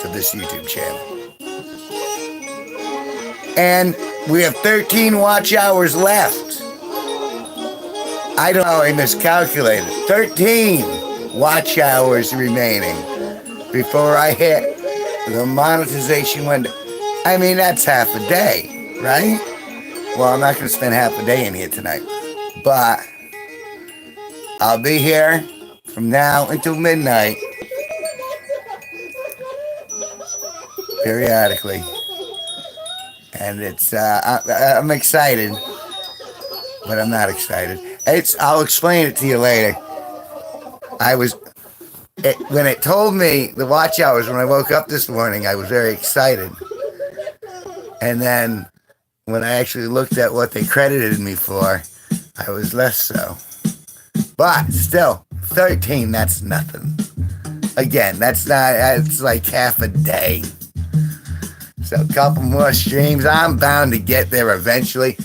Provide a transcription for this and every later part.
to this YouTube channel. And we have 13 watch hours left. I don't know, I miscalculated. 13 watch hours remaining before I hit the monetization window. I mean, that's half a day, right? Well, I'm not going to spend half a day in here tonight, but I'll be here from now until midnight, periodically. And it's, I'm excited, but I'm not excited. I'll explain it to you later. When it told me the watch hours when I woke up this morning, I was very excited. And then when I actually looked at what they credited me for, I was less so. But still, 13, that's nothing. Again, that's like half a day. So a couple more streams. I'm bound to get there eventually.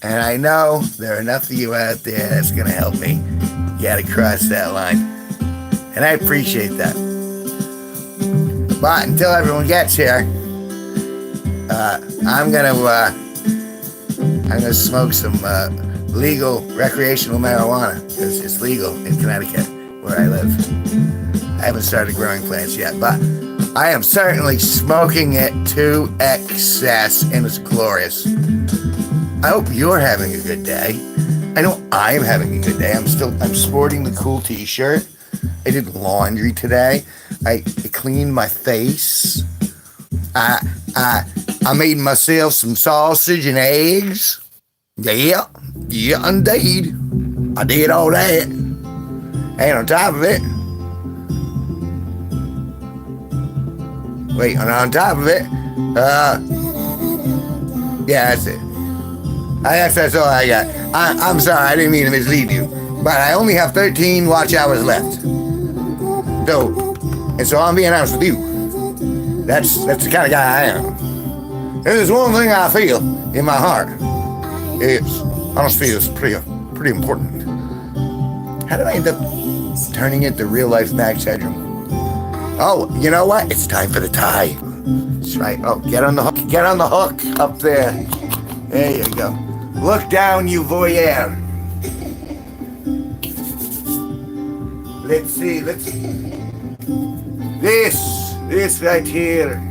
And I know there are enough of you out there that's going to help me get across that line. And I appreciate that. But until everyone gets here, I'm gonna smoke some legal recreational marijuana, because it's legal in Connecticut, where I live. I haven't started growing plants yet, but I am certainly smoking it to excess, and it's glorious. I hope you're having a good day. I know I'm having a good day. I'm sporting the cool t-shirt. I did laundry today. I cleaned my face. I made myself some sausage and eggs. Yeah, indeed. I did all that. And on top of it, on top of it, yeah, that's it. I guess that's all I got. I'm sorry, I didn't mean to mislead you, but I only have 13 watch hours left. So I'm being honest with you. That's the kind of guy I am. If there's one thing I feel in my heart, honesty is pretty important. How did I end up turning into real life Max Headroom? Oh, you know what? It's time for the tie. That's right. Oh, get on the hook. Get on the hook up there. There you go. Look down, you voyeur. Let's see. This right here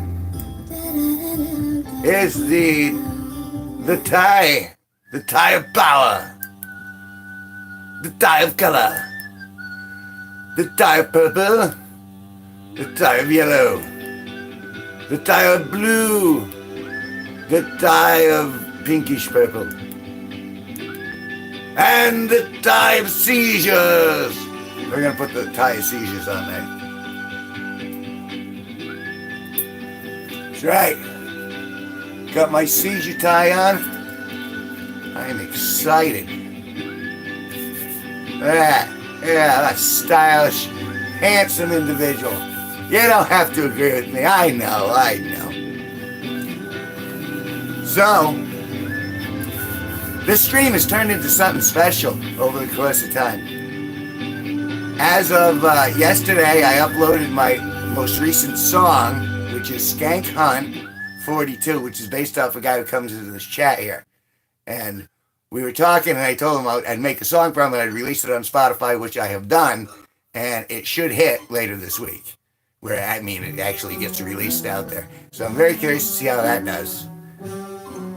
is the tie of power, the tie of color, the tie of purple, the tie of yellow, the tie of blue, the tie of pinkish purple, and the tie of seizures. We're gonna put the tie of seizures on there. That's right. Got my seizure tie on. I'm excited. That stylish, handsome individual. You don't have to agree with me. I know. So, this stream has turned into something special over the course of time. As of yesterday, I uploaded my most recent song, which is Skank Hunt 42, which is based off a guy who comes into this chat here. And we were talking, and I told him I'd make a song for him, and I'd release it on Spotify, which I have done, and it should hit later this week, where, it actually gets released out there. So I'm very curious to see how that does.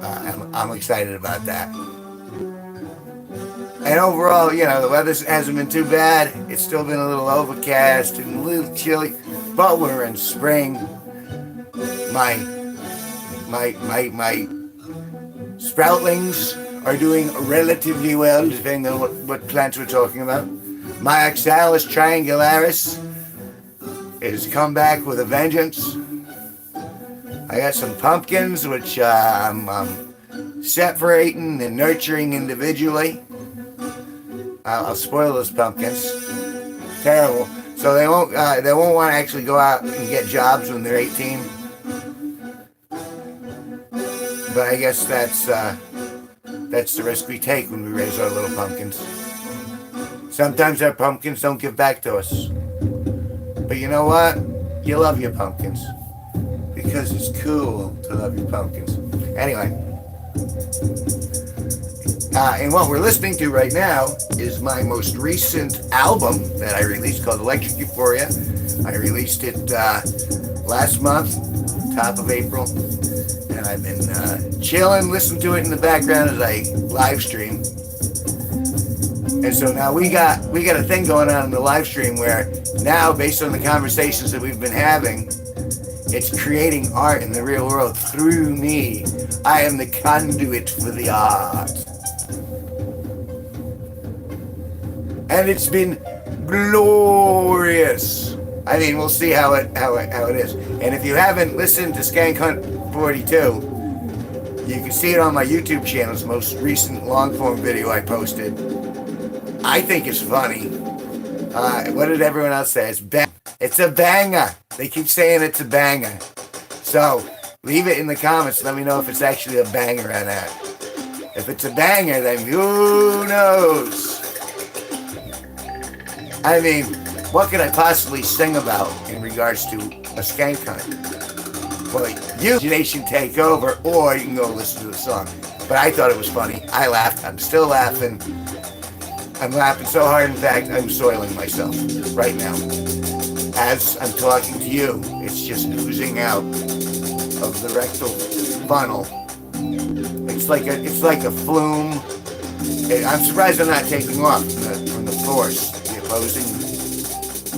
I'm excited about that. And overall, the weather hasn't been too bad. It's still been a little overcast and a little chilly, but we're in spring. My sproutlings are doing relatively well, depending on what plants we're talking about. My Oxalis triangularis has come back with a vengeance. I got some pumpkins, which I'm separating and nurturing individually. I'll spoil those pumpkins. Terrible. So they won't want to actually go out and get jobs when they're 18. But I guess that's the risk we take when we raise our little pumpkins. Sometimes our pumpkins don't give back to us. But you know what? You love your pumpkins. because it's cool to love your pumpkins. Anyway, and what we're listening to right now is my most recent album that I released called Electric Euphoria. I released it last month, top of April, and I've been chilling, listening to it in the background as I live stream. And so now we got a thing going on in the live stream where now, based on the conversations that we've been having, it's creating art in the real world through me. I am the conduit for the art. And it's been glorious. I mean, we'll see how it is. And if you haven't listened to Skank Hunt 42, you can see it on my YouTube channel's most recent long-form video I posted. I think it's funny. What did everyone else say? It's a banger. They keep saying it's a banger. So, leave it in the comments. Let me know if it's actually a banger or not. If it's a banger, then who knows? I mean, what could I possibly sing about in regards to a skank hunt? Well, you Nation take over, or you can go listen to the song. But I thought it was funny. I laughed. I'm still laughing. I'm laughing so hard, in fact, I'm soiling myself right now. As I'm talking to you, it's just oozing out of the rectal funnel. It's like a flume. I'm surprised I'm not taking off from the force. The opposing.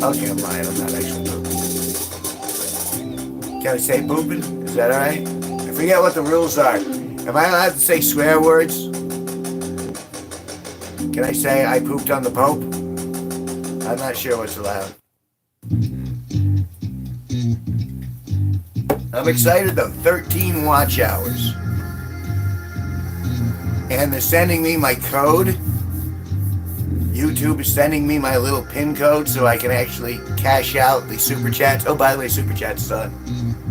Okay, I'm lying. I'm not actually pooping. Can I say pooping? Is that alright? I forget what the rules are. Am I allowed to say swear words? Can I say I pooped on the Pope? I'm not sure what's allowed. I'm excited though. 13 watch hours. And they're sending me my code. YouTube is sending me my little PIN code so I can actually cash out the super chats. Oh, by the way, super chats done.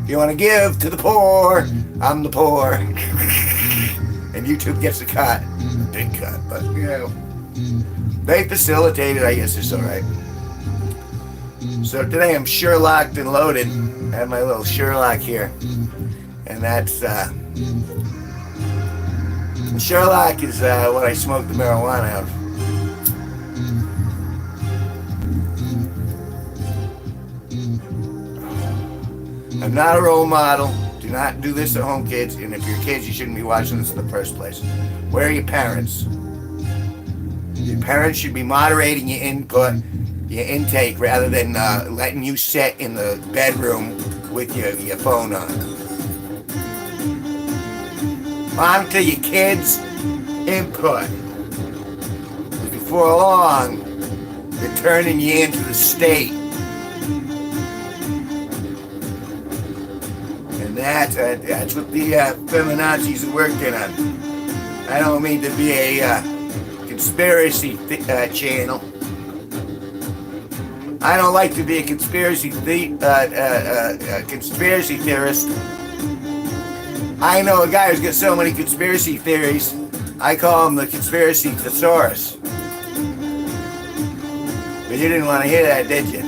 If you want to give to the poor, I'm the poor. And YouTube gets a cut. A big cut, but you know. They facilitate it, I guess it's alright. So today I'm Sherlocked and loaded. I have my little Sherlock here. And that's, Sherlock is what I smoke the marijuana out of. I'm not a role model. Do not do this at home, kids. And if you're kids, you shouldn't be watching this in the first place. Where are your parents? Your parents should be moderating your input, your intake, rather than letting you sit in the bedroom with your phone on. Monitor your kids' input. Before long, they're turning you into the state. And that's what the feminazis are working on. I don't mean to be a conspiracy channel. I don't like to be a conspiracy theorist. I know a guy who's got so many conspiracy theories, I call him the conspiracy thesaurus. But you didn't want to hear that, did you?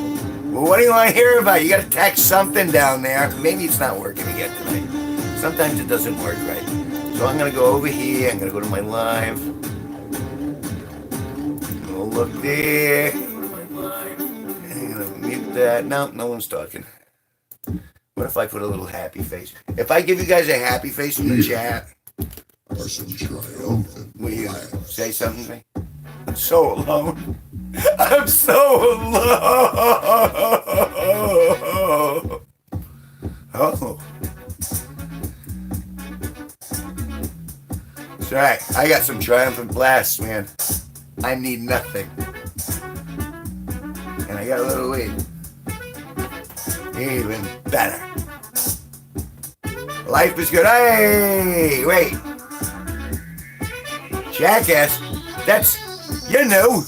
Well, what do you want to hear about? You got to text something down there. Maybe it's not working again tonight. Sometimes it doesn't work right. So I'm going to go over here. I'm going to go to my live. Look there. I'm gonna mute that. No one's talking. What if I put a little happy face? If I give you guys a happy face in the chat, will you say something to me? I'm so alone. I'm so alone. Oh. That's right. I got some triumphant blasts, man. I need nothing. And I got a little weed. Even better. Life is good. Hey, wait. Jackass. That's, you know.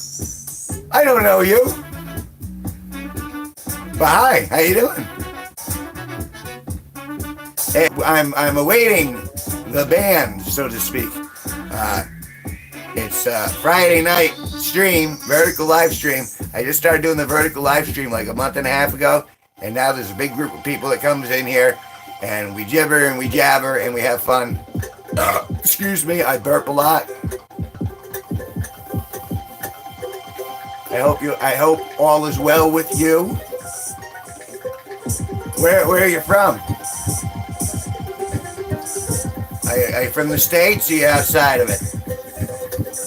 I don't know you. But hi, how you doing? Hey, I'm awaiting the band, so to speak. It's Friday night stream, vertical live stream. I just started doing the vertical live stream like a month and a half ago, and now there's a big group of people that comes in here, and we gibber and we jabber and we have fun. Excuse me, I burp a lot. I hope all is well with you. Where are you from? Are you from the States or you outside of it?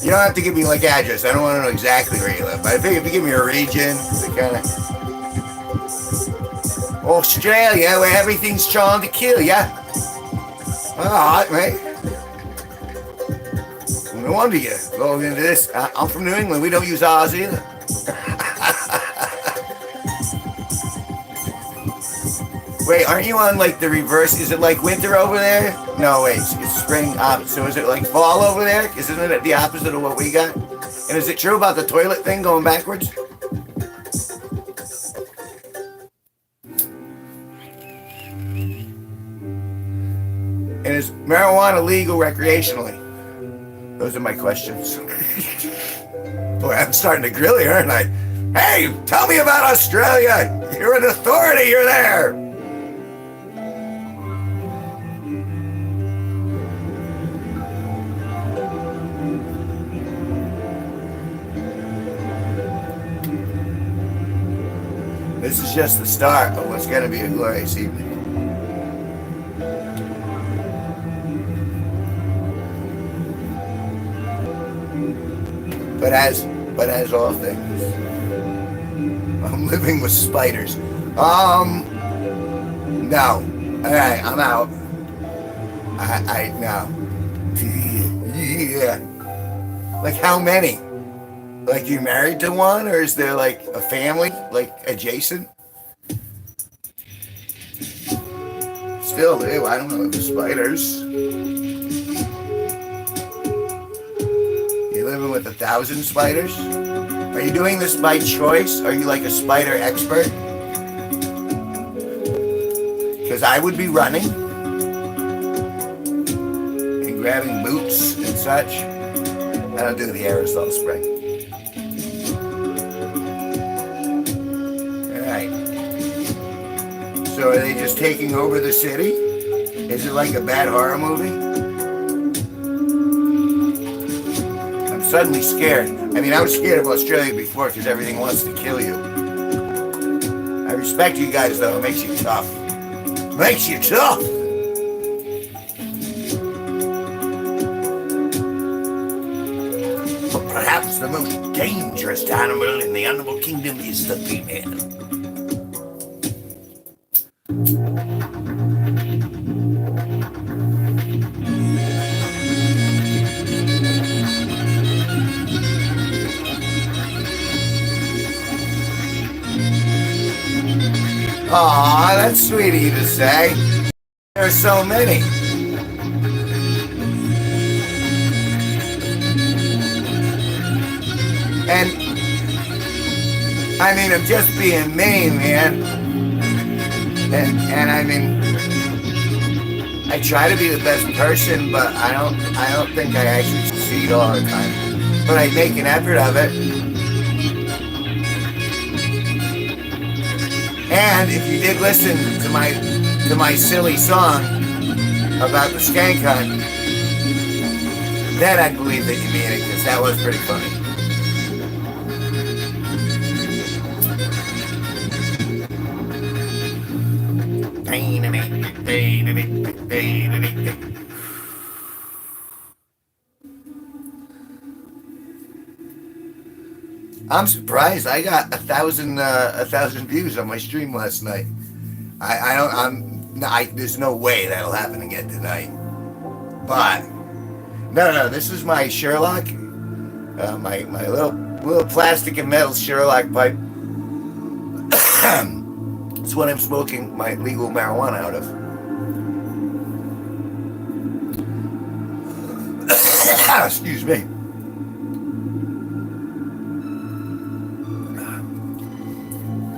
You don't have to give me like address. I don't want to know exactly where you live. But I think if you give me a region, kind of Australia, where everything's trying to kill ya. All right, mate. No wonder you going into this. I'm from New England. We don't use ours either. Wait, aren't you on like the reverse? Is it like winter over there? No, wait, it's spring. So is it like fall over there? Isn't it the opposite of what we got? And is it true about the toilet thing going backwards? And is marijuana legal recreationally? Those are my questions. Boy, I'm starting to grill you, aren't I? Hey, tell me about Australia. You're an authority. You're there. This is just the start of what's going to be a glorious evening. But as all things, I'm living with spiders. No. All right, I'm out. No. Yeah. Like how many? Like you married to one, or is there like a family, like adjacent? Still, ew, I don't know the spiders. You living with 1,000 spiders? Are you doing this by choice? Are you like a spider expert? Because I would be running and grabbing boots and such. I don't do the aerosol spray. So are they just taking over the city? Is it like a bad horror movie? I'm suddenly scared. I mean, I was scared of Australia before because everything wants to kill you. I respect you guys, though. It makes you tough. It makes you tough! But perhaps the most dangerous animal in the animal kingdom is the female. Aw, that's sweet of you to say. There are so many. And, I mean, I'm just being mean, man. And I mean, I try to be the best person, but I don't think I actually succeed all the time. But I make an effort of it. And if you did listen to my silly song about the skank hunt, then I'd believe that you mean it, because that was pretty funny. I'm surprised. I got 1,000 views on my stream last night. There's no way that'll happen again tonight. But no, this is my Sherlock, my little plastic and metal Sherlock pipe. It's what I'm smoking my legal marijuana out of. Excuse me.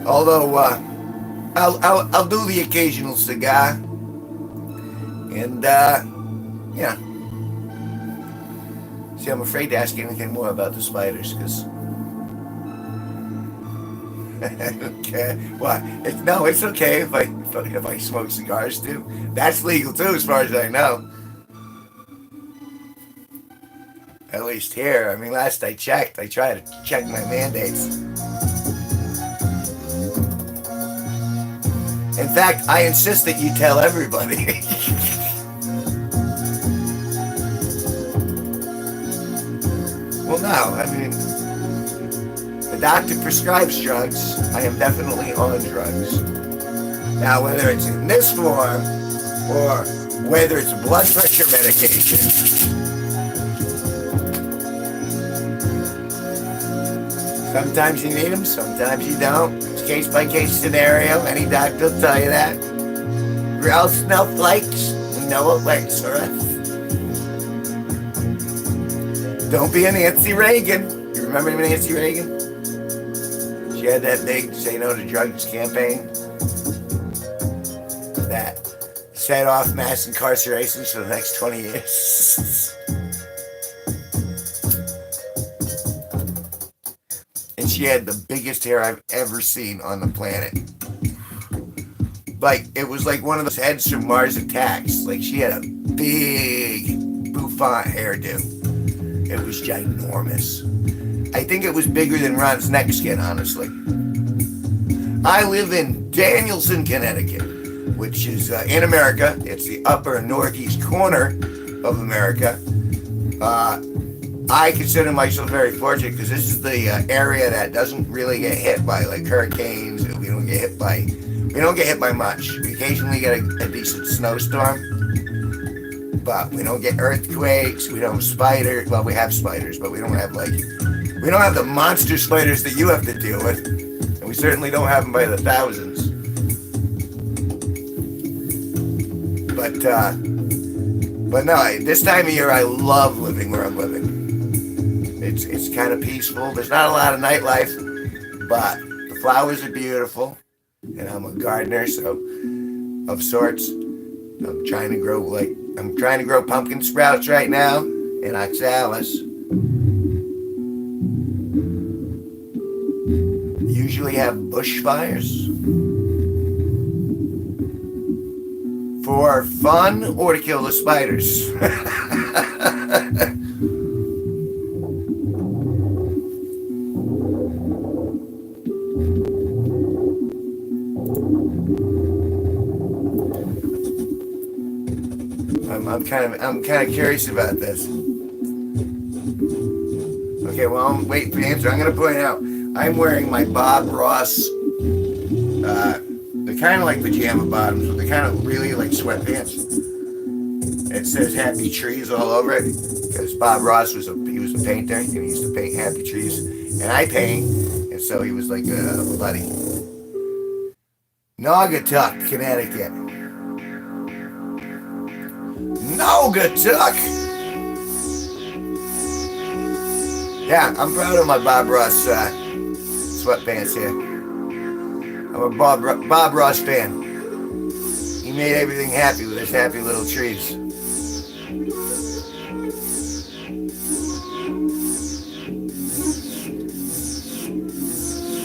Although I'll do the occasional cigar, and yeah. See, I'm afraid to ask anything more about the spiders because I don't care. Why? It's okay if I if I smoke cigars too. That's legal too, as far as I know. At least here. I mean, last I checked, I try to check my mandates. In fact, I insist that you tell everybody. Well, no, I mean, the doctor prescribes drugs. I am definitely on drugs. Now, whether it's in this form or whether it's blood pressure medication, sometimes you need them, sometimes you don't. It's case by case scenario. Any doctor will tell you that. We're all snowflakes. We know what works for us. Don't be a Nancy Reagan. You remember Nancy Reagan? She had that big Say No to Drugs campaign that set off mass incarcerations for the next 20 years. And she had the biggest hair I've ever seen on the planet. Like, it was like one of those heads from Mars Attacks. Like, she had a big bouffant hairdo. It was ginormous. I think it was bigger than Ron's neck skin, honestly. I live in Danielson, Connecticut, which is in America. It's the upper northeast corner of America. I consider myself very fortunate because this is the area that doesn't really get hit by like hurricanes. We don't get hit by much. We occasionally get a decent snowstorm. But we don't get earthquakes, we don't have spiders. Well, we have spiders, but we don't have the monster spiders that you have to deal with. And we certainly don't have them by the thousands. But no, this time of year I love living where I'm living. It's kind of peaceful. There's not a lot of nightlife, but the flowers are beautiful. And I'm a gardener, so of sorts. I'm trying to grow pumpkin sprouts right now in oxalis. Usually have bushfires. For fun or to kill the spiders? I'm kind of curious about this. Okay, well, I'm waiting for the answer. I'm going to point out, I'm wearing my Bob Ross, they're kind of like pajama bottoms, but they're kind of really like sweatpants. It says Happy Trees all over it, because Bob Ross was a painter, and he used to paint happy trees, and I paint, and so he was like a buddy. Naugatuck, Connecticut. Naugatuck! Yeah, I'm proud of my Bob Ross sweatpants here. I'm a Bob Ross fan. He made everything happy with his happy little trees.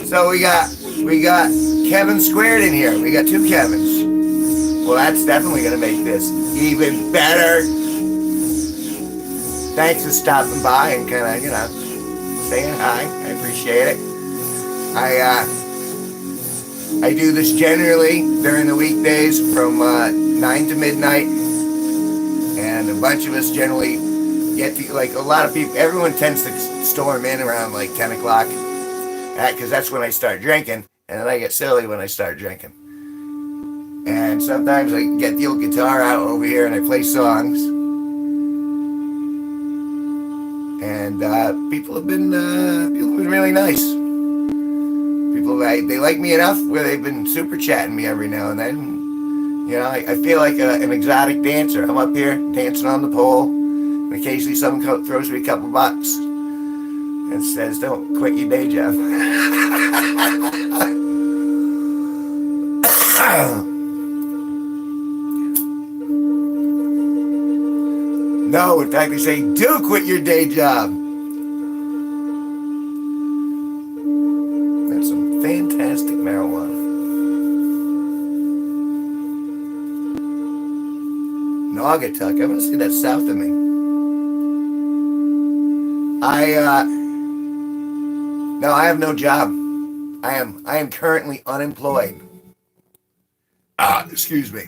So we got Kevin squared in here. We got two Kevins. Well, that's definitely going to make this even better. Thanks for stopping by and kind of, saying hi. I appreciate it. I do this generally during the weekdays from 9 to midnight. And a bunch of us generally get to, like, a lot of people, everyone tends to storm in around like 10 o'clock. Because that's when I start drinking. And then I get silly when I start drinking. And sometimes I get the old guitar out over here and I play songs. And people have been really nice. They like me enough where they've been super chatting me every now and then. I feel like an exotic dancer. I'm up here dancing on the pole. And occasionally someone throws me a couple bucks and says, "Don't quit your day job." No, in fact, they say, "Do quit your day job." That's some fantastic marijuana. Naugatuck. I want to see that south of me. No, I have no job. I am currently unemployed. Excuse me.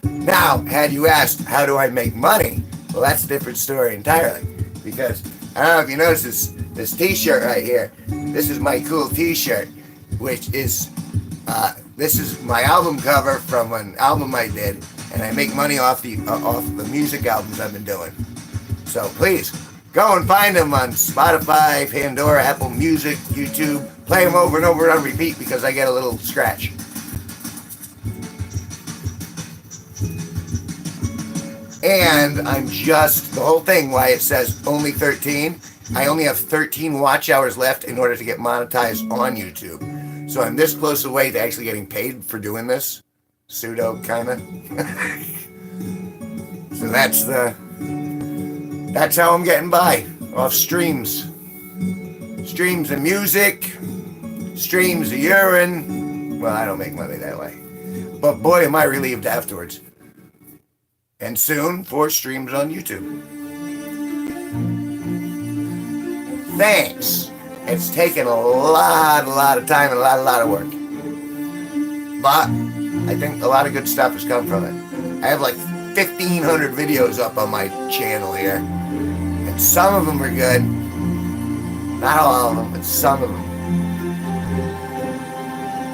Now, had you asked, how do I make money? Well, that's a different story entirely. Because, I don't know if you notice this t-shirt right here. This is my cool t-shirt, which is, this is my album cover from an album I did. And I make money off the music albums I've been doing. So please, go and find them on Spotify, Pandora, Apple Music, YouTube. Play them over and over on repeat because I get a little scratch. And I'm just, the whole thing, why it says only 13, I only have 13 watch hours left in order to get monetized on YouTube. So I'm this close away to actually getting paid for doing this. Pseudo, kinda. So that's how I'm getting by. Off streams. Streams of music. Streams of urine. Well, I don't make money that way. But boy, am I relieved afterwards. And soon, 4 streams on YouTube. Thanks. It's taken a lot of time and a lot of work. But I think a lot of good stuff has come from it. I have like 1,500 videos up on my channel here. And some of them are good. Not all of them, but some of them.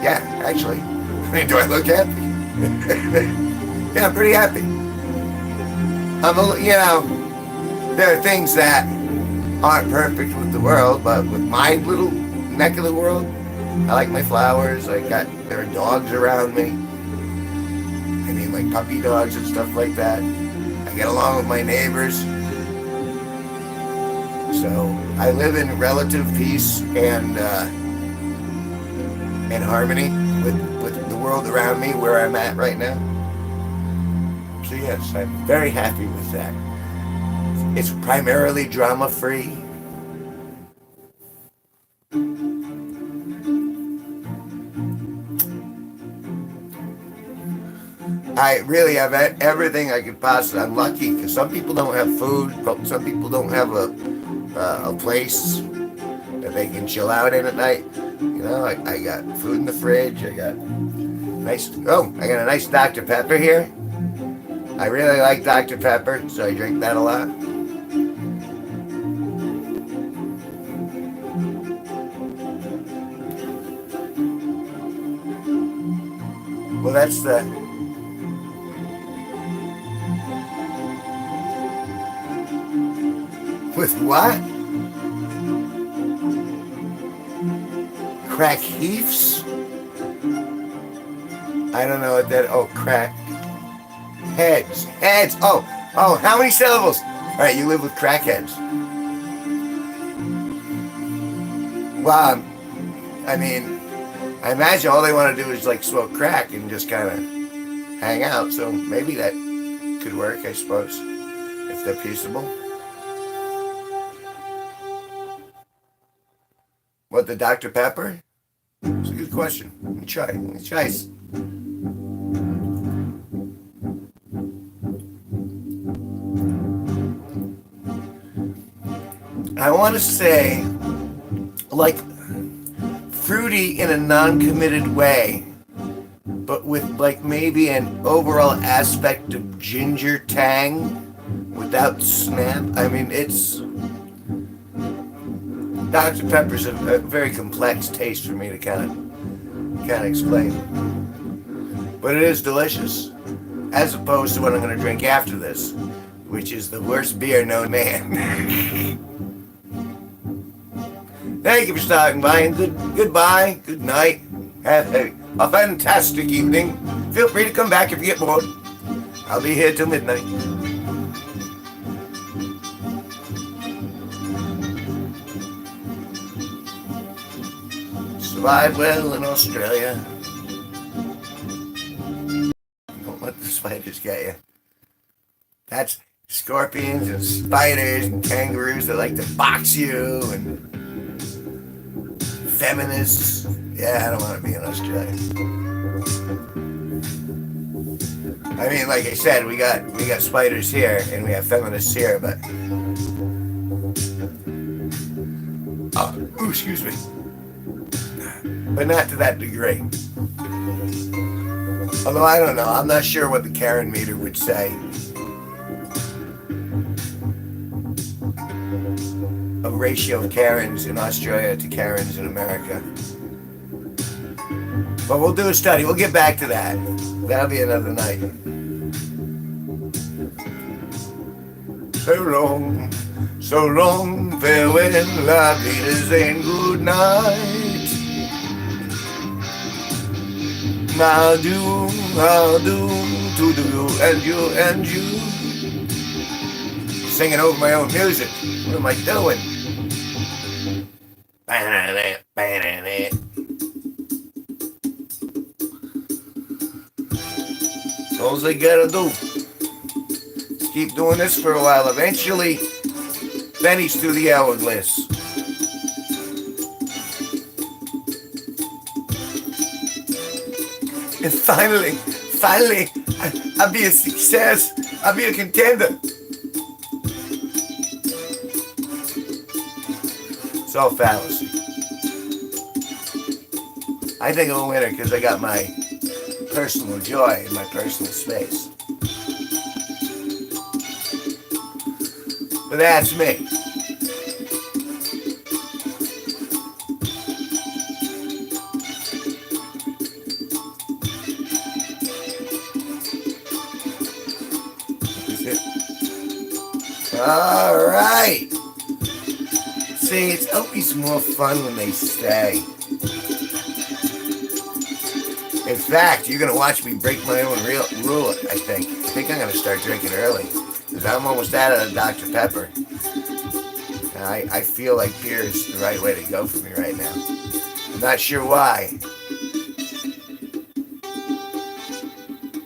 Yeah, actually. Do I look happy? Yeah, I'm pretty happy. There are things that aren't perfect with the world, but with my little neck of the world, I like my flowers. There are dogs around me. I mean, like puppy dogs and stuff like that. I get along with my neighbors. So I live in relative peace and harmony with the world around me where I'm at right now. So yes, I'm very happy with that. It's primarily drama-free. I really have everything I could possibly. I'm lucky because some people don't have food. Some people don't have a place that they can chill out in at night. You know, I got food in the fridge. I got a nice Dr. Pepper here. I really like Dr. Pepper, so I drink that a lot. Well, that's the... With what? Crack heaps? I don't know what that... Oh, crack... Heads. Oh, how many syllables? All right, you live with crackheads. Well, I mean, I imagine all they want to do is like smoke crack and just kind of hang out. So maybe that could work, I suppose, if they're peaceable. What, the Dr. Pepper? It's a good question. Let me try. I want to say, like, fruity in a non-committed way, but with, like, maybe an overall aspect of ginger tang without snap. I mean, it's... Dr. Pepper's a very complex taste for me to kind of explain. But it is delicious, as opposed to what I'm going to drink after this, which is the worst beer known man. Thank you for stopping by, and goodbye, good night. Have a fantastic evening. Feel free to come back if you get bored. I'll be here till midnight. Survive well in Australia. Don't let the spiders get you. That's scorpions and spiders and kangaroos that like to box you and feminists. Yeah, I don't want to be in Australia. I mean, like I said, we got spiders here and we have feminists here, but ooh, excuse me, but not to that degree. Although I don't know, I'm not sure what the Karen meter would say. A ratio of Karens in Australia to Karens in America. But we'll do a study. We'll get back to that. That'll be another night. So long, farewell, la and good night. How do, to do, and you. Singing over my own music. What am I doing? All they gotta do is keep doing this for a while. Eventually, then he's through the hourglass. And finally, I'll be a success. I'll be a contender. It's all fallacy. I think I'm a winner because I got my personal joy in my personal space. But that's me. All right. See, it's always more fun when they stay. In fact, you're going to watch me break my own rule, I think. I think I'm going to start drinking early. Because I'm almost out of Dr. Pepper. And I feel like beer is the right way to go for me right now. I'm not sure why.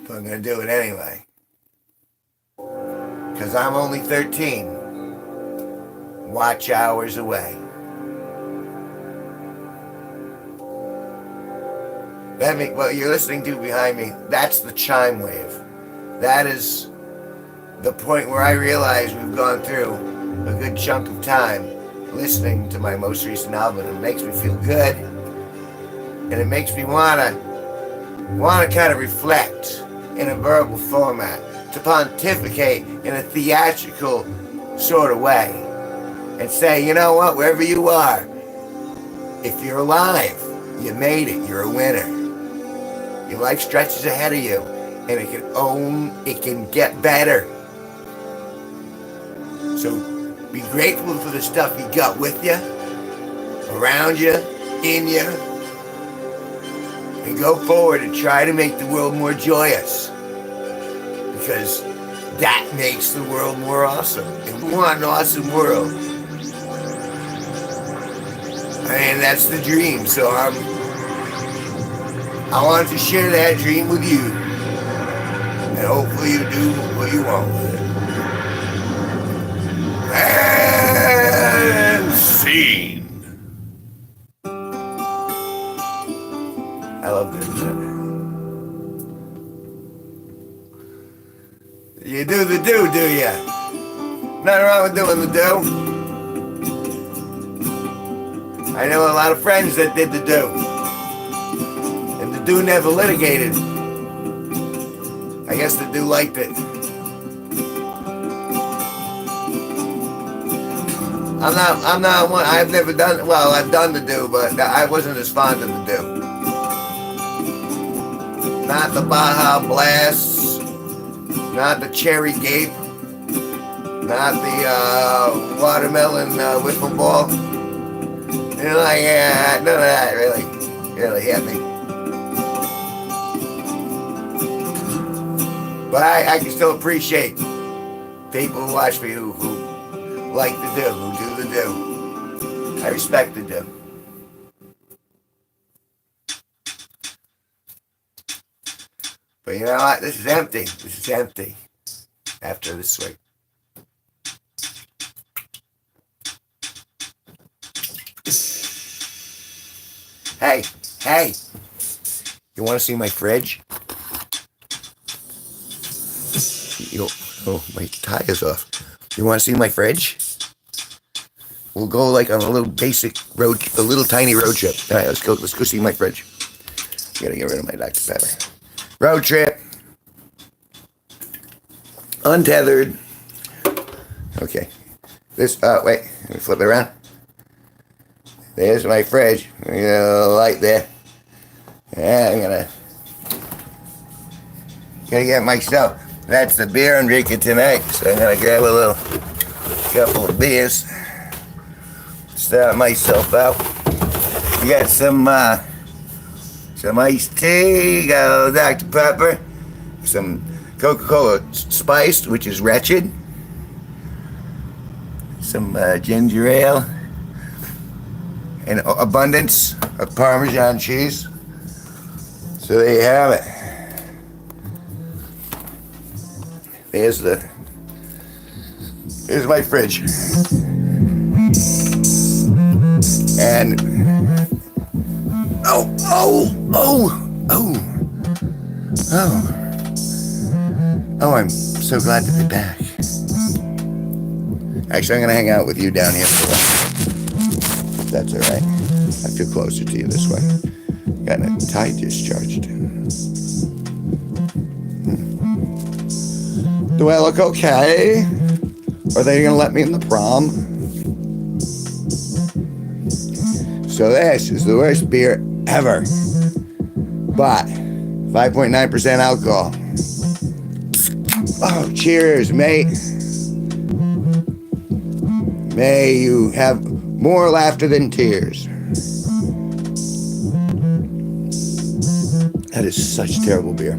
But I'm going to do it anyway. Because I'm only 13. Watch hours away. What you're listening to behind me, that's the chime wave. That is the point where I realize we've gone through a good chunk of time listening to my most recent album. It makes me feel good, and it makes me wanna kind of reflect in a verbal format, to pontificate in a theatrical sort of way, and say, you know what, wherever you are, if you're alive, you made it, you're a winner. Your life stretches ahead of you, and it can get better. So be grateful for the stuff you got with you, around you, in you, and go forward and try to make the world more joyous, because that makes the world more awesome. And we want an awesome world. And that's the dream. So I wanted to share that dream with you. And hopefully you do what you want with it. And scene. I love this. You do the do ya? Nothing wrong with doing the do. I know a lot of friends that did the do. And the do never litigated. I guess the do liked it. I'm not one, I've never done, well, I've done the do, but I wasn't as fond of the do. Not the Baja Blasts, not the Cherry Gape, not the watermelon wiffle ball. And like, yeah, none of that really hit me. But I can still appreciate people who watch me who like the do, who do the do. I respect the do. But you know what? This is empty. This is empty after this week. Hey, you want to see my fridge? Oh, my tie is off. You want to see my fridge? We'll go like on a little basic road, a little tiny road trip. All right, let's go see my fridge. Gotta get rid of my Dr. Pepper. Road trip. Untethered. Okay. Wait, let me flip it around. There's my fridge. We got a light there. Yeah, I'm gotta get myself. That's the beer I'm drinking tonight. So I'm gonna grab a couple of beers. Start myself out. We got some iced tea, got a Dr. Pepper, some Coca-Cola spiced, which is wretched, some ginger ale, and abundance of Parmesan cheese. So there you have it. Here's my fridge. And oh, I'm so glad to be back. Actually, I'm gonna hang out with you down here for a while. If that's all right. I feel closer to you this way. Got a tie discharged. Do I look okay? Are they gonna let me in the prom? So this is the worst beer ever. But 5.9% alcohol. Oh, cheers, mate. May you have more laughter than tears. That is such terrible beer.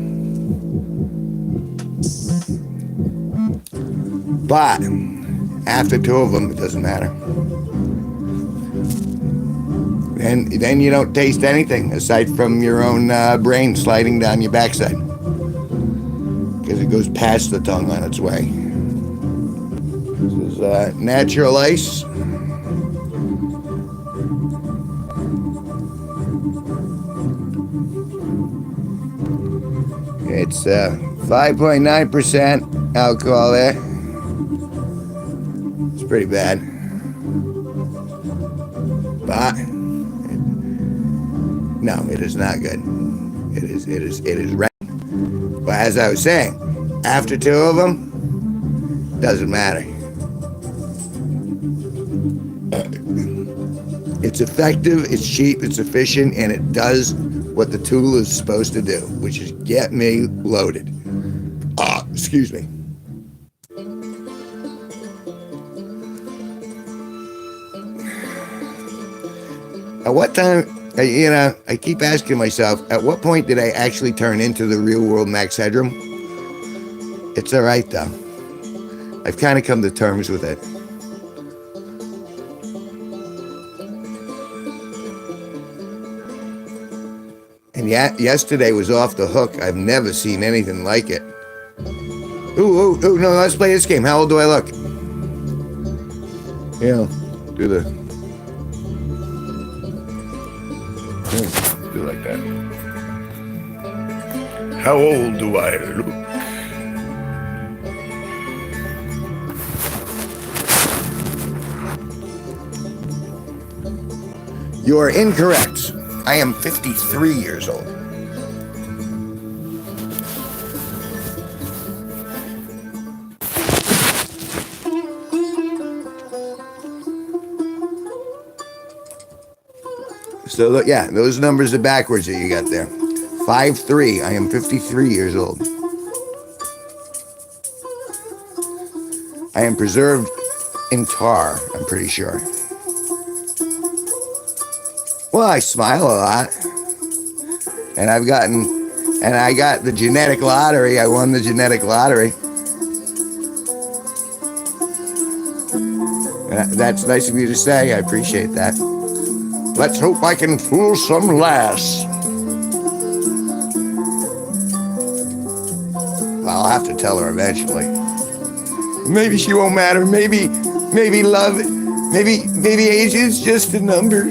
But after two of them, it doesn't matter. And then you don't taste anything aside from your own brain sliding down your backside. Because it goes past the tongue on its way. This is natural ice. It's 5.9% alcohol there. It's pretty bad. But no, it is not good. It is right. But as I was saying, after two of them, doesn't matter. It's effective, it's cheap, it's efficient, and it does what the tool is supposed to do, which is get me loaded. Excuse me. At what time, I keep asking myself, at what point did I actually turn into the real world Max Headroom? It's all right, though. I've kind of come to terms with it. And yesterday was off the hook. I've never seen anything like it. Ooh, no, let's play this game. How old do I look? Do like that. How old do I look? You are incorrect. I am 53 years old. So look, yeah, those numbers are backwards that you got there. 5'3", I am 53 years old. I am preserved in tar, I'm pretty sure. Well, I smile a lot. And I got the genetic lottery. I won the genetic lottery. That's nice of you to say. I appreciate that. Let's hope I can fool some lass. I'll have to tell her eventually. Maybe she won't matter. Maybe love, maybe age is just a number.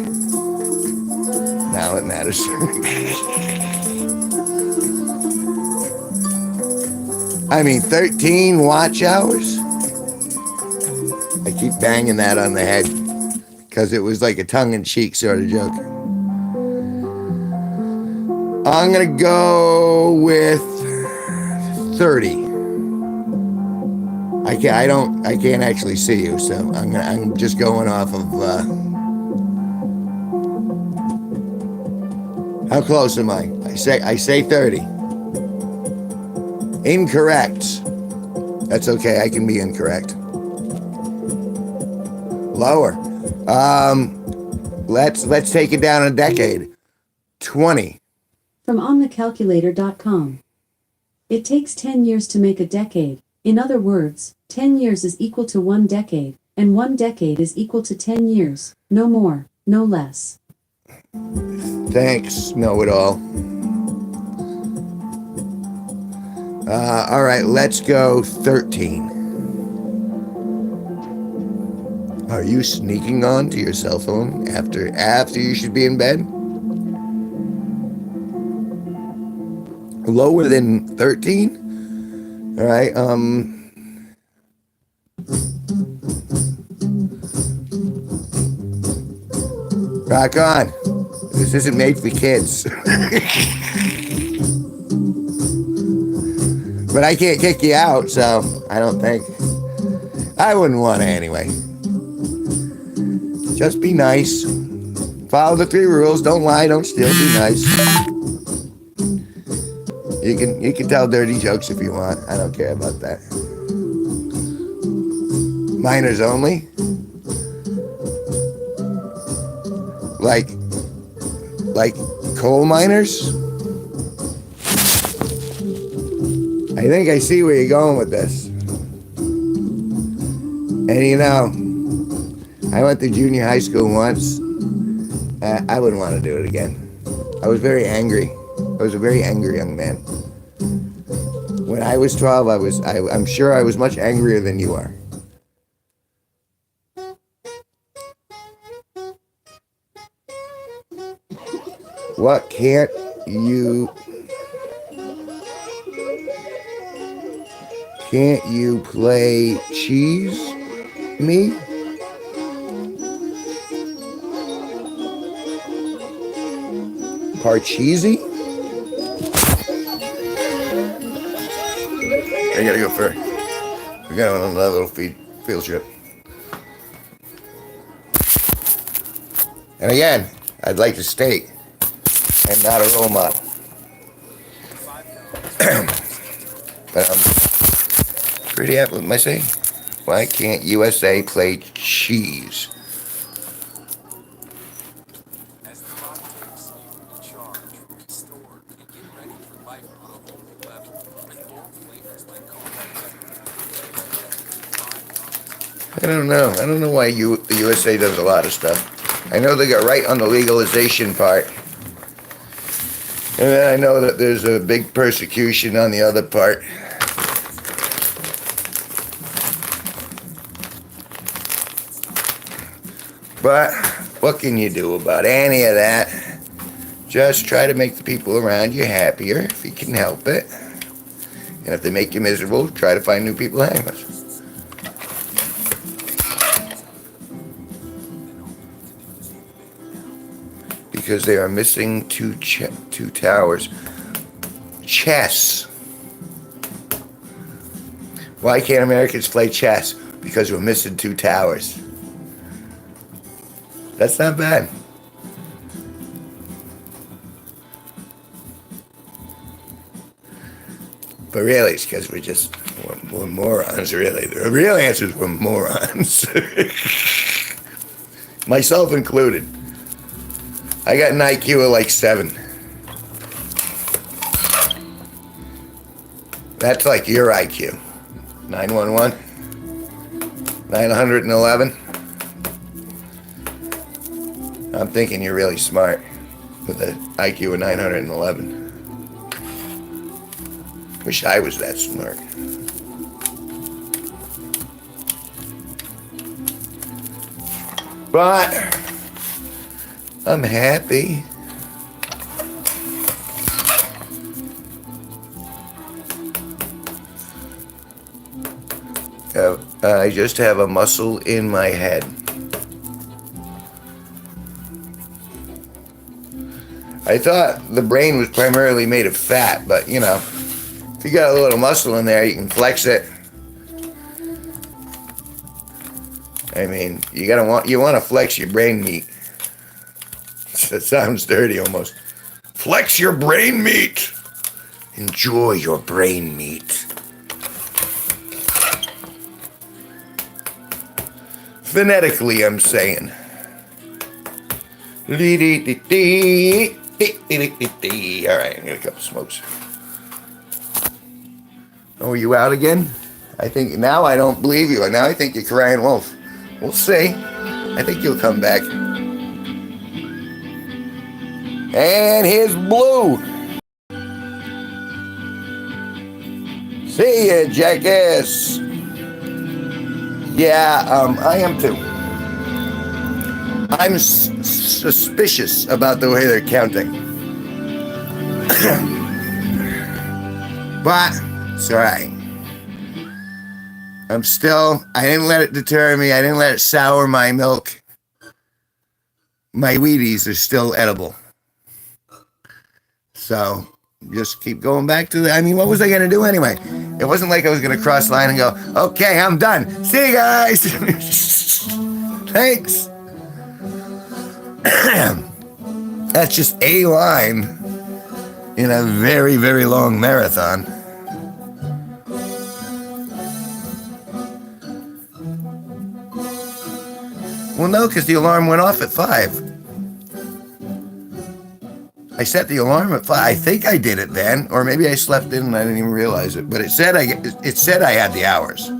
Now it matters. I mean, 13 watch hours? I keep banging that on the head because it was like a tongue-in-cheek sort of joke. I'm gonna go with 30. I can't actually see you, so I'm just going off of how close am I? I say 30. Incorrect. That's okay, I can be incorrect. Lower. Let's take it down a decade. 20. From onthecalculator.com. It takes 10 years to make a decade. In other words, 10 years is equal to 1 decade, and 1 decade is equal to 10 years. No more, no less. Thanks, know-it-all. All right, let's go 13. Are you sneaking on to your cell phone after you should be in bed? Lower than 13? All right, rock on. This isn't made for kids. But I can't kick you out, so I don't think. I wouldn't want to anyway. Just be nice. Follow the 3 rules. Don't lie, don't steal, be nice. You can tell dirty jokes if you want. I don't care about that. Minors only. Like coal miners? I think I see where you're going with this. And you know, I went to junior high school once. I wouldn't want to do it again. I was very angry. I was a very angry young man. When I was 12, I'm sure I was much angrier than you are. What can't you play cheese me? Parcheesi? I gotta go first. We're going on another little field trip. And again, I'd like to state, I'm not a role model. But I'm pretty happy with my saying. Why can't USA play cheese? I don't know. I don't know why the USA does a lot of stuff. I know they got right on the legalization part. And then I know that there's a big persecution on the other part. But what can you do about any of that? Just try to make the people around you happier if you can help it. And if they make you miserable, try to find new people to hang with. Because they are missing two towers. Chess. Why can't Americans play chess? Because we're missing 2 towers. That's not bad. But really, it's because we're morons, really. The real answer is we're morons. Myself included. I got an IQ of like 7. That's like your IQ. 911? 911? I'm thinking you're really smart with an IQ of 911. Wish I was that smart. But I'm happy. I just have a muscle in my head. I thought the brain was primarily made of fat, but you know, if you got a little muscle in there, you can flex it. I mean, you want to flex your brain meat. That sounds dirty almost. Flex your brain meat. Enjoy your brain meat. Phonetically, I'm saying. All right, I got a couple smokes. Oh, are you out again? I think now I don't believe you. Now I think you're crying wolf. We'll see. I think you'll come back. And here's Blue. See ya, jackass. Yeah, I am too. I'm suspicious about the way they're counting. But it's all right. I didn't let it deter me. I didn't let it sour my milk. My Wheaties are still edible. So just keep going back to I mean, what was I going to do anyway? It wasn't like I was going to cross line and go, okay, I'm done. See you guys. Thanks. That's just a line in a very, very long marathon. Well, no, because the alarm went off at 5. I set the alarm at 5. I think I did it then, or maybe I slept in and I didn't even realize it. But it said I had the hours.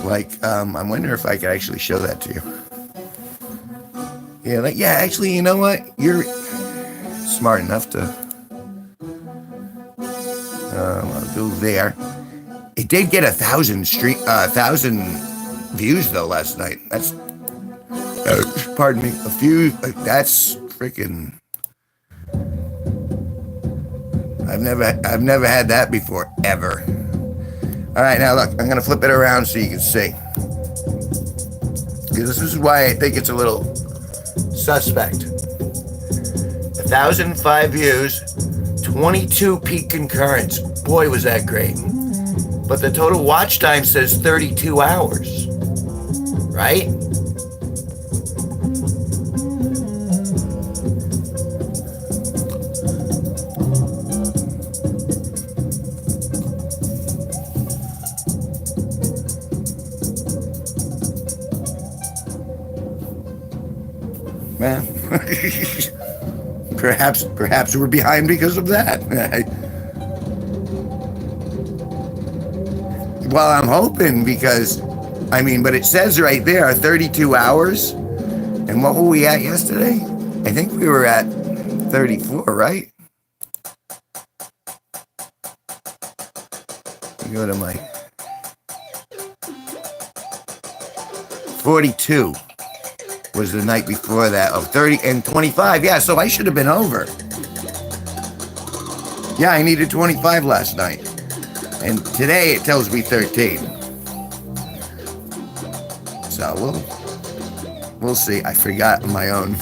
Like, I'm wondering if I could actually show that to you. Yeah, actually, you know what? You're smart enough to. I'll go there. It did get 1,000 views though last night. That's pardon me, a few. That's freaking. I've never had that before ever. All right, now look, I'm gonna flip it around so you can see. Because this is why I think it's a little suspect. 1,005 views, 22 peak concurrents. Boy, was that great. But the total watch time says 32 hours. Right? Man. Perhaps we're behind because of that. Well, I'm hoping because, I mean, but it says right there 32 hours. And what were we at yesterday? I think we were at 34, right? Let me go to my 42 was the night before that. Oh, 30 and 25. Yeah, so I should have been over. Yeah, I needed 25 last night. And today it tells me 13. So we'll see. I forgot my own.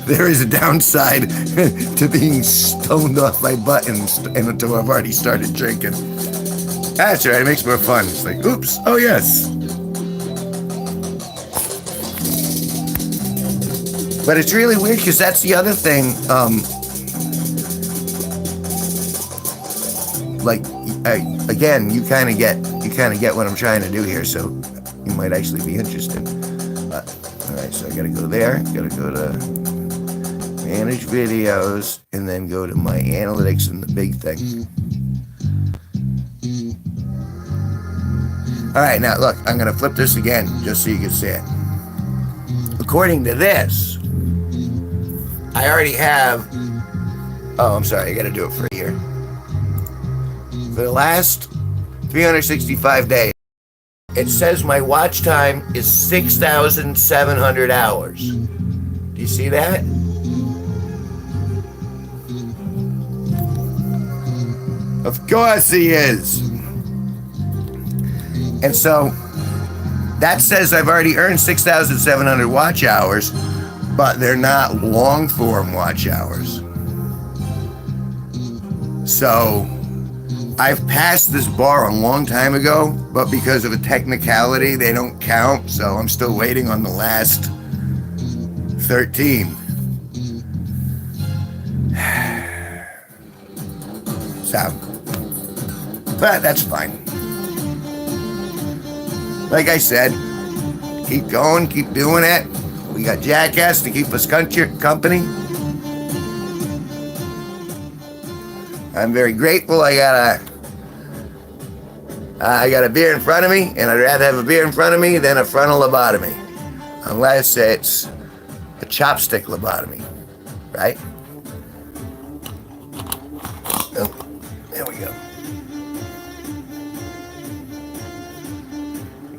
There is a downside to being stoned off my butt and until I've already started drinking. That's right, it makes more fun. It's like, oops, oh yes. But it's really weird because that's the other thing. Again, you kind of get what I'm trying to do here, so you might actually be interested. All right, so I gotta go there. Gotta go to manage videos, and then go to my analytics and the big thing. All right, now look, I'm gonna flip this again just so you can see it. According to this, I already have. Oh, I'm sorry. I got to do it for a year. For the last 365 days, it says my watch time is 6,700 hours. Do you see that? Of course he is. And so that says I've already earned 6,700 watch hours, but they're not long form watch hours. So I've passed this bar a long time ago, but because of a technicality, they don't count. So I'm still waiting on the last 13. So, but that's fine. Like I said, keep going, keep doing it. We got Jackass to keep us company. I'm very grateful. I got a beer in front of me, and I'd rather have a beer in front of me than a frontal lobotomy, unless it's a chopstick lobotomy, right? Oh, there we go.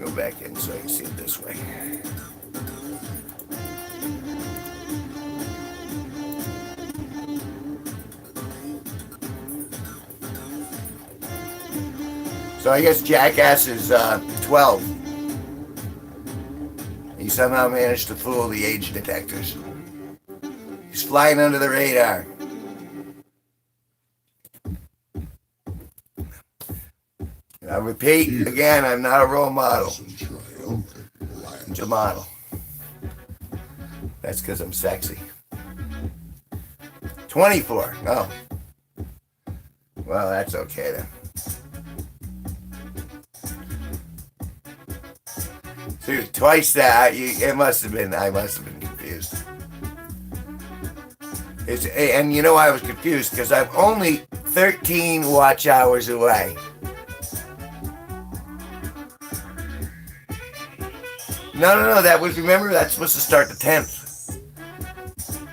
Go back in so you can see it this way. So I guess Jackass is 12. He somehow managed to fool the age detectors. He's flying under the radar. I repeat again, I'm not a role model. I'm a model. That's because I'm sexy. 24. Oh. Well, that's okay then. Dude, twice that. I must have been confused. And you know why I was confused? Because I'm only 13 watch hours away. No. Remember, that's supposed to start the 10th.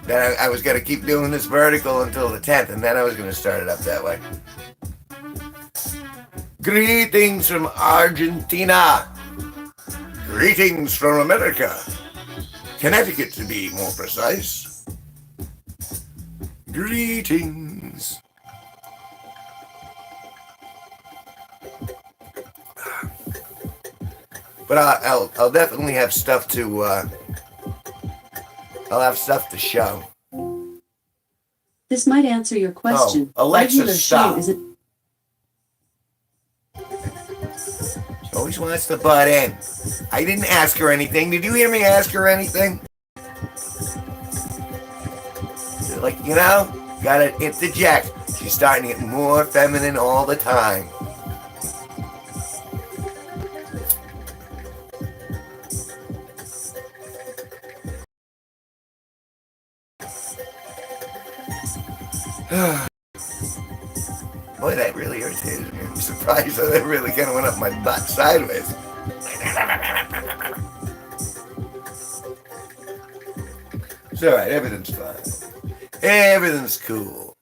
Then I was going to keep doing this vertical until the 10th, and then I was going to start it up that way. Greetings from Argentina. Greetings from America. Connecticut, to be more precise. Greetings. But I'll definitely have stuff to I'll have stuff to show. This might answer your question. Oh, Alexa, Regular stop. show is a She always wants to butt in. I didn't ask her anything. Did you hear me ask her anything? Like, gotta interject. She's starting to get more feminine all the time. Boy, that really irritated me. I'm surprised that it really kind of went up my butt sideways. It's alright, everything's fine. Everything's cool.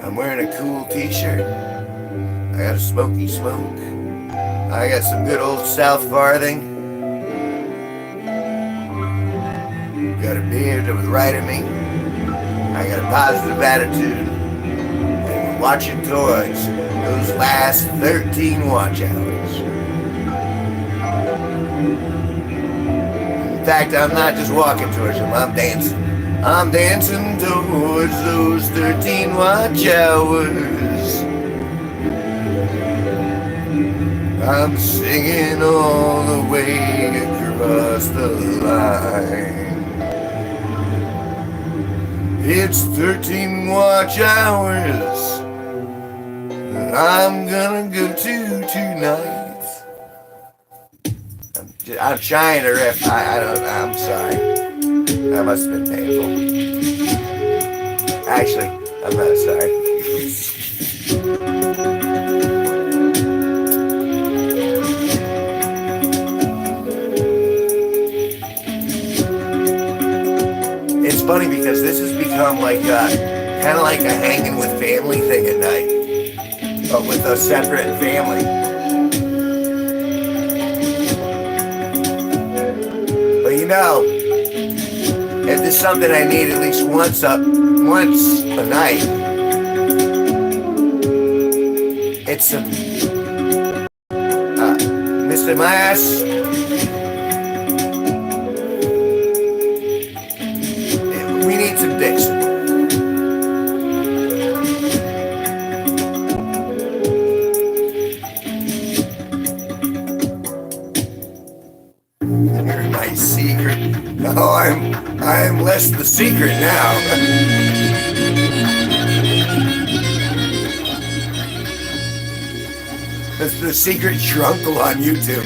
I'm wearing a cool t-shirt. I got a smoky smoke. I got some good old South Farthing. Got a beard that was right at me. I got a positive attitude. And we're watching towards those last 13 watch hours. In fact, I'm not just walking towards them, I'm dancing. I'm dancing towards those 13 watch hours. I'm singing all the way across the line. It's 13 watch hours that I'm gonna go to tonight. I'm trying to riff. I'm sorry. That must have been painful. Actually, I'm not sorry. It's funny because this has become like kind of like a hanging with family thing at night, but with a separate family. But at there's something I need at least once a night, it's some Mr. Mass. We need some Dixon. You're my secret. Oh, I'm less the secret now. That's the secret Trunkle on YouTube.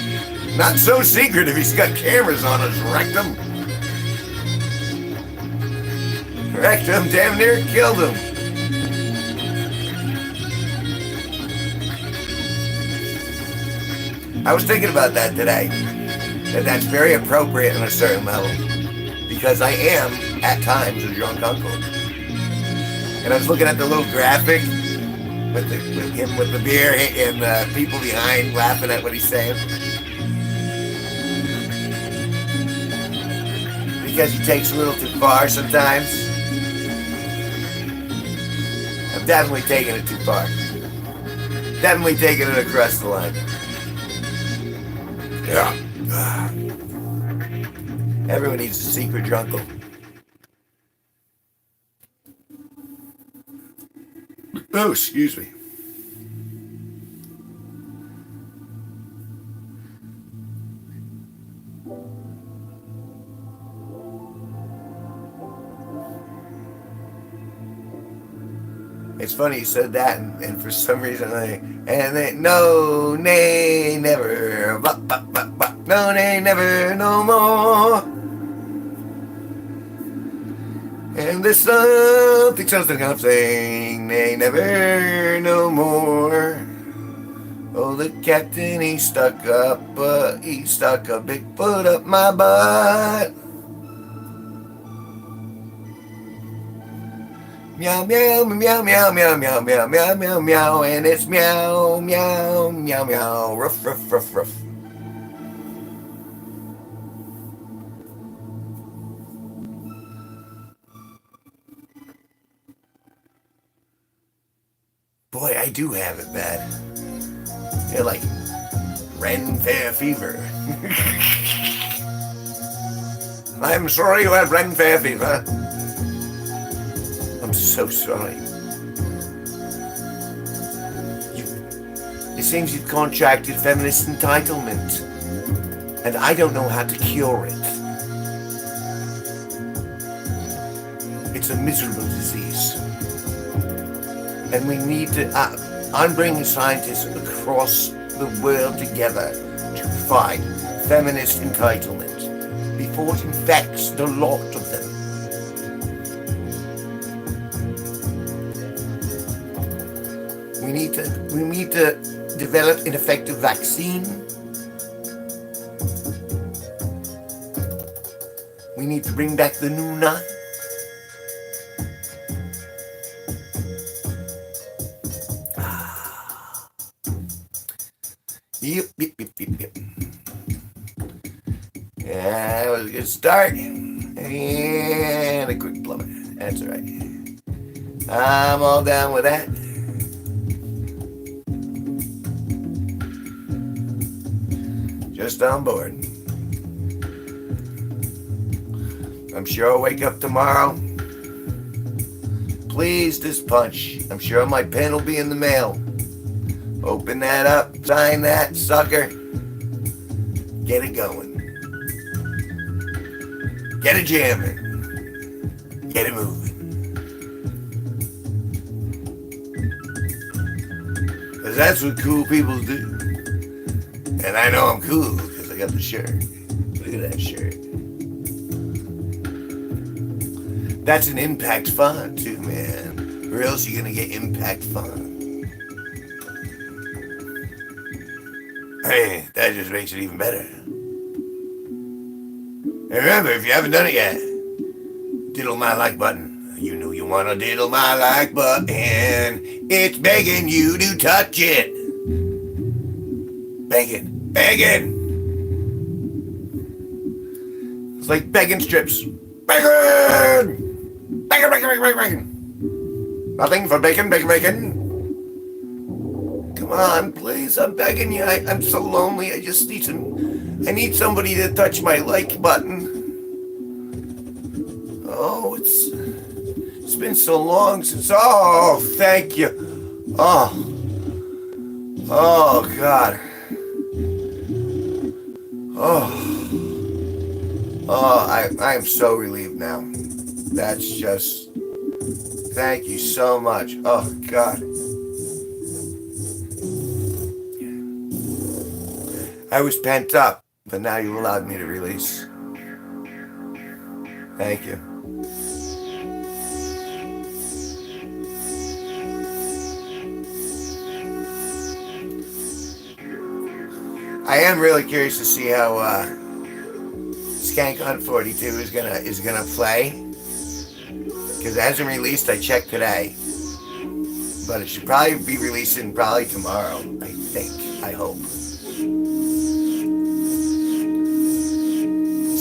Not so secret if he's got cameras on his rectum. Rectum damn near killed him. I was thinking about that today. That's very appropriate on a certain level. Because I am, at times, a drunk uncle. And I was looking at the little graphic with him with the beer and people behind laughing at what he's saying. Because he takes a little too far sometimes. I'm definitely taking it too far. Definitely taking it across the line. Yeah. Everyone needs a secret drunkle. Oh, excuse me. It's funny you said that, and for some reason no, nay, never, no, nay, never, no more. And there's something I'm saying, nay, never, no more. Oh, the captain, he stuck a big foot up my butt. Meow, meow, meow, meow, meow, meow, meow, meow, meow, meow, and it's meow, meow, meow, meow, ruff, ruff, ruff, ruff. Boy, I do have it bad. You're like Ren Fair fever. I'm sorry you had Ren Fair fever. I'm so sorry. It seems you've contracted feminist entitlement, and I don't know how to cure it. It's a miserable disease, and we need to. I'm bringing scientists across the world together to fight feminist entitlement before it infects the lot of them. We need to develop an effective vaccine. We need to bring back the Nuna. Yep. Yeah, that was a good start. And a quick plummet. That's all right. I'm all down with that. Just on board. I'm sure I'll wake up tomorrow. Pleased as punch. I'm sure my pen will be in the mail. Open that up, sign that sucker. Get it going. Get it jamming. Get it moving. Because that's what cool people do. And I know I'm cool because I got the shirt. Look at that shirt. That's an impact font too, man. Or else you're going to get impact font. Hey, that just makes it even better. And remember, if you haven't done it yet, diddle my like button. You know you want to diddle my like button. It's begging you to touch it. Begging. It's like begging strips. Bacon! Bacon, bacon, bacon, bacon, bacon! Nothing for bacon, bacon, bacon! Come on, please, I'm begging you. I'm so lonely. I just need I need somebody to touch my like button. Oh, it's been so long since. Oh, thank you. Oh, God. I am so relieved now. That's just. Thank you so much. Oh, God. I was pent up, but now you allowed me to release. Thank you. I am really curious to see how Skank on 42 is gonna play, because it hasn't released. I checked today, but it should probably be releasing probably tomorrow. I think. I hope.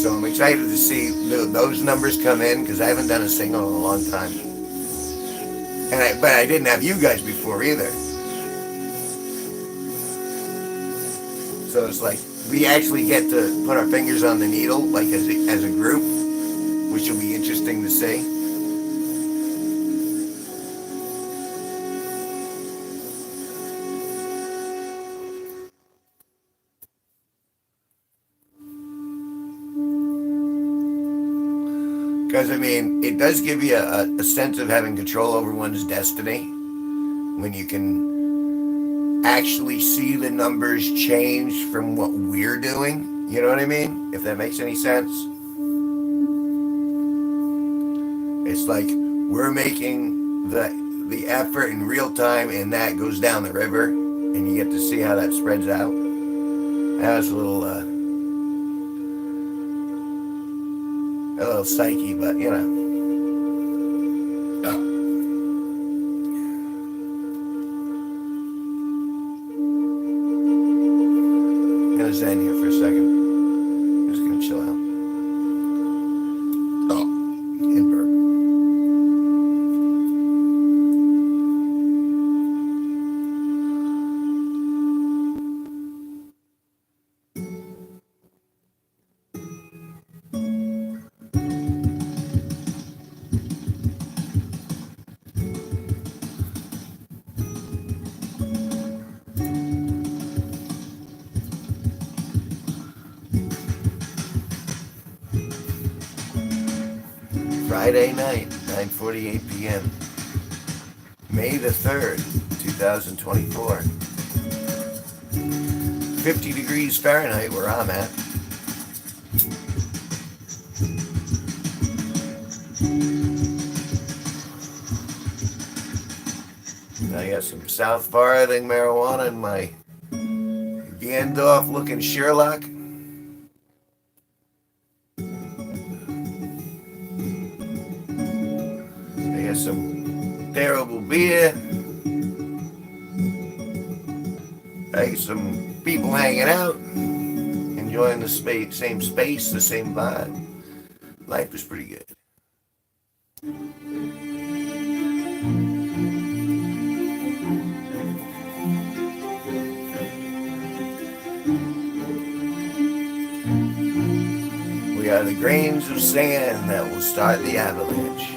So I'm excited to see those numbers come in, because I haven't done a single in a long time, but I didn't have you guys before either. So it's like we actually get to put our fingers on the needle, like as a group, which will be interesting to see. Because, I mean, it does give you a sense of having control over one's destiny when you can actually see the numbers change from what we're doing. You know what I mean? If that makes any sense. It's like we're making the effort in real time, and that goes down the river, and you get to see how that spreads out. That was a little psyche, but you know. I'm gonna zen here for a second. I'm just gonna chill out. And burp. Friday night, 9:48 p.m. May the 3rd, 2024. 50 degrees Fahrenheit where I'm at. I got some South Farthing marijuana in my Gandalf looking Sherlock. I got some terrible beer. I got some people hanging out, enjoying the same space, the same vibe. Life was pretty good. We are the grains of sand that will start the avalanche.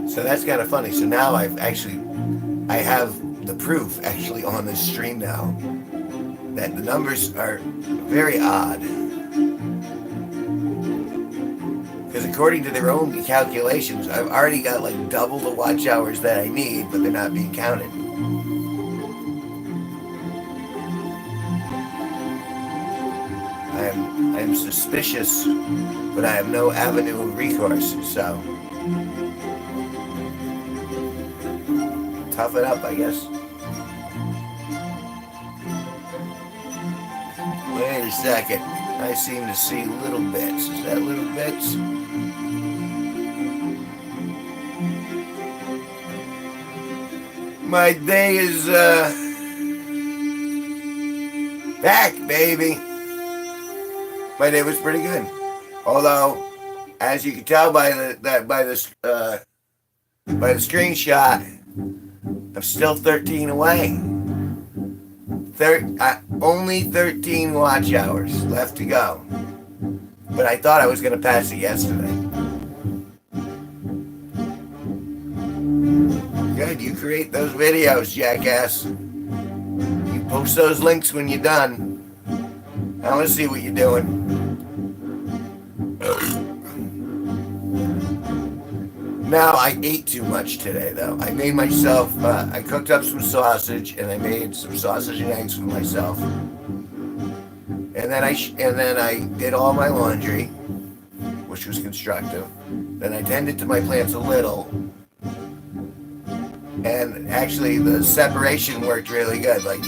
So that's kind of funny. So now I have the proof actually on this stream now that the numbers are very odd. Because according to their own calculations, I've already got like double the watch hours that I need, but they're not being counted. I'm suspicious, but I have no avenue of recourse, so tough it up, I guess. Wait a second. I seem to see little bits. Is that little bits? My day is back, baby. My day was pretty good. Although, as you can tell by the screenshot, I'm still 13 away. Only 13 watch hours left to go. But I thought I was going to pass it yesterday. Good, you create those videos, jackass. You post those links when you're done. I want to see what you're doing. Now, I ate too much today, though. I made myself, I cooked up some sausage, and I made some sausage and eggs for myself. And then I did all my laundry, which was constructive. Then I tended to my plants a little. And actually, the separation worked really good. Like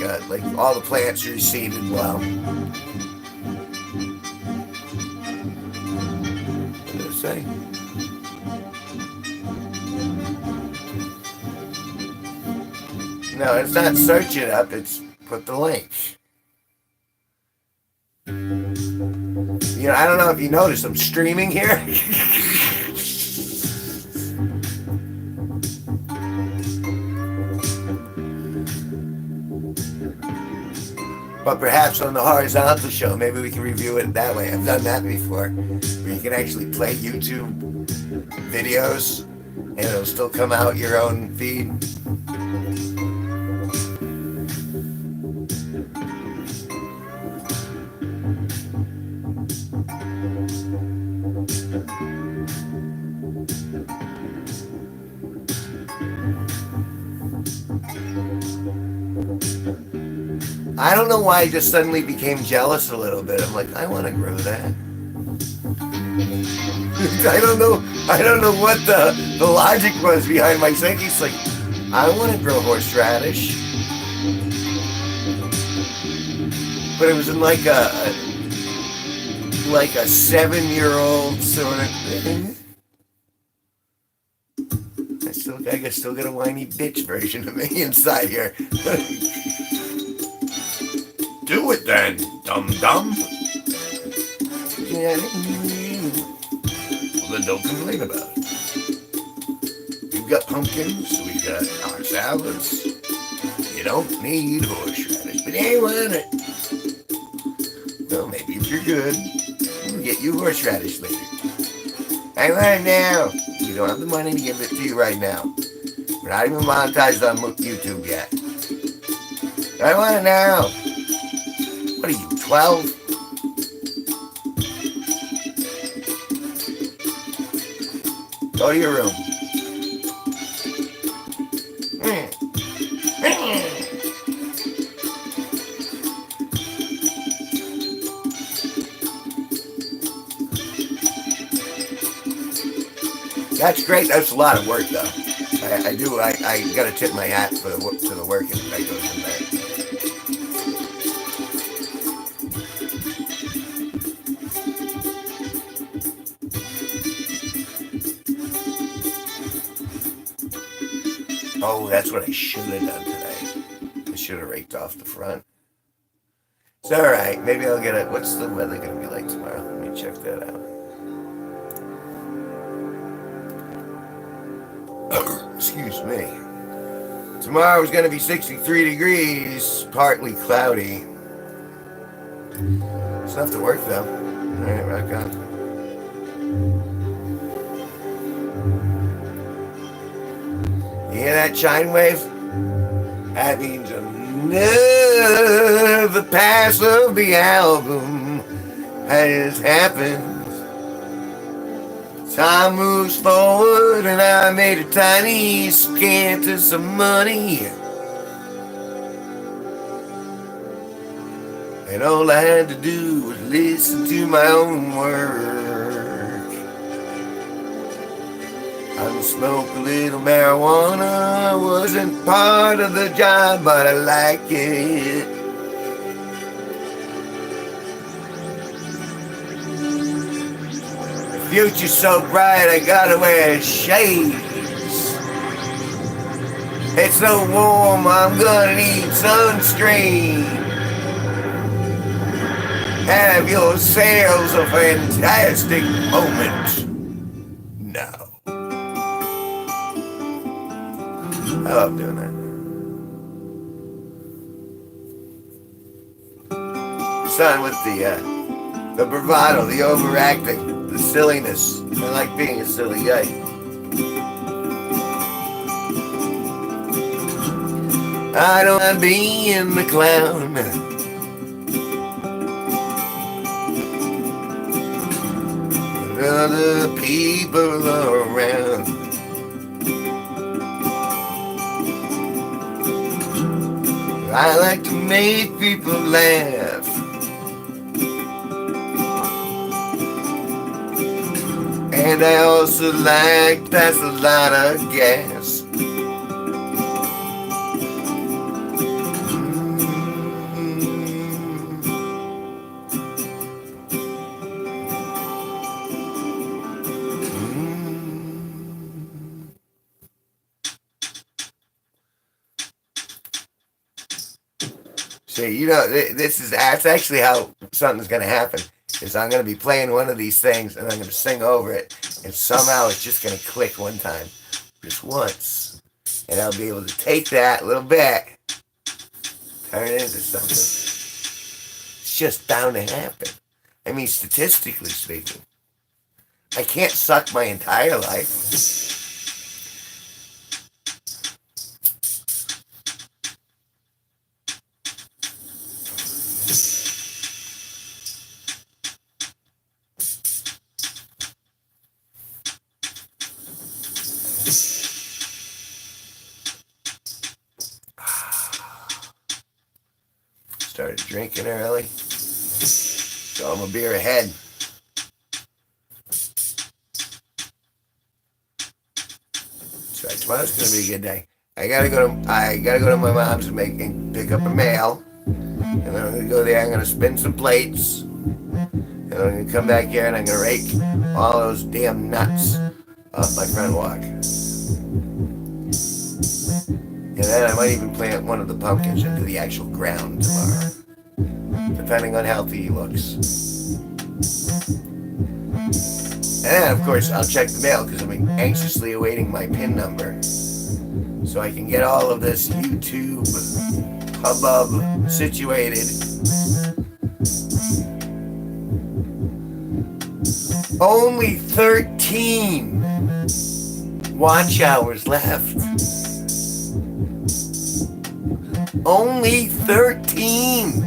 all the plants are seeded well. What did I say? No, it's not search it up, it's put the link. You know, I don't know if you noticed, I'm streaming here. But perhaps on the horizontal show, maybe we can review it that way. I've done that before, where you can actually play YouTube videos and it'll still come out your own feed. I don't know why I just suddenly became jealous a little bit. I'm like, I want to grow that. I don't know what the logic was behind my thinking. It's like, I want to grow horseradish. But it was in like a 7-year-old sort of thing. I still got a whiny bitch version of me inside here. Do it then, dum-dum. Yeah. Well, then don't complain about it. We've got pumpkins, we've got our salads. You don't need horseradish, but hey, want it? Well, maybe if you're good, we'll get you horseradish later. I want it now. We don't have the money to give it to you right now. We're not even monetized on YouTube yet. I want it now. What are you, 12? Go to your room. That's great. That's a lot of work, though. I got to tip my hat to the work that goes in there. Oh, that's what I should have done today. I should have raked off the front. It's alright. Maybe I'll get it. What's the weather going to be like tomorrow? Let me check that out. Excuse me. Tomorrow's going to be 63 degrees, partly cloudy. It's enough to work though. Alright, rock on. You hear that chime wave? That means another pass of the album has happened. Time moves forward and I made a tiny scant of some money. And all I had to do was listen to my own work. I smoke a little marijuana. I wasn't part of the job, but I like it. The future's so bright, I gotta wear shades. It's so warm, I'm gonna need sunscreen. Have yourselves a fantastic moment now. I love doing that. Son with the bravado, the overacting, the silliness. I like being a silly guy. I don't mind being the clown. Other people around. I like to make people laugh. And I also like that's a lot of gas. See, that's actually how something's going to happen. Is I'm going to be playing one of these things and I'm going to sing over it, and somehow it's just going to click one time, just once, and I'll be able to take that little bit, turn it into something. It's just bound to happen. I mean, statistically speaking, I can't suck my entire life. Started drinking early, so I'm a beer ahead. That's right, tomorrow's gonna be a good day. I gotta go to my mom's and pick up a mail, and then I'm gonna go there. I'm gonna spin some plates, and I'm gonna come back here and I'm gonna rake all those damn nuts off my front walk. And then I might even plant one of the pumpkins into the actual ground tomorrow, depending on how healthy he looks. And then, of course, I'll check the mail because I'm anxiously awaiting my PIN number so I can get all of this YouTube hubbub situated. Only 13 watch hours left. Only 13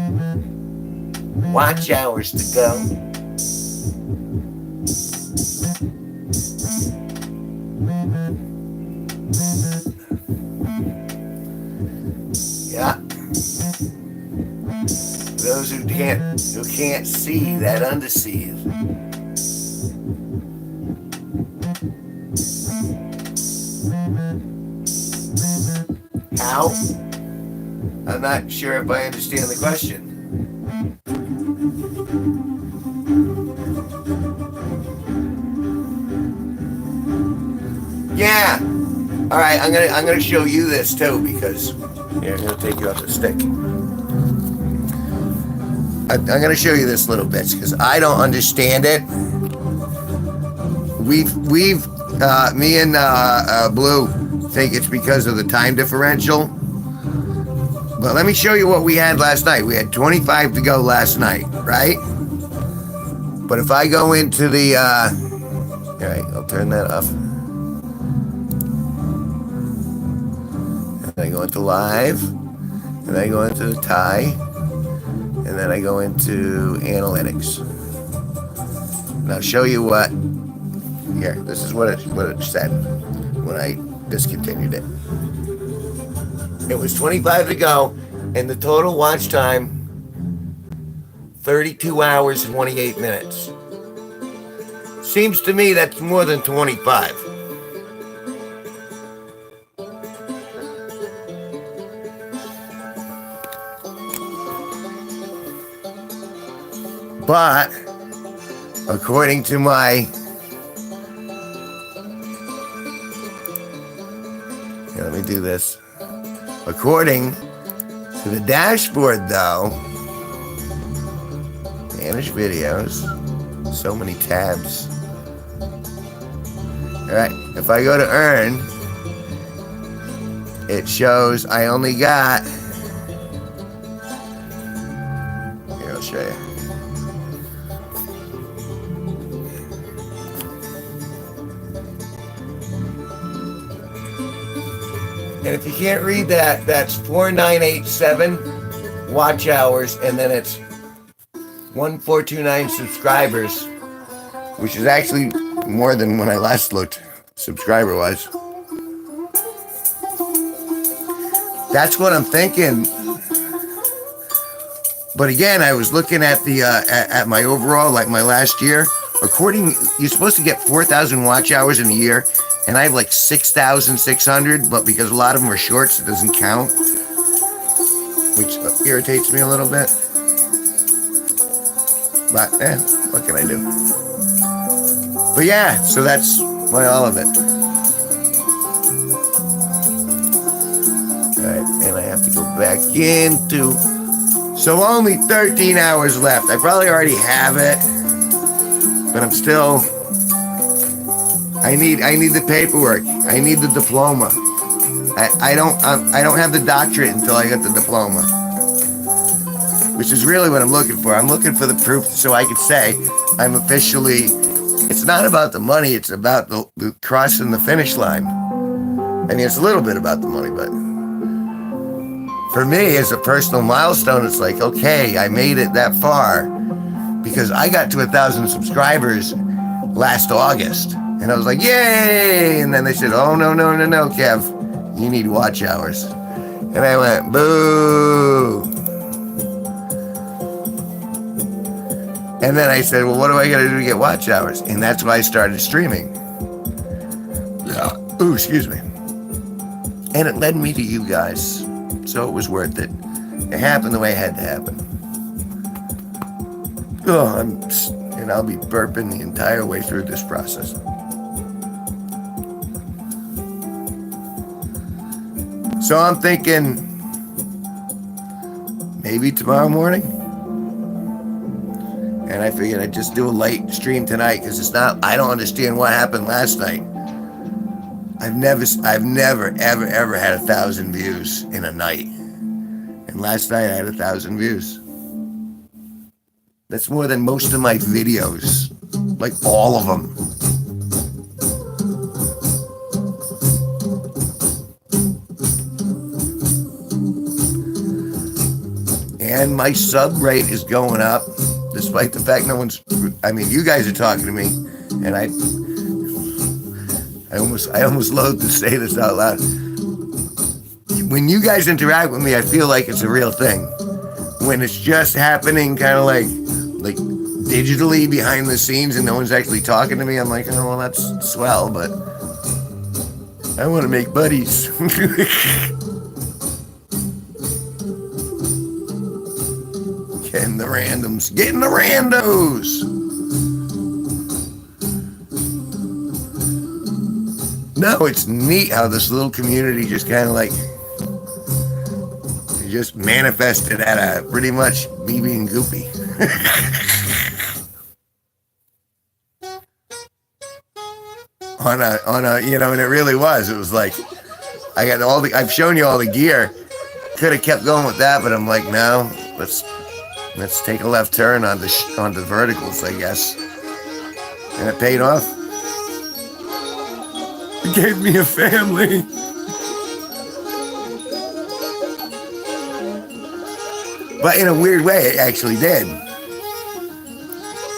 watch hours to go. Yeah. Those who can't see that undeceive. How? I'm not sure if I understand the question. Yeah. All right, I'm gonna show you this too because here, I'm gonna take you off the stick. I'm gonna show you this little bit because I don't understand it. Me and Blue think it's because of the time differential. But let me show you what we had last night. We had 25 to go last night, right? But if I go into the, all right, I'll turn that off. And I go into live, and I go into the tie, and then I go into analytics. And I'll show you what, here, this is what it said when I discontinued it. It was 25 to go, and the total watch time, 32 hours and 28 minutes. Seems to me that's more than 25. But, according to my, here, let me do this. According to the dashboard, though, manage videos, so many tabs. All right, if I go to earn, it shows I only got, here, I'll show you. And if you can't read that, that's 4987 watch hours, and then it's 1429 subscribers, which is actually more than when I last looked subscriber-wise. That's what I'm thinking. But again, I was looking at the at my overall, like my last year. According, you're supposed to get 4,000 watch hours in a year. And I have like 6,600, but because a lot of them are shorts, it doesn't count, which irritates me a little bit. But, what can I do? But yeah, so that's all of it. All right, and I have to go back into, so only 13 hours left. I probably already have it, but I'm still, I need the paperwork. I need the diploma. I don't have the doctorate until I get the diploma, which is really what I'm looking for. I'm looking for the proof so I could say I'm officially. It's not about the money. It's about the crossing the finish line. I mean, it's a little bit about the money, but for me, as a personal milestone, it's like, okay, I made it that far because I got to 1,000 subscribers last August. And I was like, yay! And then they said, oh, no, Kev. You need watch hours. And I went, boo! And then I said, well, what do I got to do to get watch hours? And that's why I started streaming. Ooh, excuse me. And it led me to you guys. So it was worth it. It happened the way it had to happen. Oh, and I'll be burping the entire way through this process. So I'm thinking maybe tomorrow morning. And I figured I'd just do a late stream tonight because it's not, I don't understand what happened last night. I've never ever had 1,000 views in a night. And last night I had 1,000 views. That's more than most of my videos. Like all of them. And my sub rate is going up, despite the fact no one's, I mean, you guys are talking to me, and I almost loathe to say this out loud. When you guys interact with me, I feel like it's a real thing. When it's just happening kind of like digitally behind the scenes and no one's actually talking to me, I'm like, oh, well, that's swell, but I want to make buddies. Getting the randoms. Getting the randos. No, it's neat how this little community just kind of like just manifested at a pretty much me being goopy. on a, you know, and it really was. It was like, I've shown you all the gear. Could have kept going with that, but I'm like, no, let's take a left turn on the verticals, I guess. And it paid off. It gave me a family. But in a weird way, it actually did.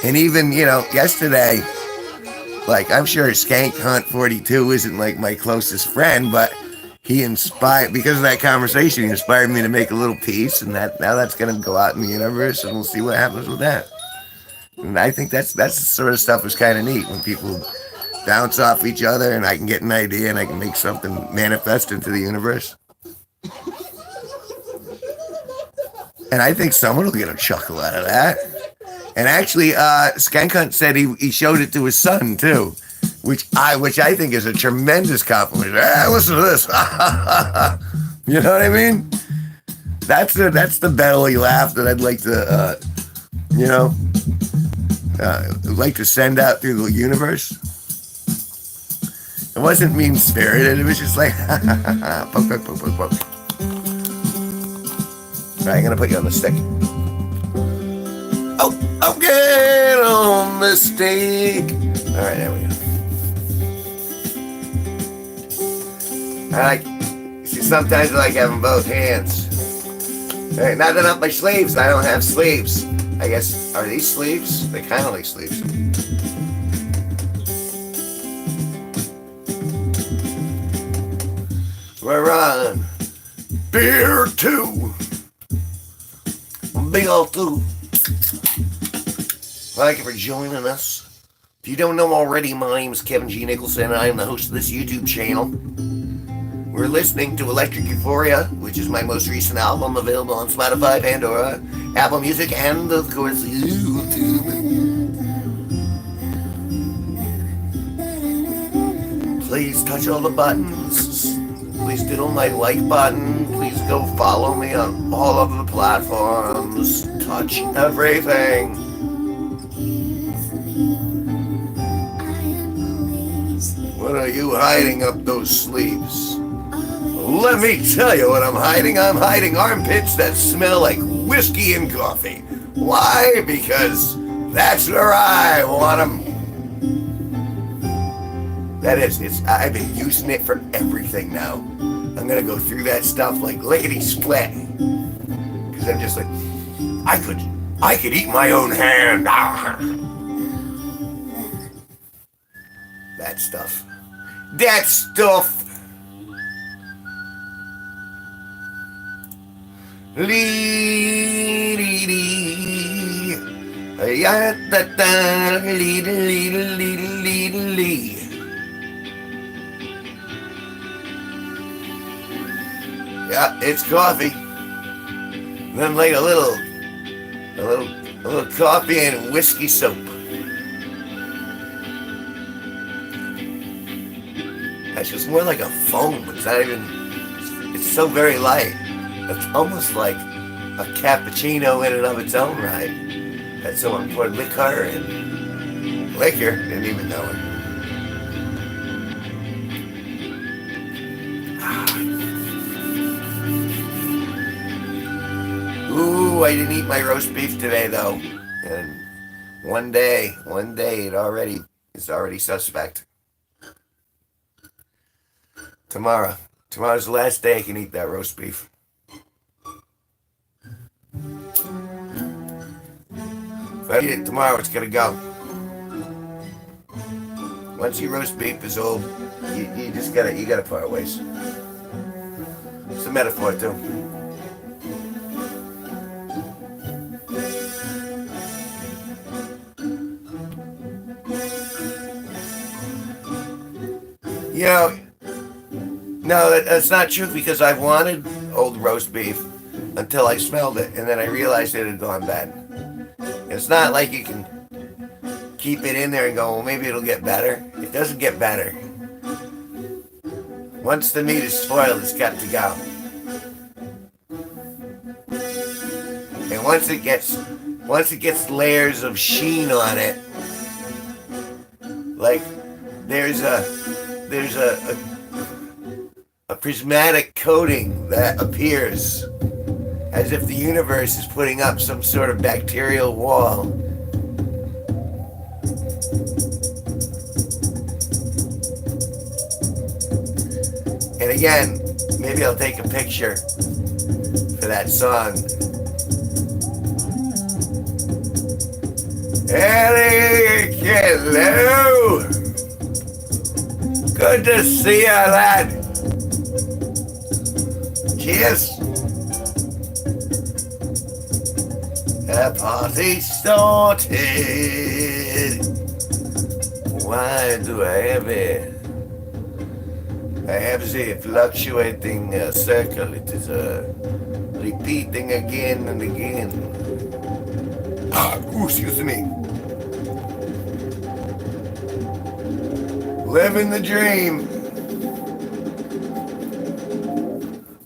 And even, yesterday, like, I'm sure Skank Hunt 42 isn't like my closest friend, but he inspired, because of that conversation, he inspired me to make a little piece, and now that's going to go out in the universe, and we'll see what happens with that. And I think that's the sort of stuff that's kind of neat, when people bounce off each other, and I can get an idea, and I can make something manifest into the universe. And I think someone will get a chuckle out of that. And actually, Skank Hunt said he showed it to his son too, which I think is a tremendous compliment. Listen to this. You know what I mean? That's the belly laugh that I'd like to, like to send out through the universe. It wasn't mean spirited. It was just like, poke, poke, poke, poke, poke. All right, I'm gonna put you on the stick. Oh, okay, on the stick. All right, there we go. See, sometimes I like having both hands. All right, not that up my sleeves. I don't have sleeves. I guess, are these sleeves? They kind of like sleeves. We're on Beer 2. Beer 2. Thank you for joining us. If you don't know already, my name is Kevin G Nicholson, and I am the host of this YouTube channel. We're listening to Electric Euphoria, which is my most recent album, available on Spotify, Pandora, Apple Music, and of course YouTube. Please touch all the buttons. Please diddle my like button. Please go follow me on all of the platforms. Touch everything. What are you hiding up those sleeves? Let me tell you what I'm hiding. I'm hiding armpits that smell like whiskey and coffee. Why? Because that's where I want them. That is, I've been using it for everything now. I'm gonna go through that stuff like lickety-split. Because I'm just like, I could eat my own hand. That stuff. That stuff. Yeah, it's coffee. Then like a little coffee and whiskey soap. It's just more like a foam. It's not even. It's so very light. It's almost like a cappuccino in and of its own right. That someone poured liquor in. Liquor? Didn't even know it. Ooh, I didn't eat my roast beef today though. And one day, it's already suspect. Tomorrow's the last day I can eat that roast beef. If I eat it tomorrow, it's gonna go. Once your roast beef is old, you gotta part ways. It's a metaphor too. You know, no, that's not true, because I wanted old roast beef until I smelled it, and then I realized it had gone bad. It's not like you can keep it in there and go, well, maybe it'll get better. It doesn't get better. Once the meat is spoiled, it's got to go. And once it gets layers of sheen on it, like there's a a prismatic coating that appears as if the universe is putting up some sort of bacterial wall. And again, maybe I'll take a picture for that song. Eric, hello! Good to see you, lad. Cheers. The party started. Why do I have it? I have the fluctuating circle. It is repeating again and again. Excuse me. Living the dream.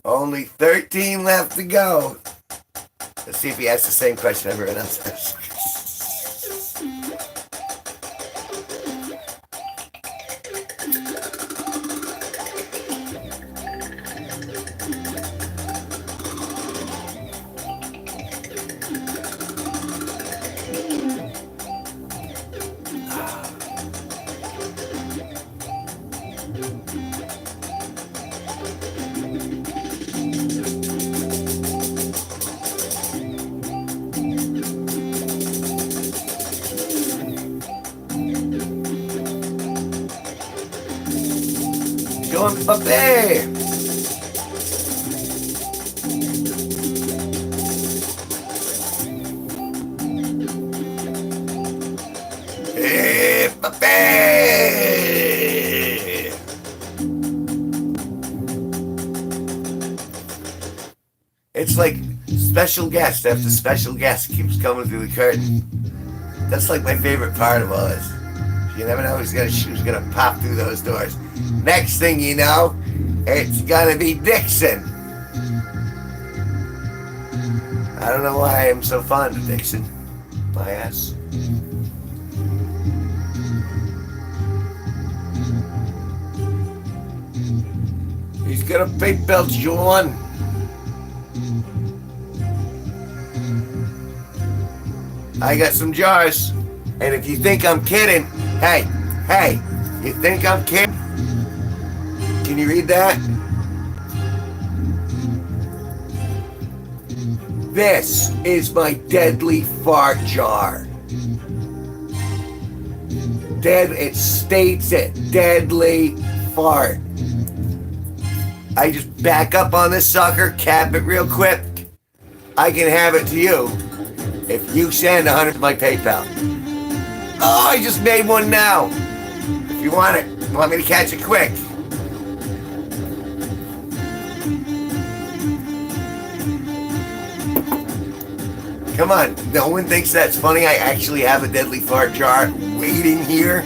Only 13 left to go. Let's see if he asks the same question everyone else has. Going up there. Hey, Pape. It's like special guest after special guest keeps coming through the curtain. That's like my favorite part of all this. You never know who's gonna pop through those doors. Next thing you know, it's gonna be Dixon. I don't know why I'm so fond of Dixon. My ass. He's got a big belt, John. I got some jars. And if you think I'm kidding, hey, you think I'm kidding? Can you read that? This is my deadly fart jar. It states it. Deadly fart. I just back up on this sucker, cap it real quick. I can have it to you if you send 100 to my PayPal. Oh, I just made one now. If you want it, want me to catch it quick. Come on, no one thinks that's funny. I actually have a deadly fart jar waiting here.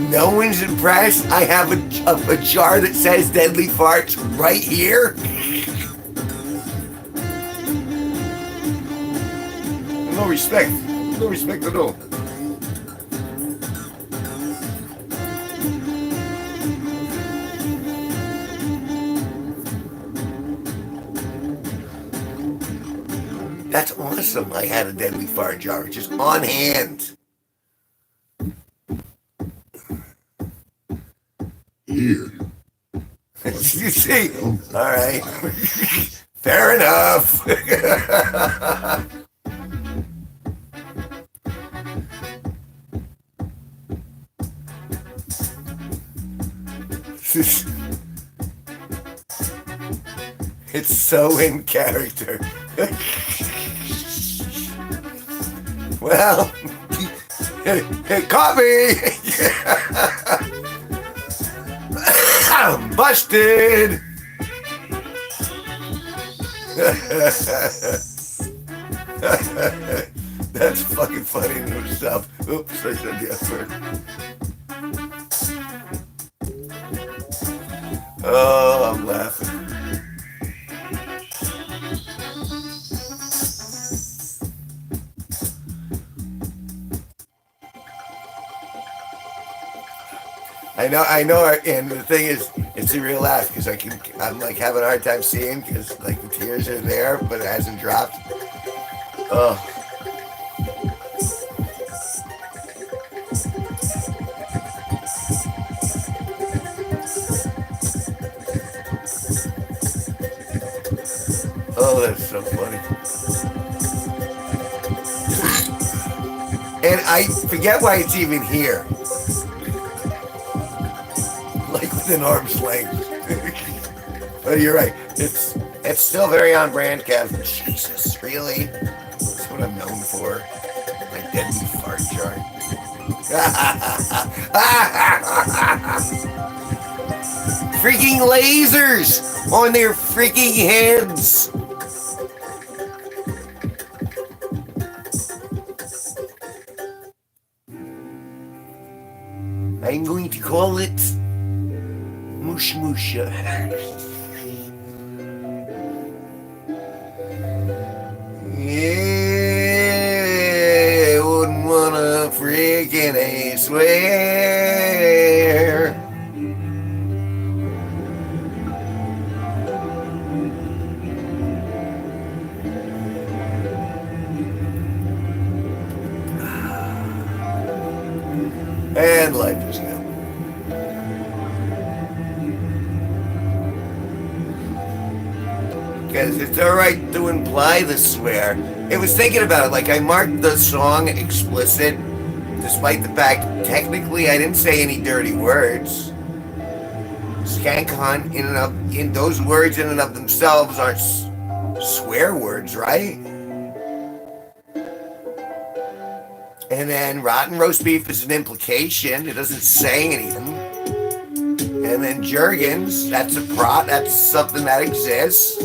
No one's impressed. I have a jar that says deadly farts right here. No respect. No respect at all. That's awesome. I had a deadly fart jar just on hand. Here. You see? All right. Fair enough. It's so in character. Well, it caught me. Busted. That's fucking funny in itself. Oops, I said the F word. Oh, I'm laughing. I know, and the thing is, it's a real laugh because I'm like having a hard time seeing because like the tears are there, but it hasn't dropped. Oh, oh, that's so funny. And I forget why it's even here, like within arm's length. But you're right. It's still very on brand, Kev. Jesus, really? That's what I'm known for. My deadly fart jar. Freaking lasers on their freaking heads. I'm going to call it Mush Musha. Yeah, wouldn't wanna freaking I swear. And life is good. Because it's alright to imply the swear. I was thinking about it, like I marked the song explicit, despite the fact technically I didn't say any dirty words. Skank hunt in those words in and of themselves aren't swear words, right? And then rotten roast beef is an implication. It doesn't say anything. And then Jergens, that's something that exists.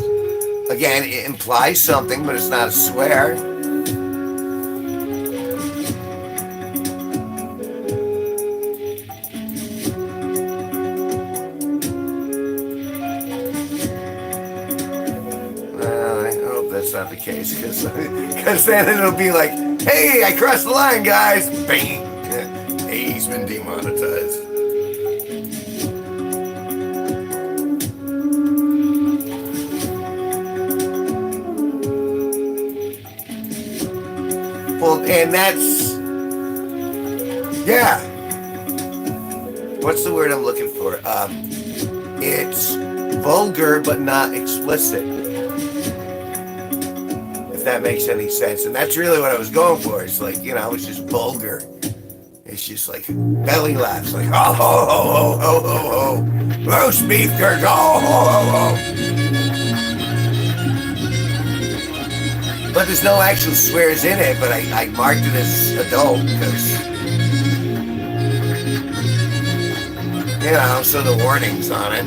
Again, it implies something, but it's not a swear. Well, I hope that's not the case, because then it'll be like, hey, I crossed the line, guys. Bang. Hey, he's been demonetized. Well, and that's, yeah. What's the word I'm looking for? It's vulgar but not explicit. If that makes any sense. And that's really what I was going for. It's like, it's just vulgar. It's just like belly laughs, like, ho, ho, ho, ho, ho, ho, ho. Roast beef jerk, ho, ho, ho, ho. But there's no actual swears in it, but I marked it as adult because, so the warning's on it.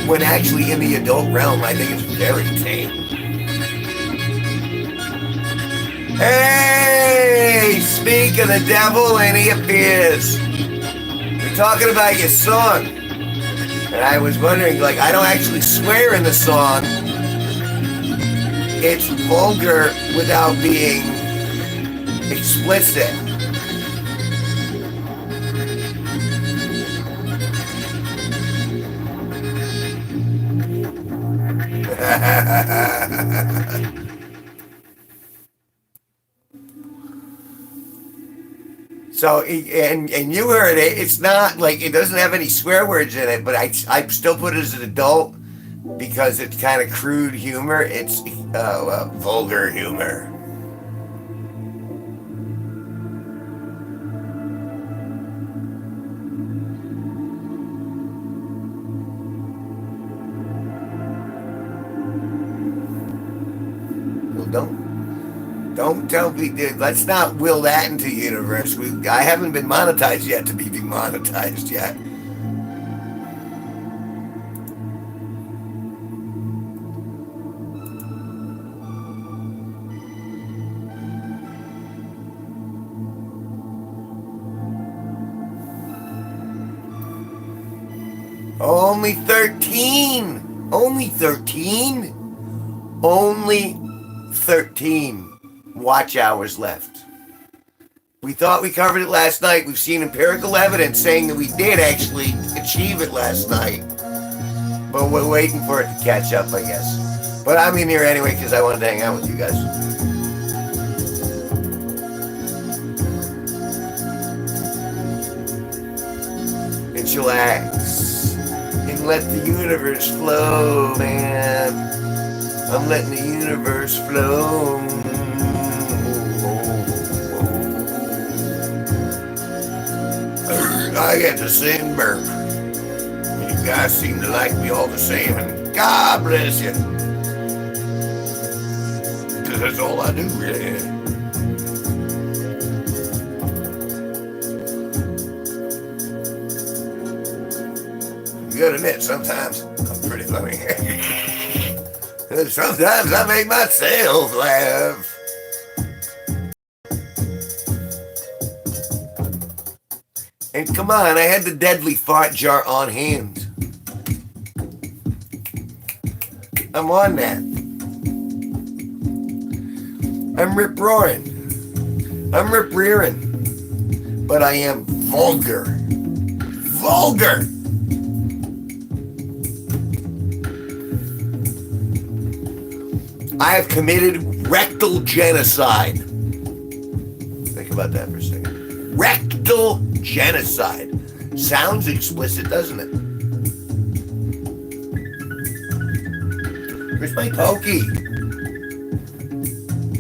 When actually in the adult realm, I think it's very tame. Hey, speak of the devil and he appears. We're talking about your song. And I was wondering, like, I don't actually swear in the song. It's vulgar without being explicit. So, and you heard it. It's not like it doesn't have any swear words in it, but I still put it as an adult because it's kind of crude humor. It's vulgar humor. Well, don't tell me. Let's not will that into the universe. I haven't been monetized yet to be demonetized yet. Only 13. Only 13? Only 13 watch hours left. We thought we covered it last night. We've seen empirical evidence saying that we did actually achieve it last night. But we're waiting for it to catch up, I guess. But I'm in here anyway because I wanted to hang out with you guys. And chillax. And let the universe flow, man. I'm letting the universe flow. I get the same burp. You guys seem to like me all the same, and God bless you. Because that's all I do, really. You gotta admit, sometimes I'm pretty funny. Sometimes I make myself laugh. And come on, I had the deadly fart jar on hand. I'm on that. I'm rip-roaring. I'm rip-rearing. But I am vulgar. Vulgar! I have committed rectal genocide. Think about that for a second. Rectal genocide. Sounds explicit, doesn't it? Where's my pokey?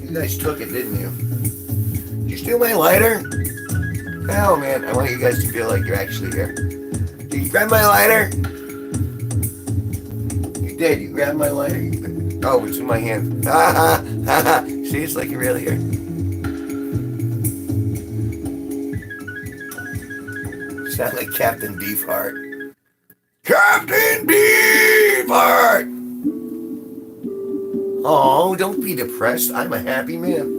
You guys took it, didn't you? Did you steal my lighter? Oh man, I want you guys to feel like you're actually here. Did you grab my lighter? You did. You grabbed my lighter. Oh, it's in my hand. Ha ha ha ha. See, it's like you're really here. Sound like Captain Beefheart. Captain Beefheart! Oh, don't be depressed. I'm a happy man.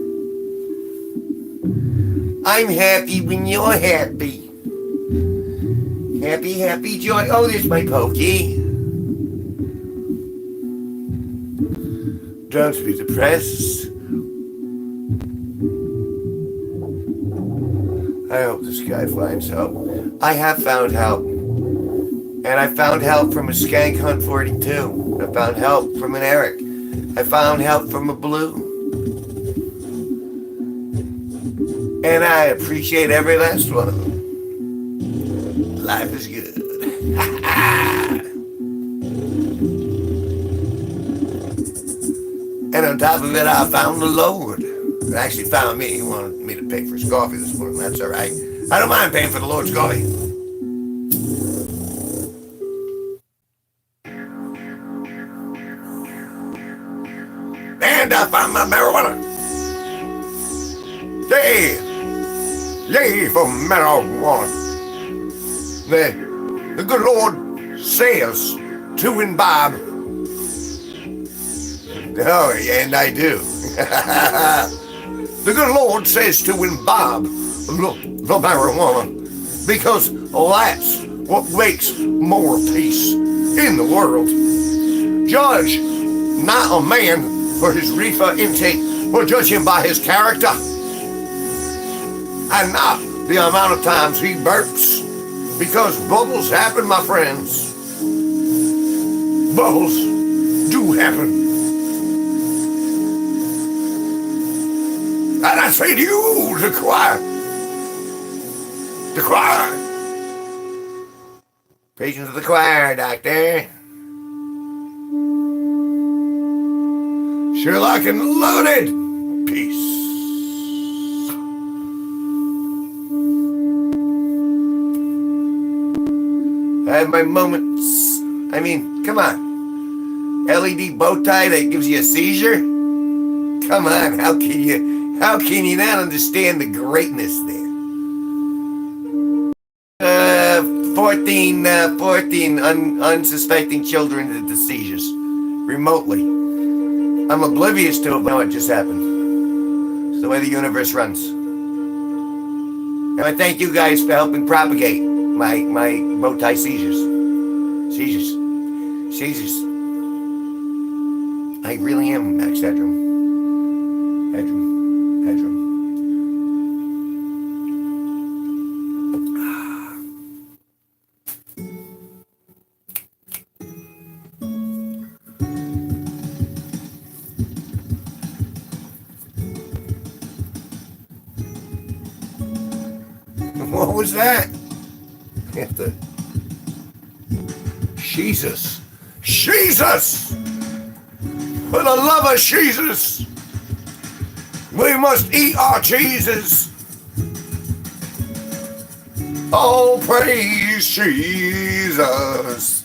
I'm happy when you're happy. Happy, happy, joy. Oh, there's my pokey. Don't be depressed. I hope this guy finds help. I have found help. And I found help from a Skank Hunt 42. I found help from an Eric. I found help from a Blue. And I appreciate every last one of them. Life is good. And on top of it, I found the Lord. It actually found me. He wanted me to pay for his coffee this morning. That's all right. I don't mind paying for the Lord's coffee. And I found my marijuana. Yay! Yay for marijuana. The good Lord says to imbibe. Oh, and I do. The good Lord says to imbibe the marijuana because that's what makes more peace in the world. Judge not a man for his reefer intake, but judge him by his character and not the amount of times he burps, because bubbles happen, my friends. Bubbles do happen. And I say to you, the choir, patience of the choir, doctor. Sherlock and loaded. Peace. I have my moments. I mean, come on. LED bow tie that gives you a seizure? Come on, how can you not understand the greatness there? 14 unsuspecting children with the seizures. Remotely. I'm oblivious to it, but it just happened. It's the way the universe runs. And I thank you guys for helping propagate my bow tie seizures. Seizures. I really am Max Headroom. Headroom. What was that? Jesus. Jesus! For the love of Jesus! We must eat our cheeses! Oh, praise Jesus!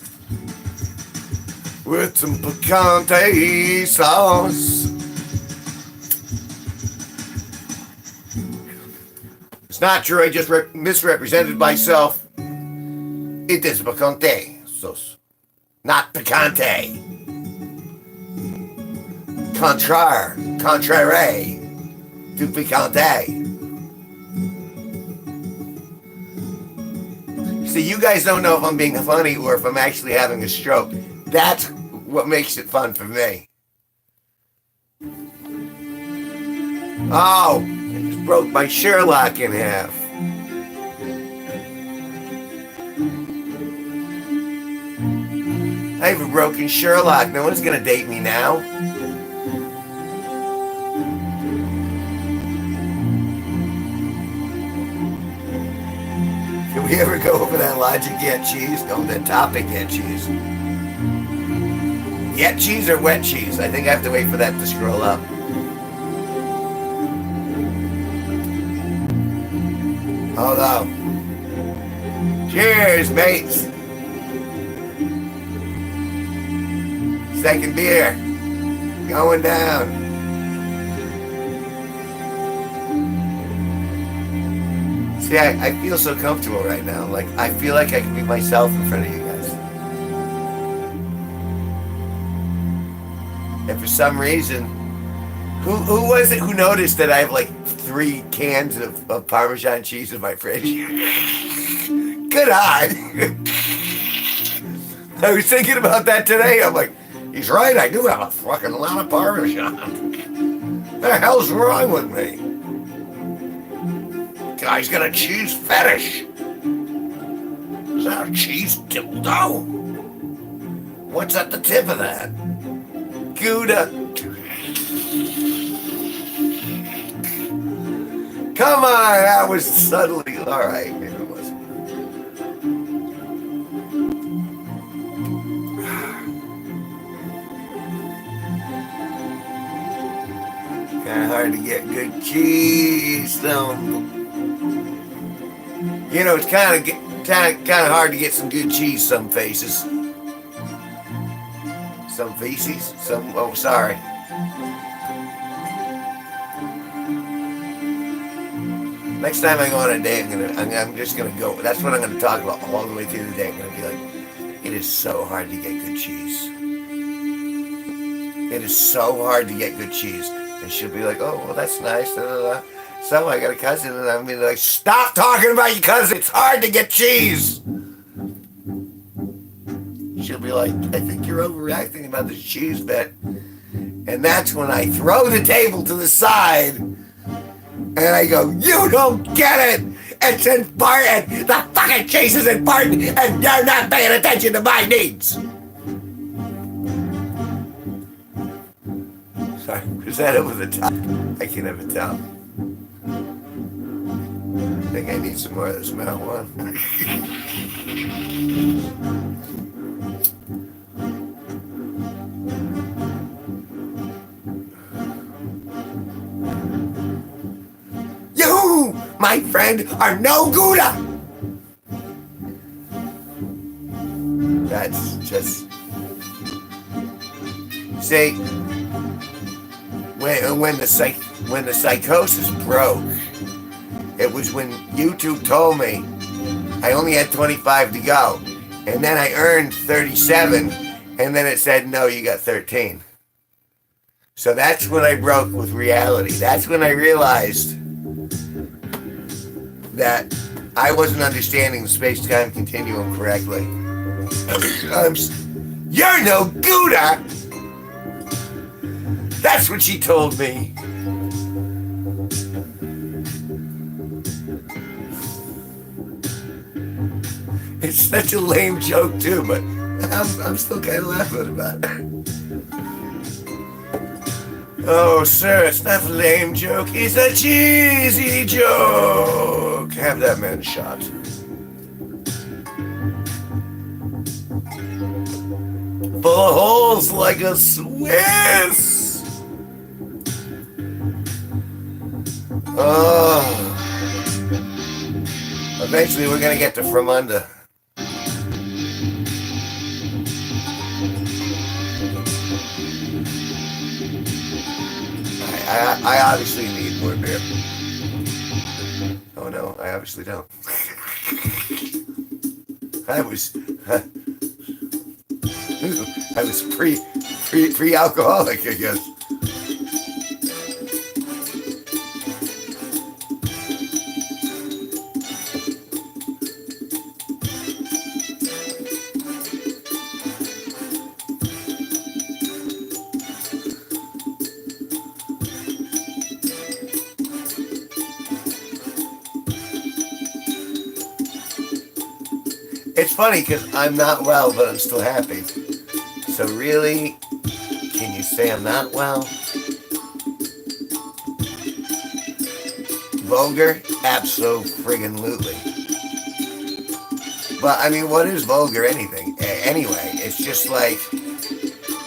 With some picante sauce. It's not true, I just misrepresented myself. It is picante sauce, not picante. Contraire to picante. See, you guys don't know if I'm being funny or if I'm actually having a stroke. That's what makes it fun for me. Oh, I just broke my Sherlock in half. I have a broken Sherlock. No one's gonna date me now. Can we ever go over that logic yet, cheese? No, that topic yet, cheese. Yet cheese or wet cheese? I think I have to wait for that to scroll up. Hold on. Cheers, mates. Second beer. Going down. See, I feel so comfortable right now. Like, I feel like I can be myself in front of you guys. And for some reason, who was it who noticed that I have like 3 cans of Parmesan cheese in my fridge? Good eye. I was thinking about that today. I'm like, he's right, I do have a fucking lot of Parmesan. What the hell's wrong with me? Guy's got a cheese fetish. Is that a cheese dildo? What's at the tip of that? Gouda. Come on, that was suddenly, all right, maybe it wasn't. Kind of hard to get good cheese, though. You know, it's kind of hard to get some good cheese some faces. Some feces? Oh, sorry. Next time I go on a date, I'm just gonna go. That's what I'm gonna talk about all the way through the day. I'm gonna be like, it is so hard to get good cheese. It is so hard to get good cheese. And she'll be like, oh, well, that's nice. Da, da, da. So I got a cousin, and I'm like, stop talking about your cousin. It's hard to get cheese. She'll be like, I think you're overreacting about this cheese bet. And that's when I throw the table to the side, and I go, you don't get it. It's important. The fucking cheese is important, and you're not paying attention to my needs. Sorry, was that over the top? I can never tell. I think I need some more of this marijuana. You, my friend, are no Gouda! That's just... See, when the psychosis broke, it was when YouTube told me I only had 25 to go. And then I earned 37, and then it said, no, you got 13. So that's when I broke with reality. That's when I realized that I wasn't understanding the space-time continuum correctly. You're no Gouda! That's what she told me. It's such a lame joke too, but I'm still kind of laughing about it. Oh, sir, it's not a lame joke. It's a cheesy joke. Have that man shot. Full of holes like a Swiss. Oh. Eventually, we're gonna get to From Under. I obviously need more beer. Oh no, I obviously don't. I was pre-alcoholic, I guess. It's funny because I'm not well, but I'm still happy. So really, can you say I'm not well? Vulgar? Abso-friggin-lutely. But I mean, what is vulgar anything? Anyway, it's just like,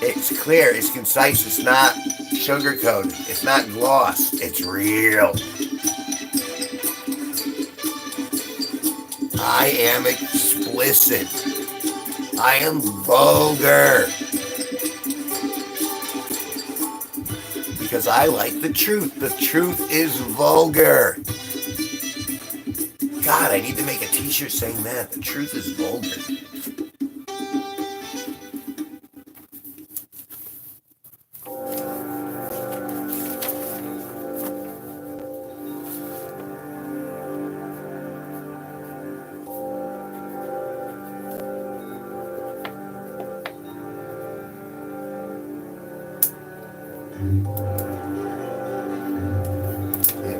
it's clear, it's concise, it's not sugar-coated, it's not gloss, it's real. I am explicit. I am vulgar. Because I like the truth. The truth is vulgar. God, I need to make a t-shirt saying that. The truth is vulgar.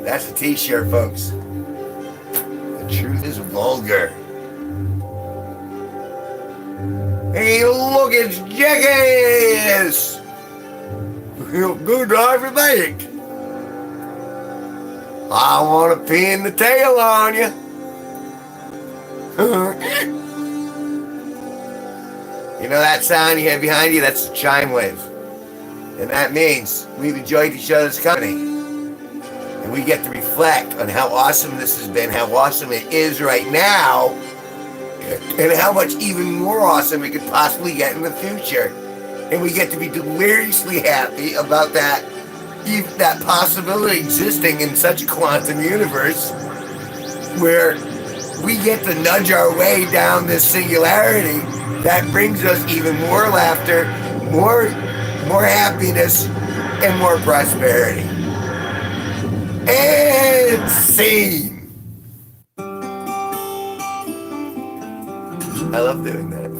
That's a t-shirt, folks. The truth is vulgar. Hey, look, it's Jackass! Good everybody. I want to pin the tail on you. You know that sound you have behind you? That's the chime wave. And that means we've enjoyed each other's company. And we get to reflect on how awesome this has been, how awesome it is right now, and how much even more awesome it could possibly get in the future. And we get to be deliriously happy about that possibility existing in such a quantum universe where we get to nudge our way down this singularity that brings us even more laughter, more happiness, and more prosperity. And scene. I love doing that.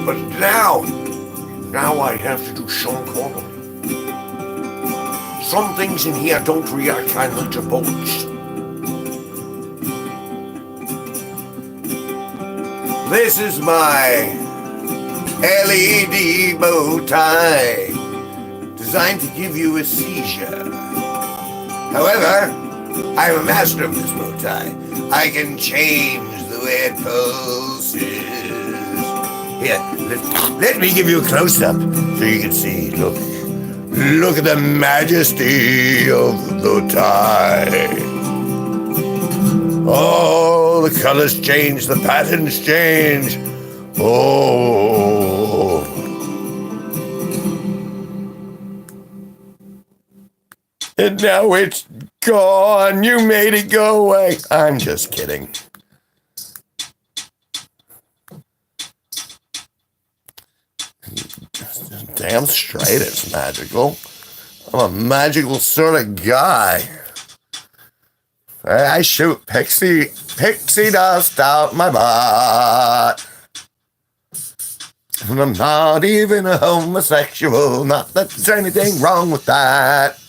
But now I have to do Sean Connery. Some things in here don't react kindly to bullets. This is my LED bow tie, designed to give you a seizure. However, I'm a master of this bow tie. I can change the way it pulses. Here, let me give you a close-up so you can see. Look at the majesty of the tie. Oh, the colors change, the patterns change. Oh. And now it's gone. You made it go away. I'm just kidding. Damn straight it's magical. I'm a magical sort of guy. I shoot pixie Pixie dust out my butt. And I'm not even a homosexual. Not that there's anything wrong with that.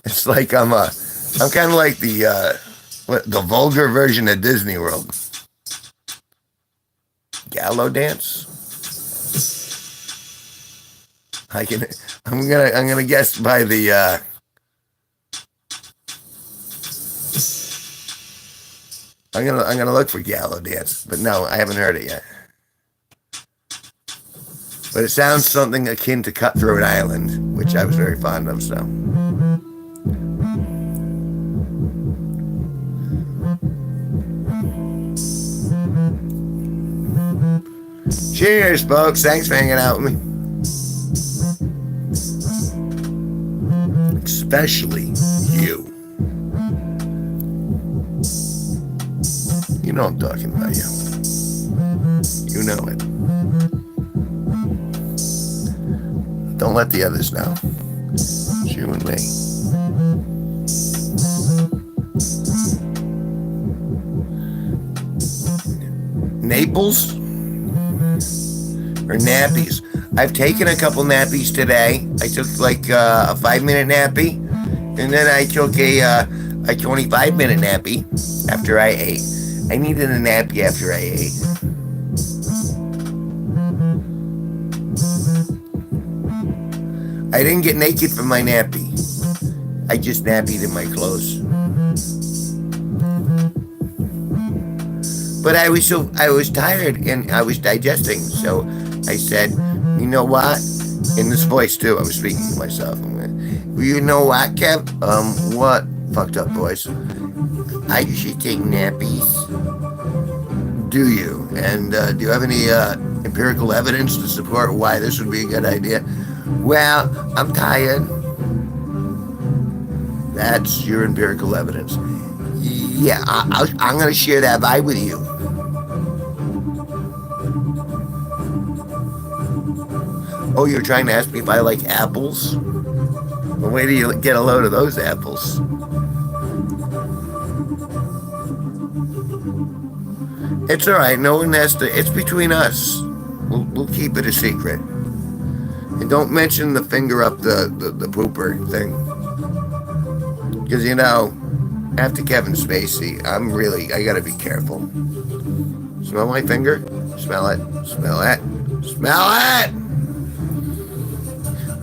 It's like I'm kind of like the vulgar version of Disney World. Gallows dance. I'm gonna guess by the I'm gonna look for gallows dance, but no, I haven't heard it yet. But it sounds something akin to Cutthroat Island, which I was very fond of. So. Cheers, folks. Thanks for hanging out with me. Especially you. You know I'm talking about you. You know it. Don't let the others know. It's you and me. Naples? Or nappies. I've taken a couple nappies today. I took like a 5-minute nappy, and then I took a 25-minute nappy after I ate. I needed a nappy after I ate. I didn't get naked from my nappy. I just nappied in my clothes. But I was tired and I was digesting, so I said, you know what? In this voice too, I was speaking to myself. You know what, Kev? What? Fucked up voice. I should take nappies. Do you? And do you have any empirical evidence to support why this would be a good idea? Well, I'm tired. That's your empirical evidence. Yeah, I'm going to share that vibe with you. Oh, you're trying to ask me if I like apples? Well, wait till you get a load of those apples. It's all right. No one has to. It's between us. We'll keep it a secret. And don't mention the finger up the pooper thing. Because, you know, after Kevin Spacey, I gotta be careful. Smell my finger? Smell it. Smell it. Smell it!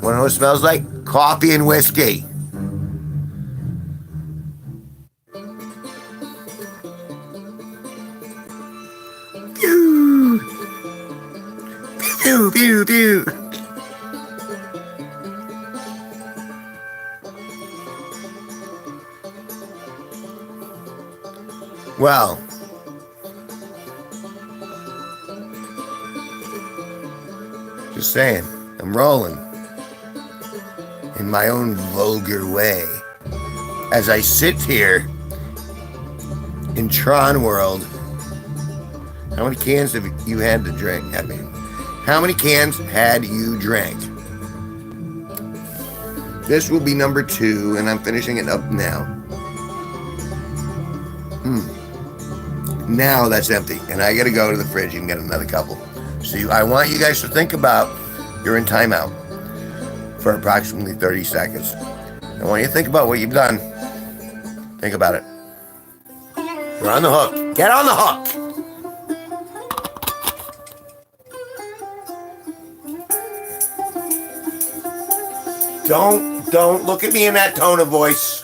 Wanna know what it smells like? Coffee and whiskey. Pew! Pew, pew, pew. Well, just saying, I'm rolling in my own vulgar way as I sit here in Tron World. How many cans have you had to drink? I mean, how many cans had you drank? This will be number 2, and I'm finishing it up now. Now that's empty, and I gotta go to the fridge and get another couple. So I want you guys to think about you're in timeout for approximately 30 seconds. I want you to think about what you've done. Think about it. You're on the hook. Get on the hook. Don't look at me in that tone of voice.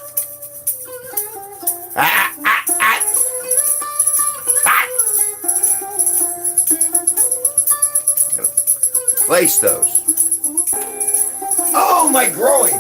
Place those. Oh, my groin.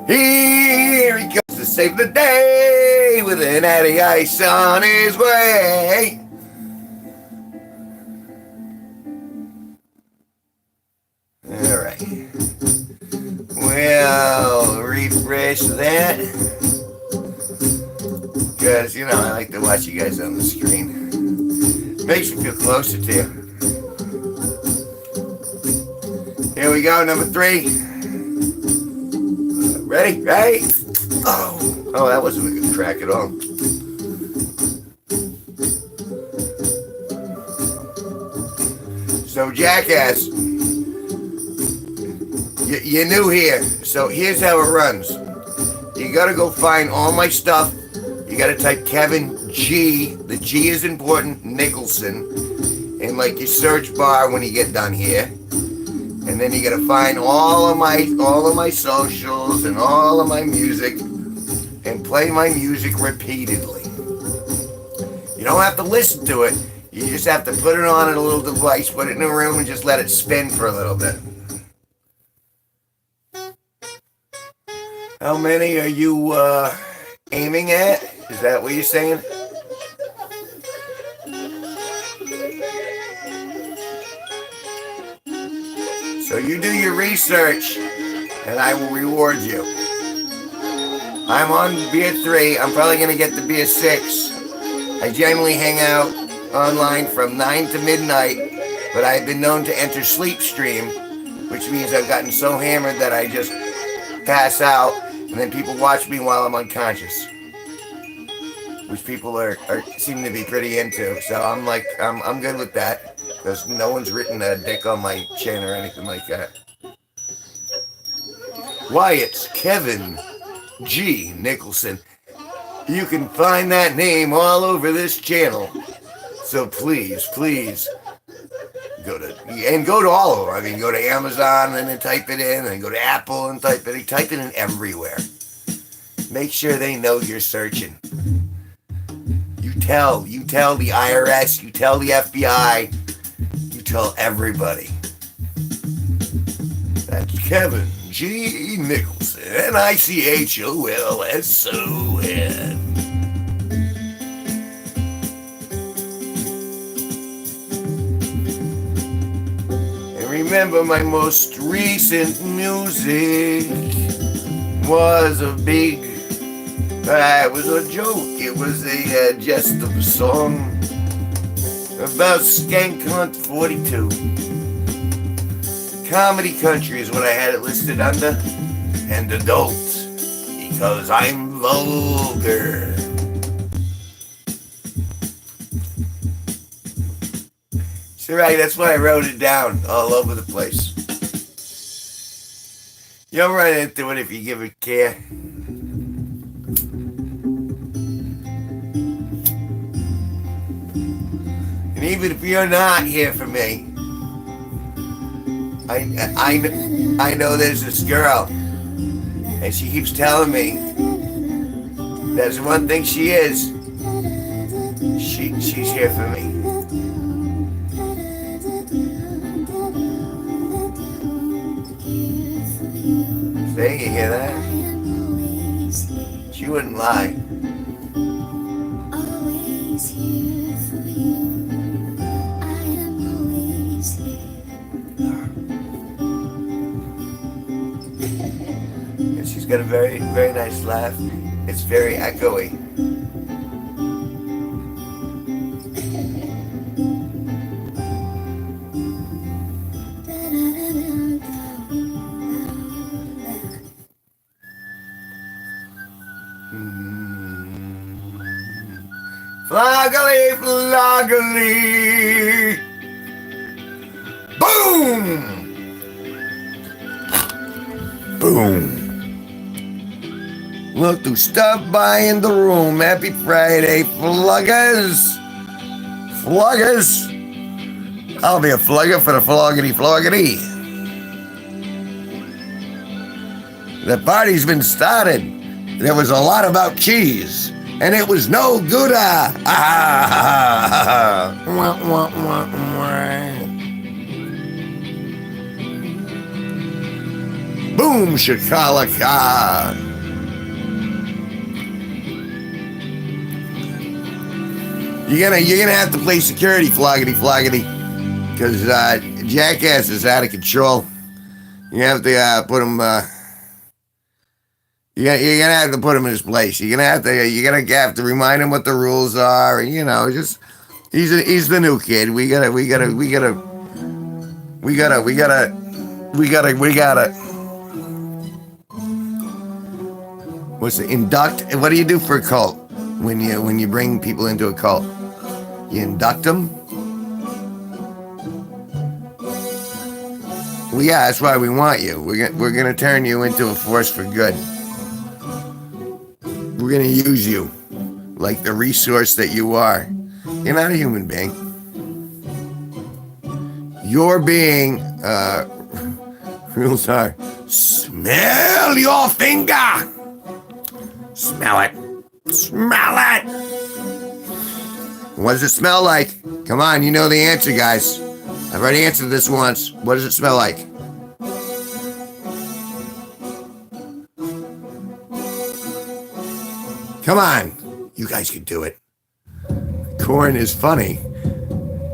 Here he comes to save the day with an natty ice on his way. All right. We'll refresh that. Because, you know, I like to watch you guys on the screen. Makes me feel closer to you. Here we go, number 3. Ready? Right? Oh, that wasn't a good track at all. So, Jackass, you're new here. So, here's how it runs. You gotta go find all my stuff. You gotta type Kevin G, the G is important, Nicholson, in like your search bar when you get done here. And then you gotta find all of my socials and all of my music and play my music repeatedly. You don't have to listen to it. You just have to put it on a little device, put it in a room, and just let it spin for a little bit. How many are you aiming at? Is that what you're saying? So you do your research, and I will reward you. I'm on beer 3. I'm probably going to get to beer 6. I generally hang out online from 9 to midnight, but I've been known to enter sleep stream, which means I've gotten so hammered that I just pass out, and then people watch me while I'm unconscious, which people are seem to be pretty into. So I'm like, I'm good with that. Because no one's written a dick on my chin or anything like that. Why, it's Kevin G Nicholson. You can find that name all over this channel. So please go to all of them. I mean, go to Amazon and then type it in, and go to Apple and type it in everywhere. Make sure they know you're searching. You tell the IRS, you tell the FBI, you tell everybody. That's Kevin G Nicholson, Nicholson. Remember, my most recent music was a joke. It was a jest of a song about Skank Hunt 42. Comedy country is what I had it listed under, and adult, because I'm vulgar. It's alright, that's why I wrote it down all over the place. You'll run into it if you give it care. And even if you're not here for me, I know there's this girl, and she keeps telling me there's one thing she is. She's here for me. See, you hear that? She wouldn't lie. And she's got a very, very nice laugh. It's very echoey. Floggly, floggly. Boom! Boom. Look who stopped by in the room. Happy Friday, floggers. Floggers. I'll be a flugger for the floggity floggity. The party's been started. There was a lot about cheese. And it was no good. Boom, shakalaka. You're gonna have to play security, floggity, because Jackass is out of control. You have to put him. You're gonna have to put him in his place. You're gonna have to remind him what the rules are, and just he's the new kid. We gotta. What's it? Induct? What do you do for a cult when you bring people into a cult? You induct them? Well, yeah, that's why we want you. We're gonna turn you into a force for good. We're gonna use you like the resource that you are. You're not a human being. Your being, rules are, smell your finger! Smell it. Smell it! What does it smell like? Come on, you know the answer, guys. I've already answered this once. What does it smell like? Come on. You guys can do it. Corn is funny.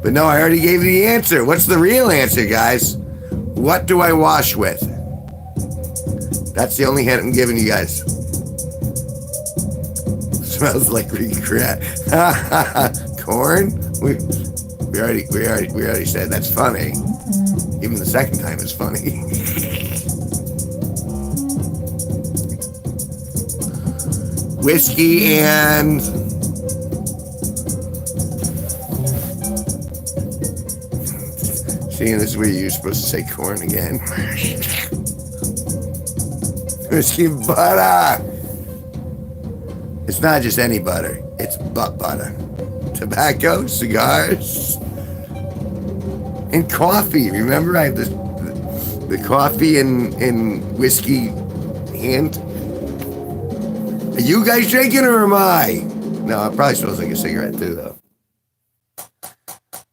But no, I already gave you the answer. What's the real answer, guys? What do I wash with? That's the only hint I'm giving you guys. Smells like regret. Corn? We already said that's funny. Even the second time is funny. Whiskey and see, this is where you're supposed to say corn again. Whiskey and butter. It's not just any butter. It's butter. Tobacco, cigars, and coffee. Remember, I have the coffee and whiskey hand. Are you guys drinking or am I? No, it probably smells like a cigarette too, though.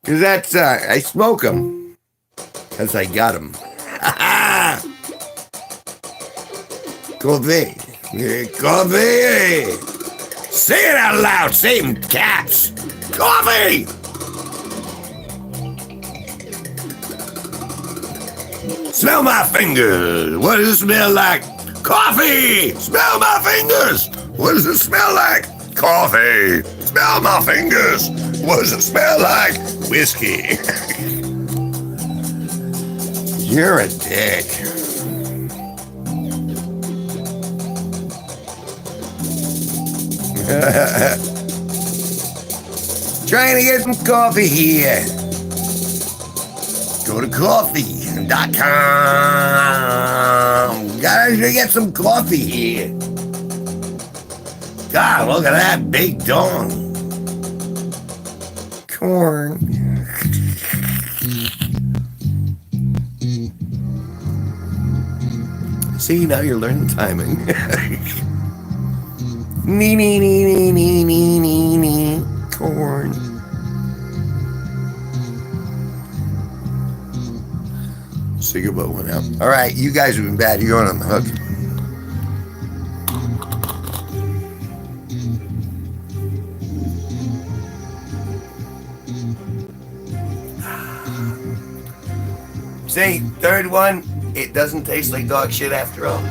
Because that's, I smoke them. Because I got them. Coffee. Coffee. Say it out loud. Say it in caps. Coffee. Smell my fingers. What does it smell like? Coffee! Smell my fingers! What does it smell like? Coffee! Smell my fingers! What does it smell like? Whiskey! You're a dick. Trying to get some coffee here. Go to coffee.com. Gotta get some coffee here. God, look at that big dong. Corn. See, now you're learning timing. Nee. Corn. Cigar boat went out. All right, you guys have been bad. You're going on the hook. See, third one, it doesn't taste like dog shit after all.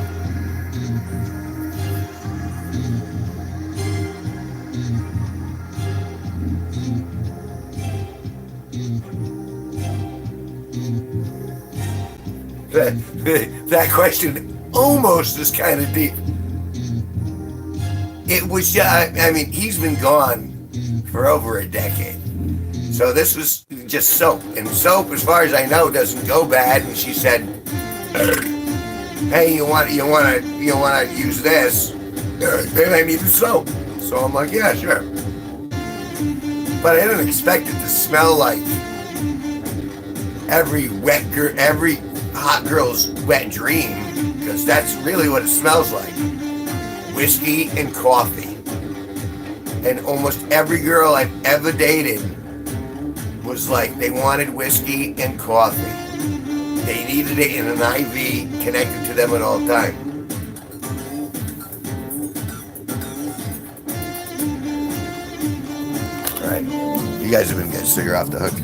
That question almost is kind of deep. It was, I mean, he's been gone for over a decade. So this was just soap. And soap, as far as I know, doesn't go bad. And she said, hey, you want to use this? Then I need the soap. So I'm like, yeah, sure. But I didn't expect it to smell like every hot girl's wet dream, because that's really what it smells like. Whiskey and coffee. And almost every girl I've ever dated was like, they wanted whiskey and coffee. They needed it in an IV connected to them at all times. All right, you guys have been getting cigarette off the hook.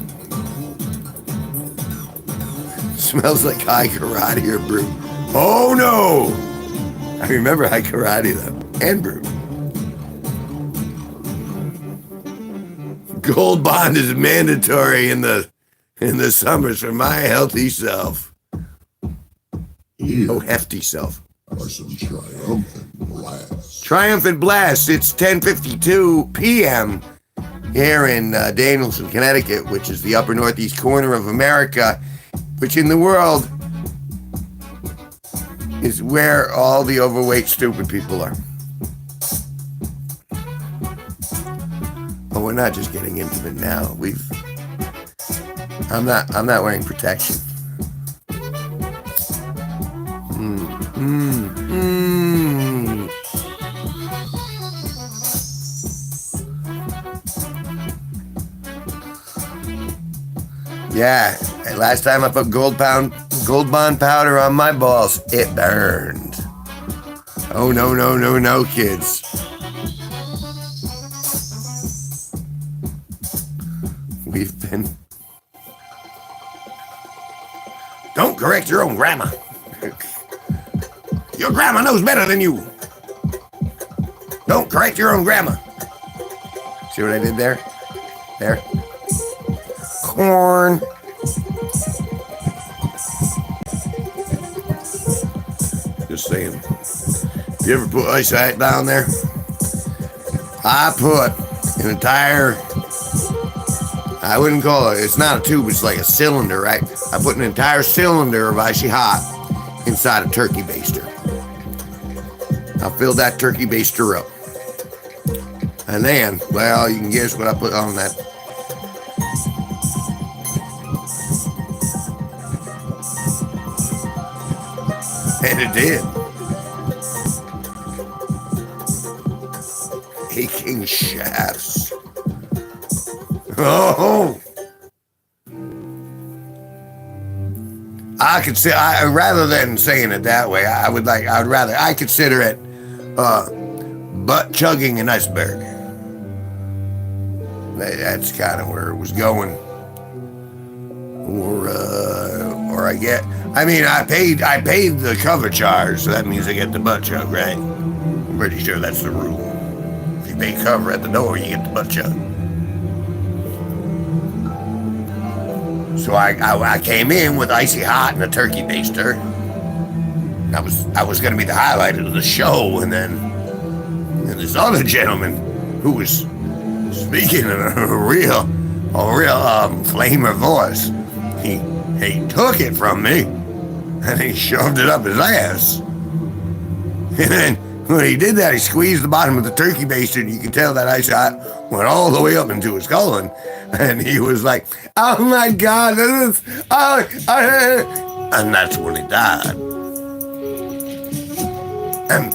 Smells like high karate or brew. Oh no! I remember high karate though, and brew. Gold Bond is mandatory in the summers for my healthy self. Oh, hefty self. Are some triumphant blasts. Triumphant Blast. It's 10:52 p.m. here in Danielson, Connecticut, which is the upper northeast corner of America, which in the world is where all the overweight, stupid people are. But we're not just getting intimate now. I'm not wearing protection. Yeah, and last time I put Gold Bond powder on my balls, it burned. Oh no, kids. We've been... Don't correct your own grandma. Your grandma knows better than you. Don't correct your own grandma. See what I did there? There. Corn. Just saying. You ever put ice hat down there? I put an entire... I wouldn't call it, it's not a tube, it's like a cylinder, right? I put an entire cylinder of icy hot inside a turkey baster. I filled that turkey baster up. And then, well, you can guess what I put on that. And it did. Aching shafts. Oh, I could say, rather than saying it that way, I consider it butt chugging an iceberg. That's kind of where it was going. Or I paid the cover charge, so that means I get the butt chug, right? I'm pretty sure that's the rule. If you pay cover at the door, you get the butt chug. So I came in with icy hot and a turkey baster. I was going to be the highlight of the show, and then this other gentleman who was speaking in a real flamer voice, he took it from me and he shoved it up his ass. And then when he did that, he squeezed the bottom of the turkey baster, and you can tell that ice hot went all the way up into his colon. And he was like, "Oh my God, this is, and that's when he died. And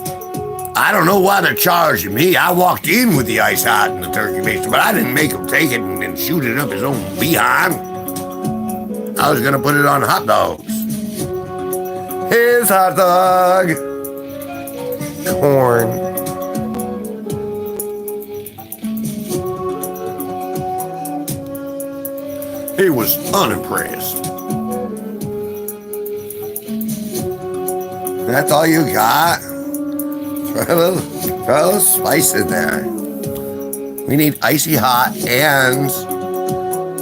I don't know why they're charging me. I walked in with the ice hot and the turkey baster, but I didn't make him take it and shoot it up his own behind. I was gonna put it on hot dogs. His hot dog. Corn. He was unimpressed. That's all you got? Throw a little spice in there. We need icy hot and...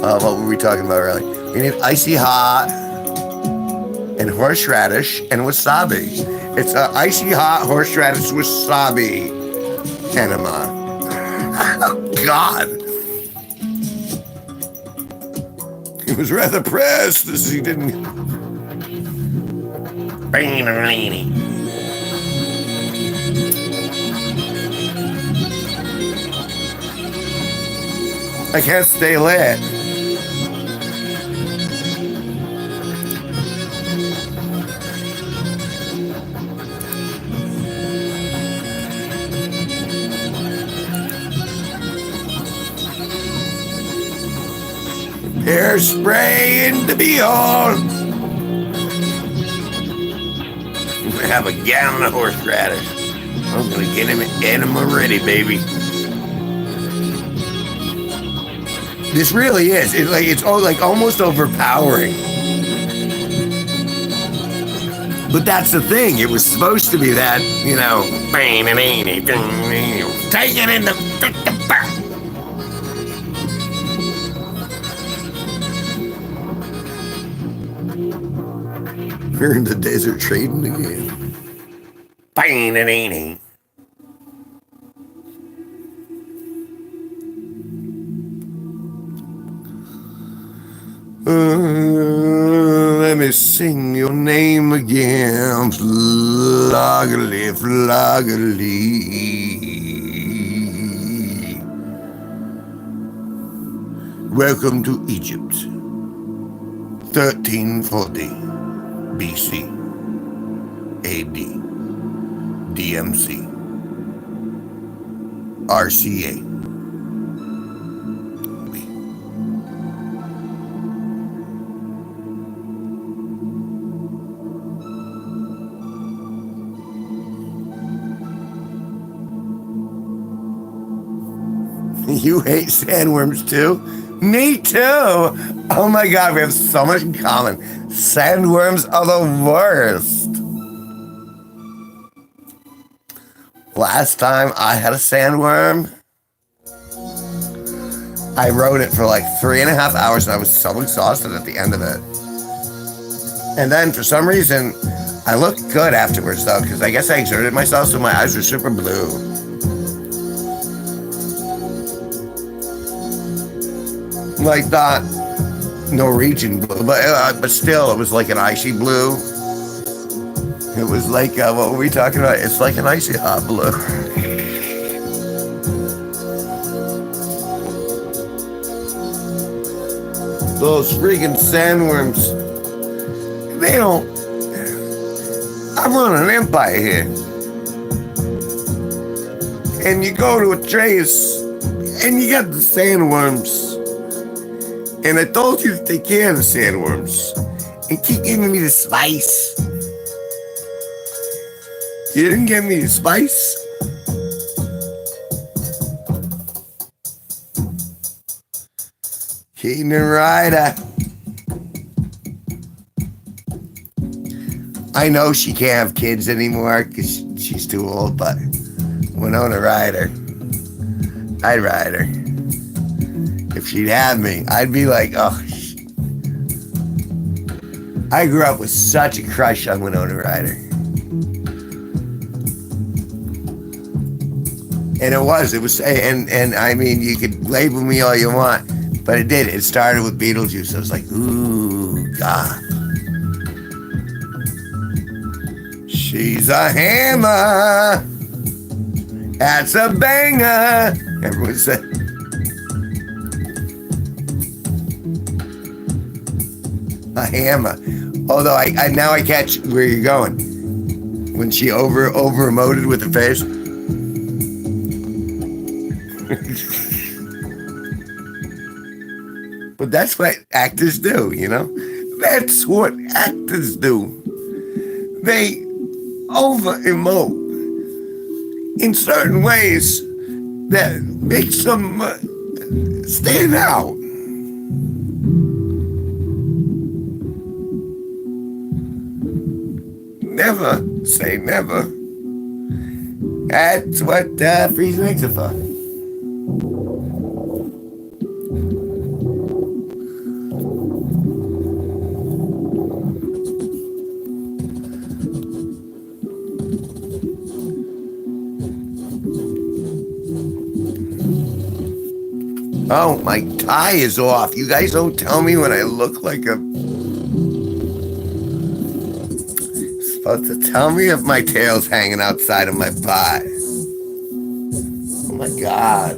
what were we talking about earlier? We need icy hot and horseradish and wasabi. It's an icy hot horseradish wasabi enema. Oh, God. He was rather pressed as he didn't... I can't stay lit. Hairspray and the beyond. have a gallon of horseradish. I'm gonna get him already, baby. This really is. It's almost overpowering. But that's the thing. It was supposed to be that, you know, take it in the. We're in the desert trading again. Let me sing your name again. Floggily, floggily. Welcome to Egypt. 1340 BC. AD. DMC. RCA. You hate sandworms too? Me too! Oh my god, we have so much in common. Sandworms are the worst. Last time I had a sandworm, I rode it for like 3.5 hours and I was so exhausted at the end of it. And then for some reason, I looked good afterwards though, because I guess I exerted myself so my eyes were super blue. Like that Norwegian blue, but still, it was like an icy blue. It was like, what were we talking about? It's like an icy hot blue. Those freaking sandworms, they don't, I run an empire here. And you go to a trace, and you got the sandworms. And I told you to take care of the sandworms and keep giving me the spice. You didn't give me the spice? Keen Ryder. I know she can't have kids anymore because she's too old, but Winona Ryder, I'd ride her. If she'd have me, I'd be like, oh. I grew up with such a crush on Winona Ryder. And it was, and I mean, you could label me all you want, but it did. It started with Beetlejuice. I was like, ooh, God. She's a hammer. That's a banger. Everyone said. A hammer. Although I now I catch where you're going. When she over emoted with her face. But that's what actors do, you know? That's what actors do. They over emote in certain ways that makes them stand out. Never say never. That's what freezing eggs are for. Oh, my tie is off. You guys don't tell me when I look like a... Supposed to tell me if my tail's hanging outside of my butt. Oh my God.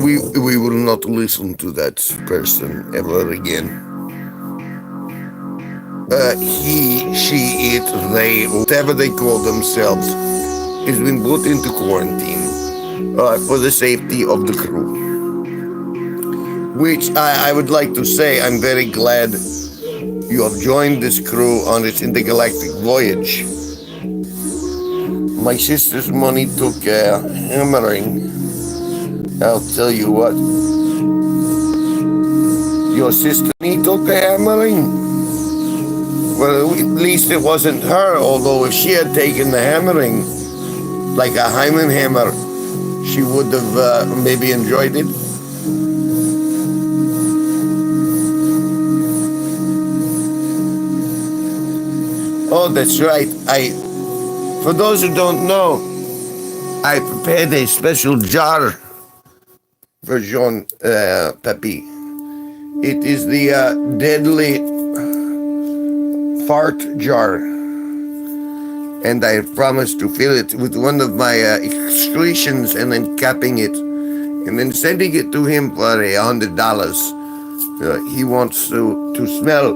We will not listen to that person ever again. He, she, it, they, whatever they call themselves, has been put into quarantine for the safety of the crew. Which I would like to say I'm very glad You have joined this crew on its intergalactic voyage. My sister's money took a hammering. I'll tell you what. Your sister took a hammering? Well, at least it wasn't her, although if she had taken the hammering, like a Hyman hammer, she would have maybe enjoyed it. Oh, that's right. For those who don't know, I prepared a special jar for Jean Pepe. It is the deadly fart jar. And I promised to fill it with one of my excretions and then capping it and then sending it to him for $100. He wants to smell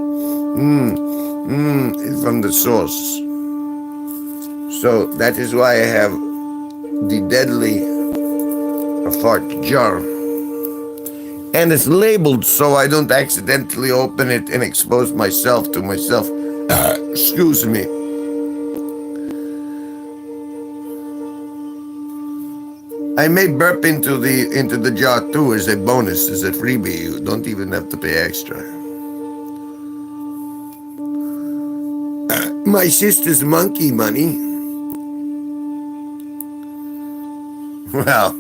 from the source. So that is why I have the deadly fart jar. And it's labeled so I don't accidentally open it and expose myself to myself. Excuse me. I may burp into the jar too as a bonus, as a freebie. You don't even have to pay extra. My sister's monkey money. Well,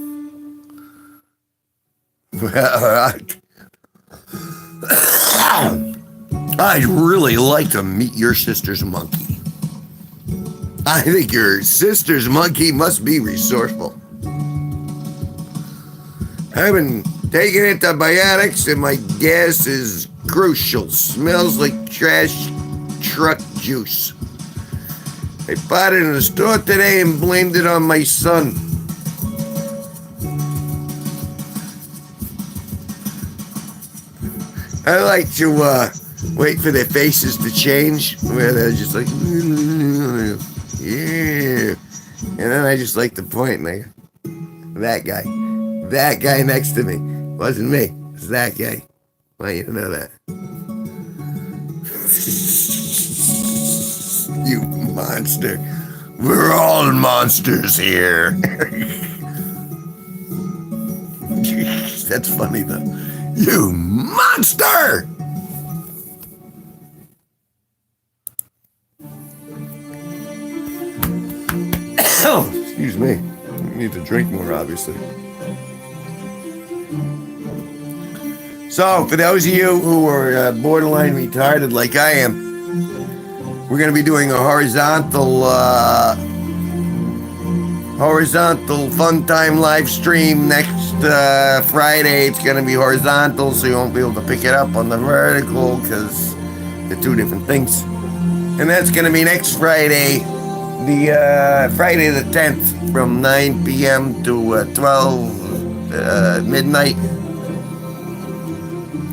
I'd really like to meet your sister's monkey. I think your sister's monkey must be resourceful. I've been taking antibiotics and my gas is crucial. Smells like trash truck juice. I bought it in the store today and blamed it on my son. I like to wait for their faces to change, where they're just like, yeah. And then I just like to point and I go, that guy next to me. Wasn't me, it's that guy. I want you to know that. You monster. We're all monsters here. That's funny though. You monster! Oh, excuse me. I need to drink more, obviously. So, for those of you who are borderline retarded like I am, we're going to be doing a horizontal fun time live stream next Friday. It's going to be horizontal, so you won't be able to pick it up on the vertical because they're two different things. And that's going to be next Friday, the Friday the 10th, from 9 p.m. to 12 midnight.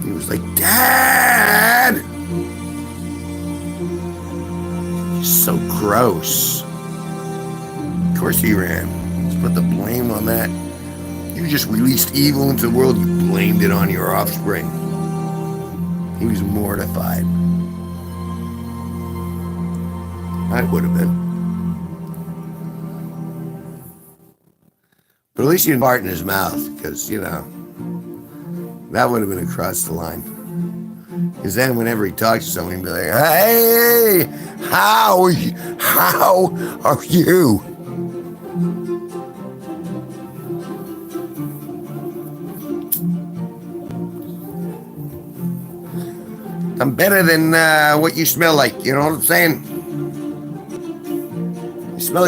He was like, Dad! So gross. Of course he ran. Let's put the blame on that. You just released evil into the world. You blamed it on your offspring. He was mortified. I would have been. But at least he didn't fart in his mouth, because, you know, that would have been across the line. Because then whenever he talks to someone, he'd be like, hey, how are you? I'm better than what you smell like, you know what I'm saying? You smell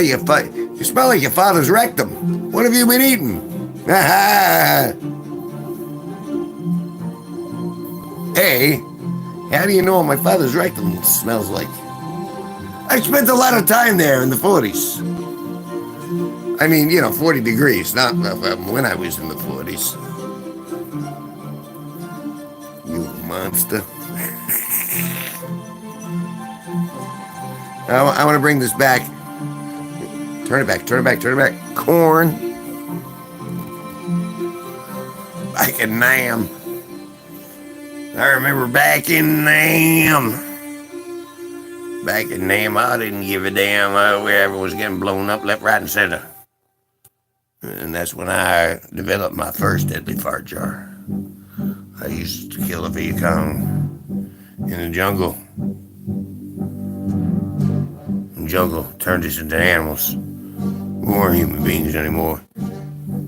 like your father's rectum. What have you been eating? Hey, how do you know what my father's rectum smells like? I spent a lot of time there in the 40s. I mean, 40 degrees, not when I was in the 40s. You monster. I want to bring this back. Turn it back. Corn. Like a lamb. I remember back in Nam, I didn't give a damn where everyone was getting blown up left, right, and center. And that's when I developed my first deadly fart jar. I used to kill a Vietcong in the jungle. The jungle turned us into animals. We weren't human beings anymore.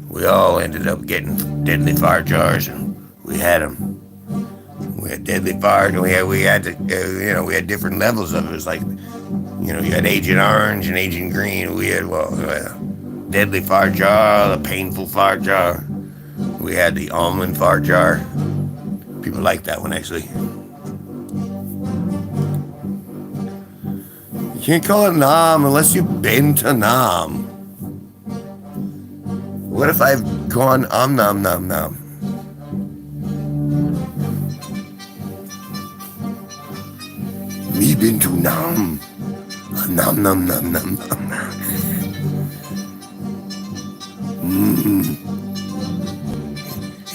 We all ended up getting deadly fart jars, and we had them. We had deadly fart, and we had different levels of it. It was like, you had Agent Orange and Agent Green. We had, deadly fart jar, the painful fart jar. We had the almond fart jar. People like that one, actually. You can't call it Nam unless you've been to Nam. What if I've gone nom nom? Me been to Nam. Nom nom nom nom nom.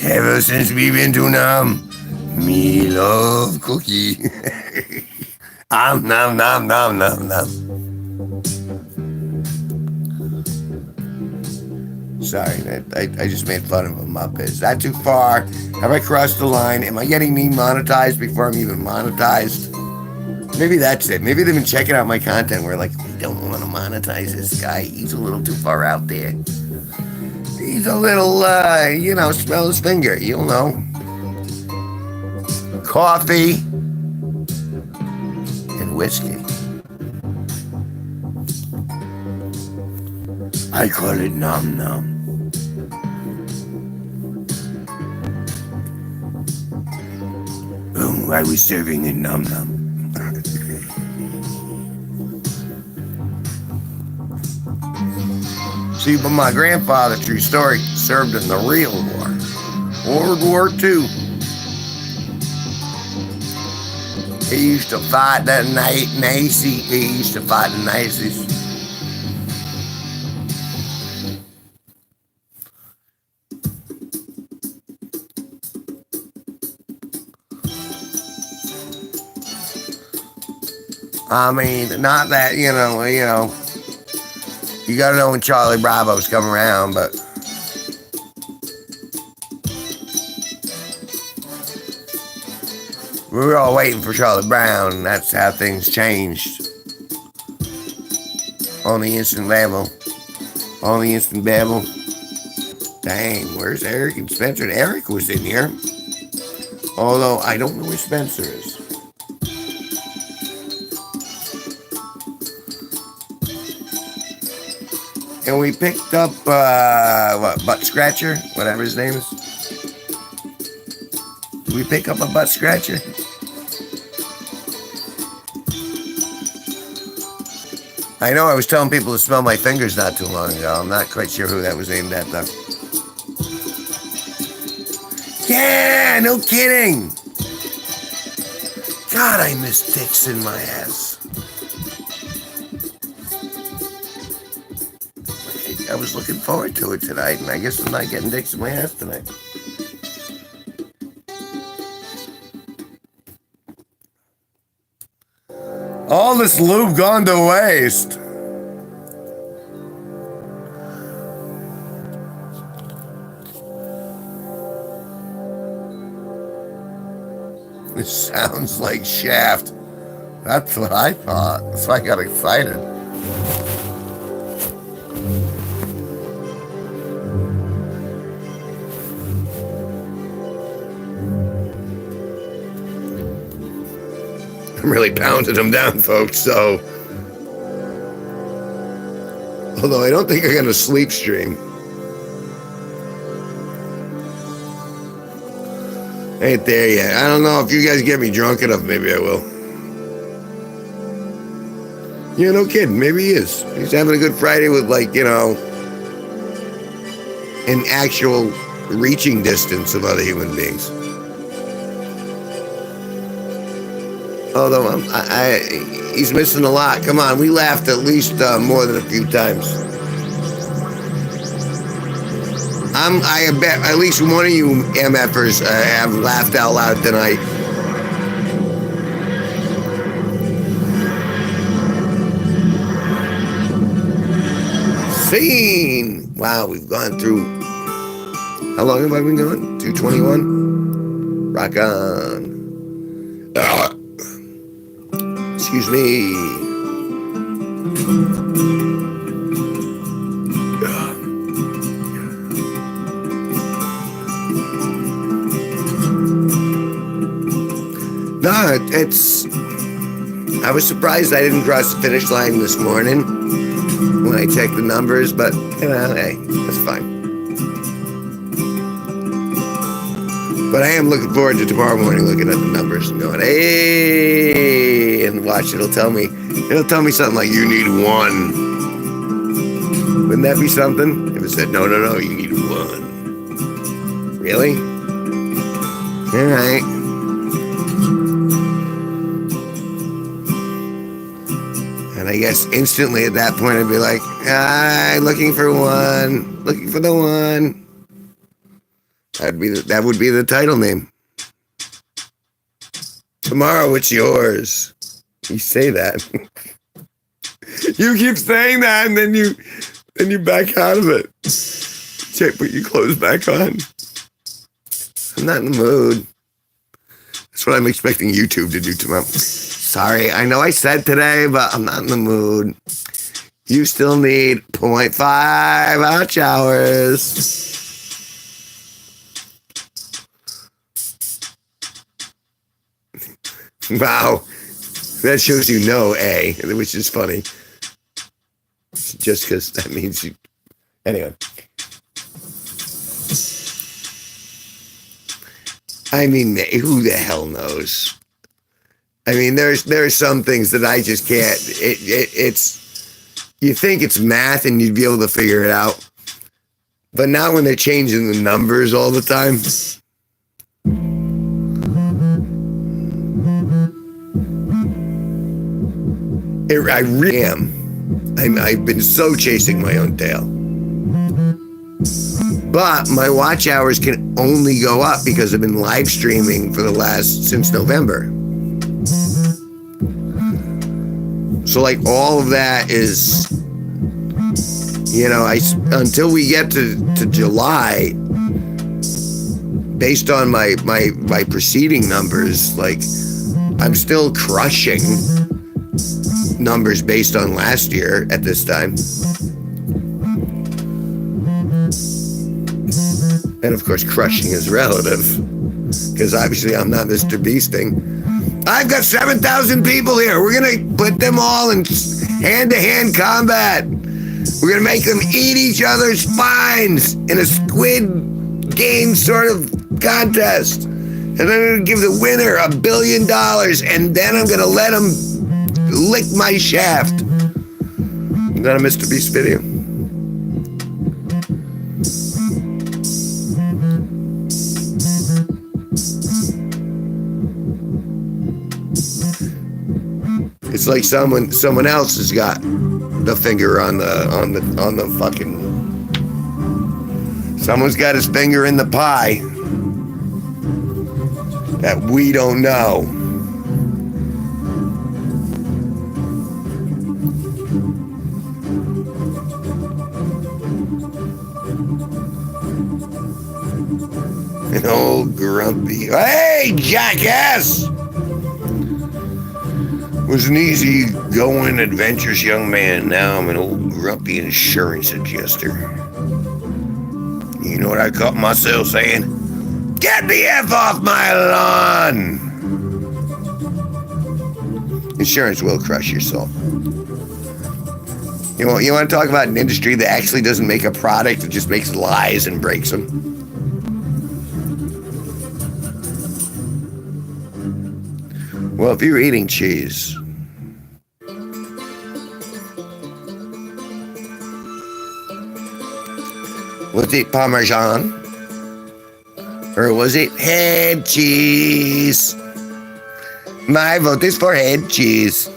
Ever since we been to Nam, me love cookie. Nom nom nom nom nom. Sorry, I just made fun of a Muppet. Is that too far? Have I crossed the line? Am I getting demonetized before I'm even monetized? Maybe that's it. Maybe they've been checking out my content. We're like, we don't want to monetize this guy. He's a little too far out there. He's a little, smell his finger. You'll know. Coffee and whiskey. I call it nom nom. Why are we serving it nom nom? See, but my grandfather, true story, served in the real war, World War II. He used to fight the Nazis. He used to fight the Nazis. I mean, not that, you gotta know when Charlie Bravo's come around, but we were all waiting for Charlie Brown, and that's how things changed. On the instant level. On the instant babble. Dang, where's Eric and Spencer? Eric was in here. Although, I don't know where Spencer is. And we picked up, Butt Scratcher? Whatever his name is. Did we pick up a Butt Scratcher? I know I was telling people to smell my fingers not too long ago. I'm not quite sure who that was aimed at, though. Yeah, no kidding. God, I miss dicks in my ass. I was looking forward to it tonight, and I guess I'm not getting dicks in my ass tonight. All this lube gone to waste. This sounds like Shaft. That's what I thought. That's why I got excited. I'm really pounding them down, folks, so. Although I don't think I got a sleep stream. Ain't there yet. I don't know if you guys get me drunk enough, maybe I will. Yeah, no kidding. Maybe he is. He's having a good Friday with, an actual reaching distance of other human beings. Although he's missing a lot. Come on, we laughed at least more than a few times. I bet at least one of you MFers have laughed out loud tonight 14. Wow, we've gone through. How long have I been going? 221. Rock on. Excuse me. No, it's. I was surprised I didn't cross the finish line this morning when I checked the numbers, but hey, that's fine. But I am looking forward to tomorrow morning looking at the numbers and going, hey, and watch, it'll tell me something like, you need 1. Wouldn't that be something? If it said, no, you need 1. Really? All right. And I guess instantly at that point I'd be like, looking for 1, looking for the 1. That would be the title name. Tomorrow it's yours. You say that. You keep saying that, and then you back out of it. Check, put your clothes back on. I'm not in the mood. That's what I'm expecting YouTube to do tomorrow. Sorry, I know I said today, but I'm not in the mood. You still need 0.5 hot hours. Wow, that shows you know A, which is funny. Just because that means you. Anyway. I mean, who the hell knows? I mean, there are some things that I just can't. It's. You think it's math and you'd be able to figure it out, but not when they're changing the numbers all the time. I really am. I've been so chasing my own tail. But my watch hours can only go up because I've been live streaming since November. So like all of that is, until we get to July, based on my preceding numbers, like I'm still crushing numbers based on last year at this time. And of course, crushing is relative, because obviously I'm not Mr. Beasting. I've got 7,000 people here. We're going to put them all in hand-to-hand combat. We're going to make them eat each other's spines in a Squid Game sort of contest. And then I'm going to give the winner $1 billion, and then I'm going to let them lick my shaft. Is that a Mr. Beast video? It's like someone else has got the finger on the fucking. Someone's got his finger in the pie that we don't know. An old grumpy. Hey, jackass! Was an easy-going, adventurous young man. Now I'm an old grumpy insurance adjuster. You know what I caught myself saying? Get the F off my lawn! Insurance will crush your soul. You want to talk about an industry that actually doesn't make a product, it just makes lies and breaks them? Well, if you're eating cheese, was it Parmesan? Or was it head cheese? My vote is for head cheese.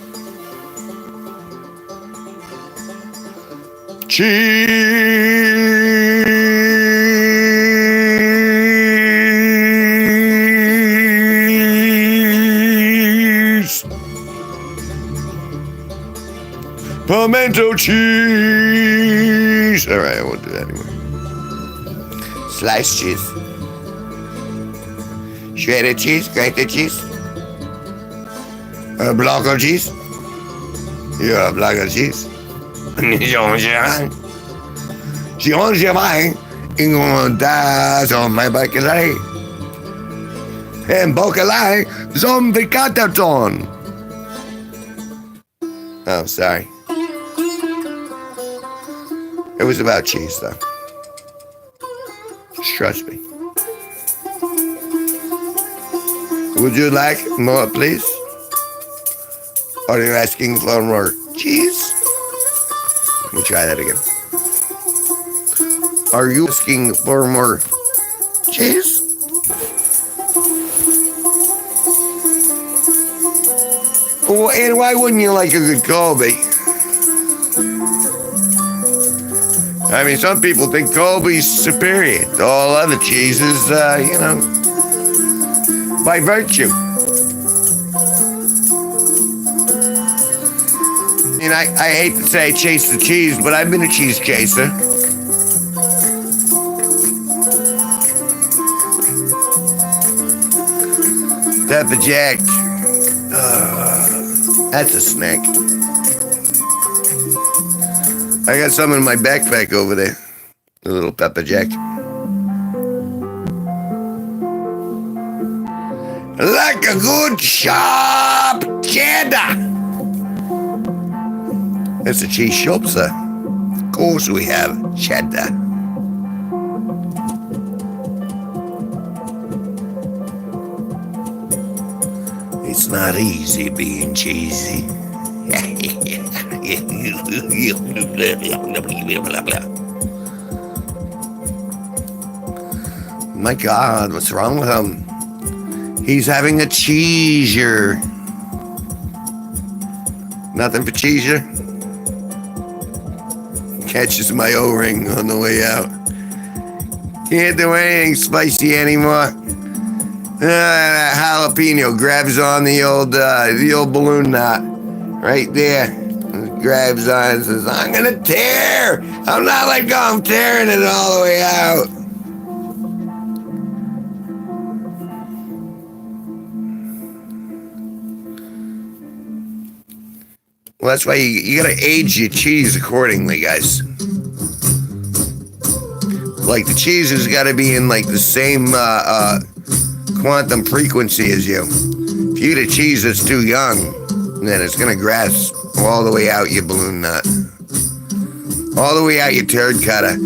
Cheese. Pimento cheese. cheese. All right, I won't do that anymore. Sliced cheese. Shredded cheese, grated cheese. Block of cheese. Yeah, block of cheese. Si on se vai, incontrato on my bacalai. And bacalai, zombie cataton. Oh, sorry. It was about cheese, though. Just trust me. Would you like more, please? Are you asking for more cheese? Let me try that again. Are you asking for more cheese? Well, and why wouldn't you like a good Colby? I mean, some people think Colby's superior to all other cheeses, by virtue. And I hate to say chase the cheese, but I've been a cheese chaser. Pepper Jack. That's a snack. I got some in my backpack over there. A little Pepper Jack. Like a good sharp cheddar. That's a cheese shop, sir. Of course we have cheddar. It's not easy being cheesy. My God, what's wrong with him? He's having a cheeser. Nothing for cheeser? Catches my O-ring on the way out. Can't do anything spicy anymore. Jalapeno grabs on the old balloon knot right there. Grabs on and says, I'm gonna tear. I'm not letting go. I'm tearing it all the way out. Well, that's why you gotta age your cheese accordingly, guys. Like the cheese has got to be in like the same quantum frequency as you. If you get a cheese that's too young, then it's gonna grasp all the way out your balloon nut, all the way out your turd cutter.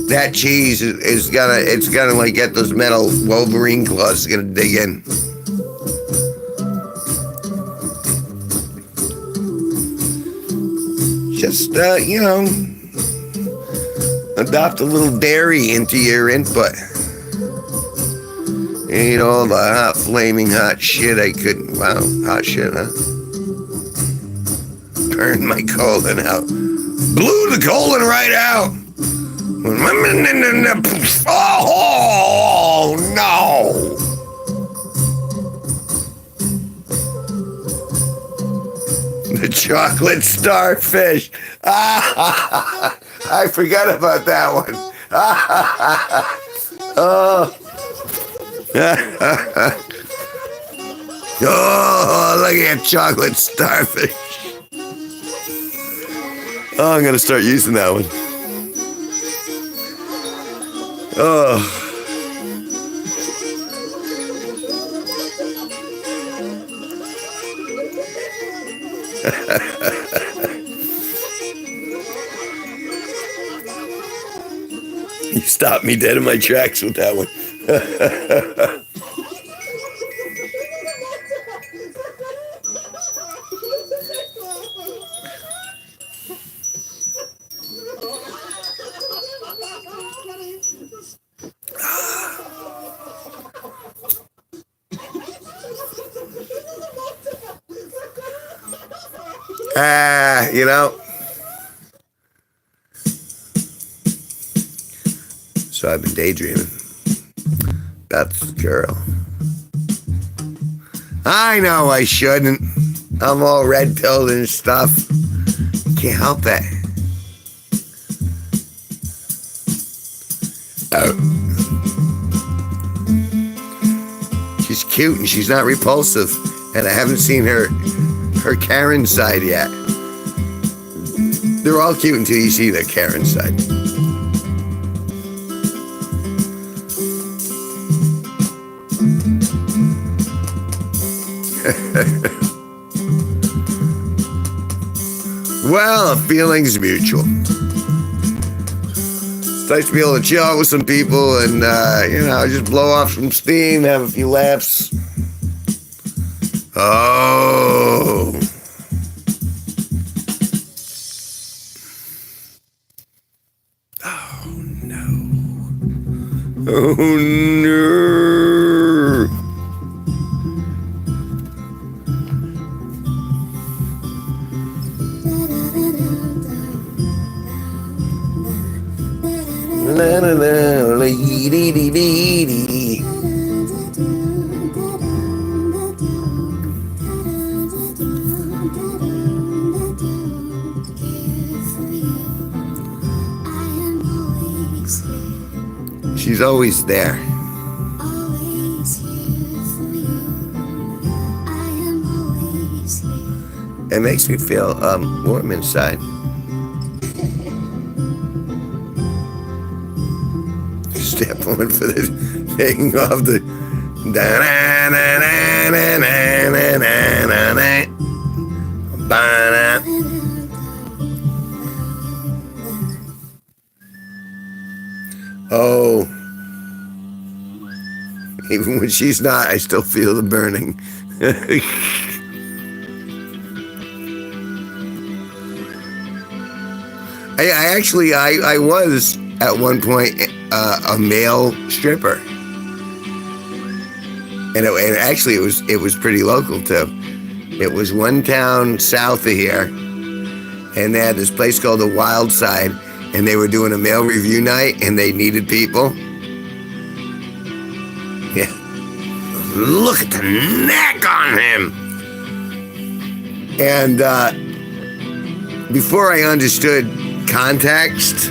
That cheese is gonna like get those metal Wolverine claws. It's gonna dig in. Just adopt a little dairy into your input. Ain't all the hot, flaming hot shit I couldn't. Wow, hot shit, huh? Burned my colon out. Blew the colon right out. Oh, no. The chocolate starfish. I forgot about that one. Oh. Oh, look at that chocolate starfish. Oh, I'm gonna start using that one. Oh. You stopped me dead in my tracks with that one. So I've been daydreaming about this girl. I know I shouldn't. I'm all red-pilled and stuff. Can't help it. She's cute and she's not repulsive, and I haven't seen her Karen side yet. They're all cute until you see their Karen side. Well, feelings mutual. It's nice to be able to chill out with some people and, just blow off some steam, have a few laughs. Oh. Oh, no. Oh, no. La, la, la, la, dee, dee, dee, dee. She's always there. It makes me feel warm inside. Step one for the thing of the oh, even when she's not, I still feel the burning. I was at one point a male stripper, and it was pretty local too. It was one town south of here, and they had this place called the Wild Side, and they were doing a male review night, and they needed people. Yeah, look at the neck on him. And before I understood context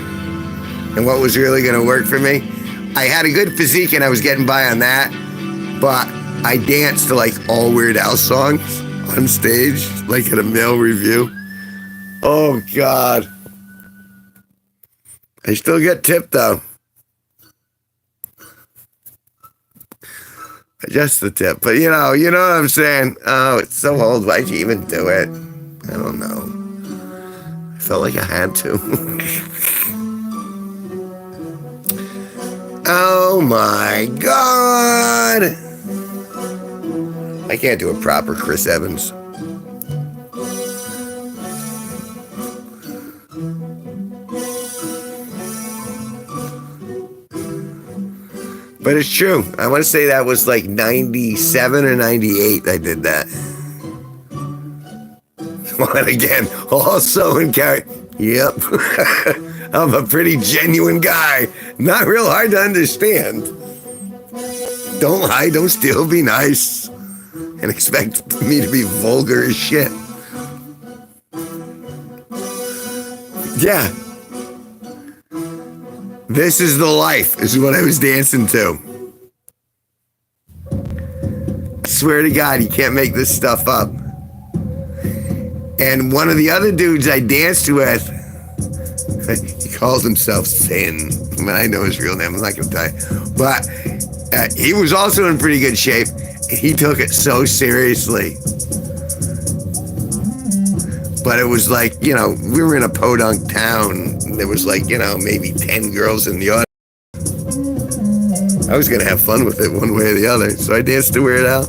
and what was really going to work for me, I had a good physique and I was getting by on that, but I danced to like all Weird Al songs on stage, like at a male review. Oh God. I still get tipped though. Just the tip, but you know what I'm saying? Oh, it's so old, why'd you even do it? I don't know. I felt like I had to. Oh my God! I can't do a proper Chris Evans. But it's true. I want to say that was like 97 or 98 I did that. Well, and again, also in character. Yep. I'm a pretty genuine guy. Not real hard to understand. Don't lie, don't steal, be nice. And expect me to be vulgar as shit. Yeah. This is the life, is what I was dancing to. I swear to God, you can't make this stuff up. And one of the other dudes I danced with, he calls himself Sin. I mean, I know his real name, I'm not going to tell you. But he was also in pretty good shape. He took it so seriously. But it was like, we were in a podunk town. There was like, maybe 10 girls in the audience. I was going to have fun with it one way or the other. So I danced to Weird Al.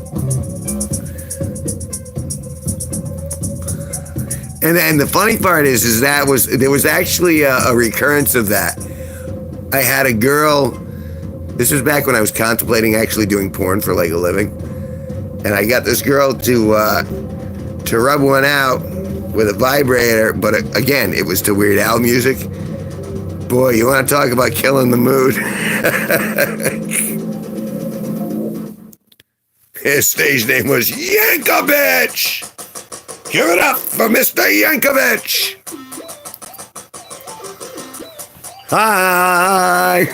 And the funny part is there was actually a recurrence of that. I had a girl, this was back when I was contemplating actually doing porn for like a living. And I got this girl to rub one out with a vibrator, but again, it was to Weird Al music. Boy, you want to talk about killing the mood. His stage name was Yankovic. Give it up for Mr. Yankovic. Hi.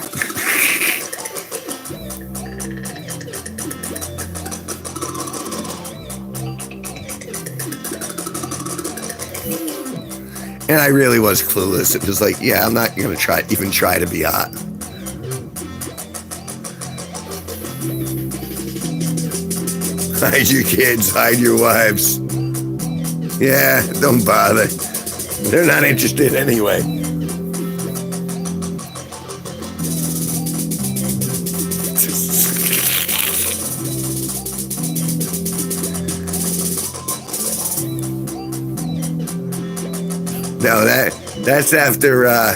And I really was clueless. It was like, yeah, I'm not gonna even try to be hot. Hide your kids, hide your wives. Yeah, don't bother. They're not interested anyway. No, that's after oh,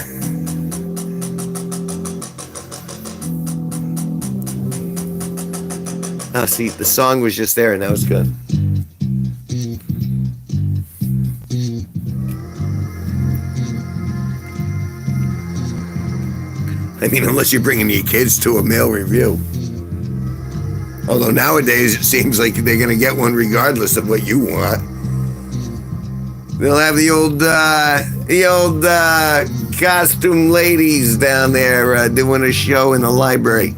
see, the song was just there and that was good. I mean, unless you're bringing your kids to a male review. Although nowadays it seems like they're going to get one regardless of what you want. They'll have the old costume ladies down there doing a show in the library.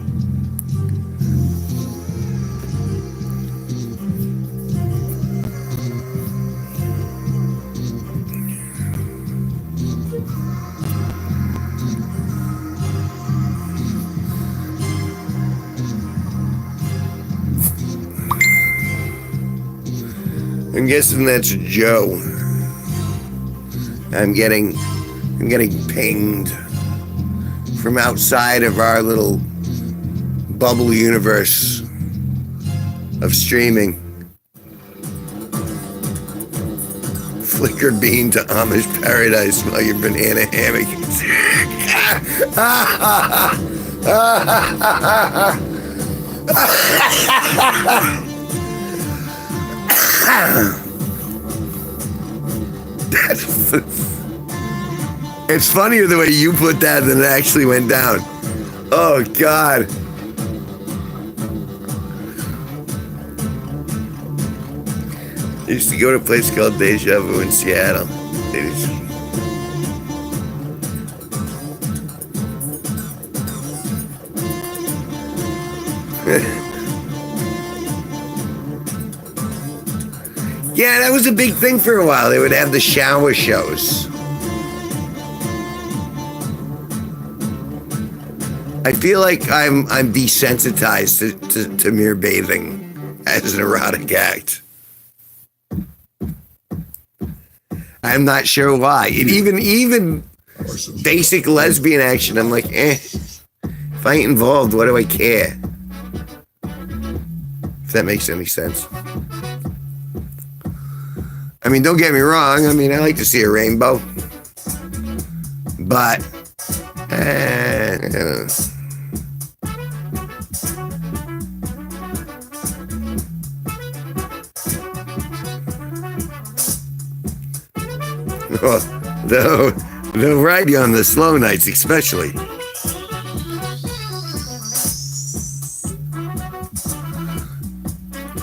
I'm guessing that's Joe. I'm getting pinged from outside of our little bubble universe of streaming. Flicker bean to Amish paradise while your banana hammock. It's funnier the way you put that than it actually went down. Oh, God. I used to go to a place called Deja Vu in Seattle. Yeah, that was a big thing for a while. They would have the shower shows. I feel like I'm desensitized to mere bathing as an erotic act. I'm not sure why. And even basic lesbian action, I'm like, if I ain't involved, what do I care? If that makes any sense. I mean, don't get me wrong. I mean, I like to see a rainbow. But, they'll ride you on the slow nights, especially.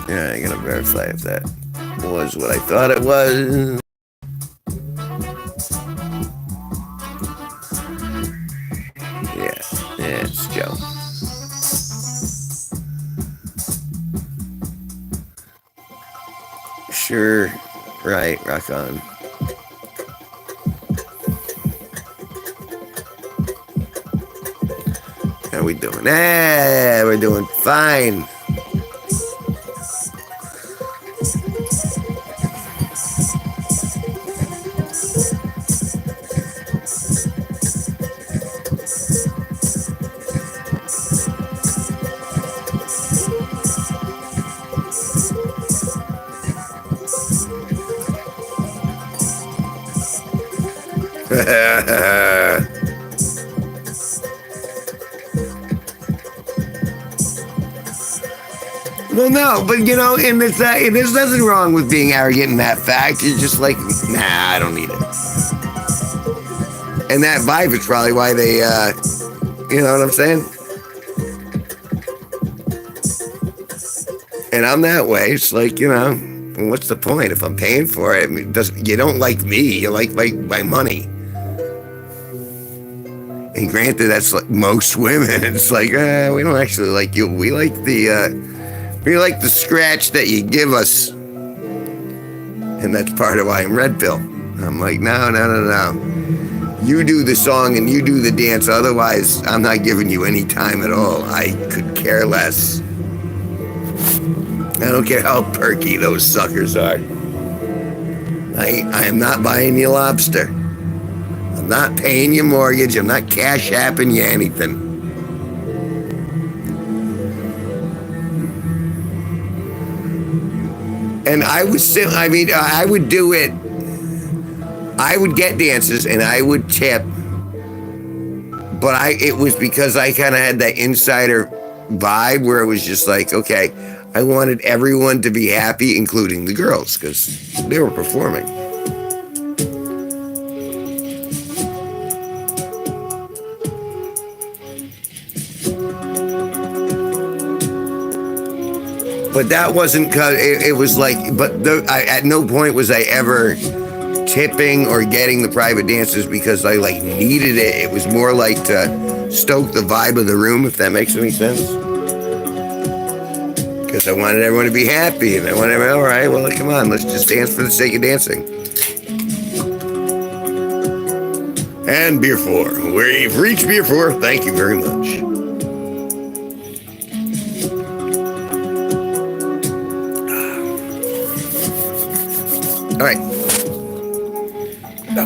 Yeah, I gotta verify if that was what I thought it was. Yeah, it's Joe. Sure, right, rock on. How we doing? We're doing fine. Well, no, but you know, and there's nothing wrong with being arrogant in that fact. You're just like, nah, I don't need it. And that vibe is probably why they, you know what I'm saying? And I'm that way. It's like, you know, what's the point if I'm paying for it? I mean, you don't like me, you like my money. And granted, that's like most women. It's like, we don't actually like you. We like the scratch that you give us. And that's part of why I'm red pill. I'm like, no. You do the song and you do the dance. Otherwise, I'm not giving you any time at all. I could care less. I don't care how perky those suckers are. I am not buying you lobster. I'm not paying your mortgage. I'm not cash apping you anything. And I would do it. I would get dances and I would tip. But it was because I kind of had that insider vibe where it was just like, okay, I wanted everyone to be happy, including the girls, because they were performing. But that wasn't because it was like, at no point was I ever tipping or getting the private dances because I like needed it. It was more like to stoke the vibe of the room, if that makes any sense. Because I wanted everyone to be happy, and I wanted everyone, all right, well, come on, let's just dance for the sake of dancing. And beer 4. We've reached beer 4. Thank you very much. All right. No.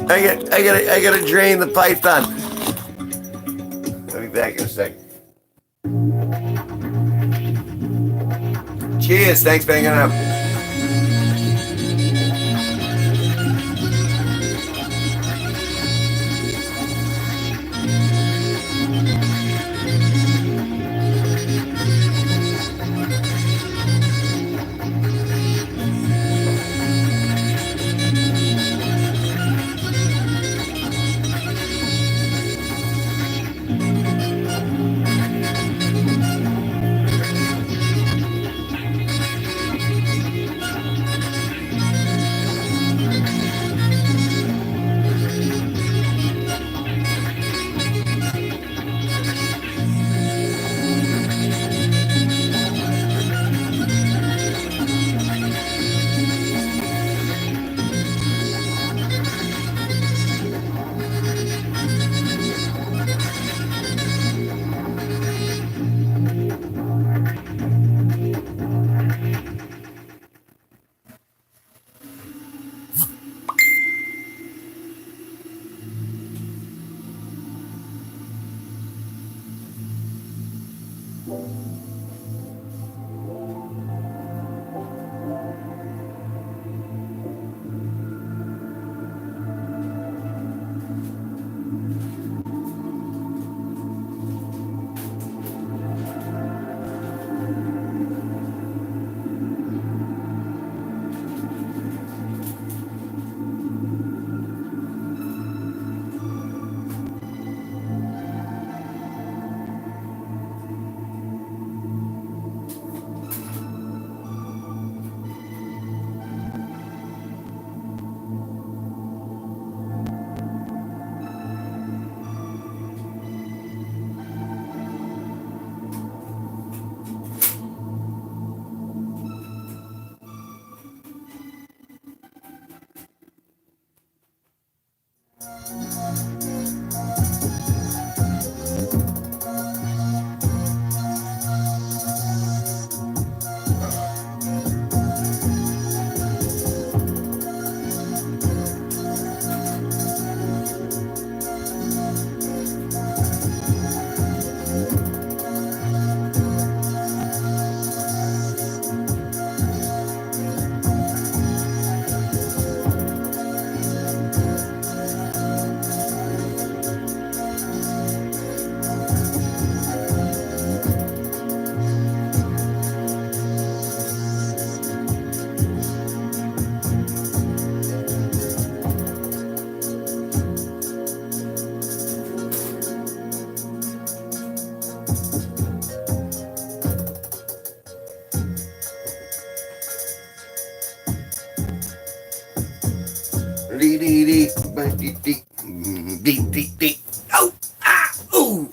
I gotta drain the python. I'll be back in a second. Cheers. Thanks for hanging out. Oh, ah, ooh.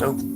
So.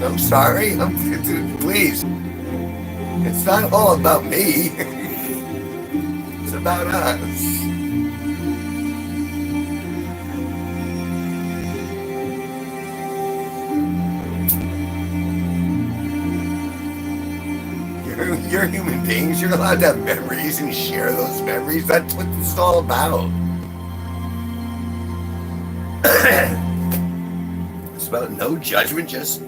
I'm sorry. Please. It's not all about me. It's about us. You're human beings. You're allowed to have memories and share those memories. That's what this is all about. It's about no judgment, just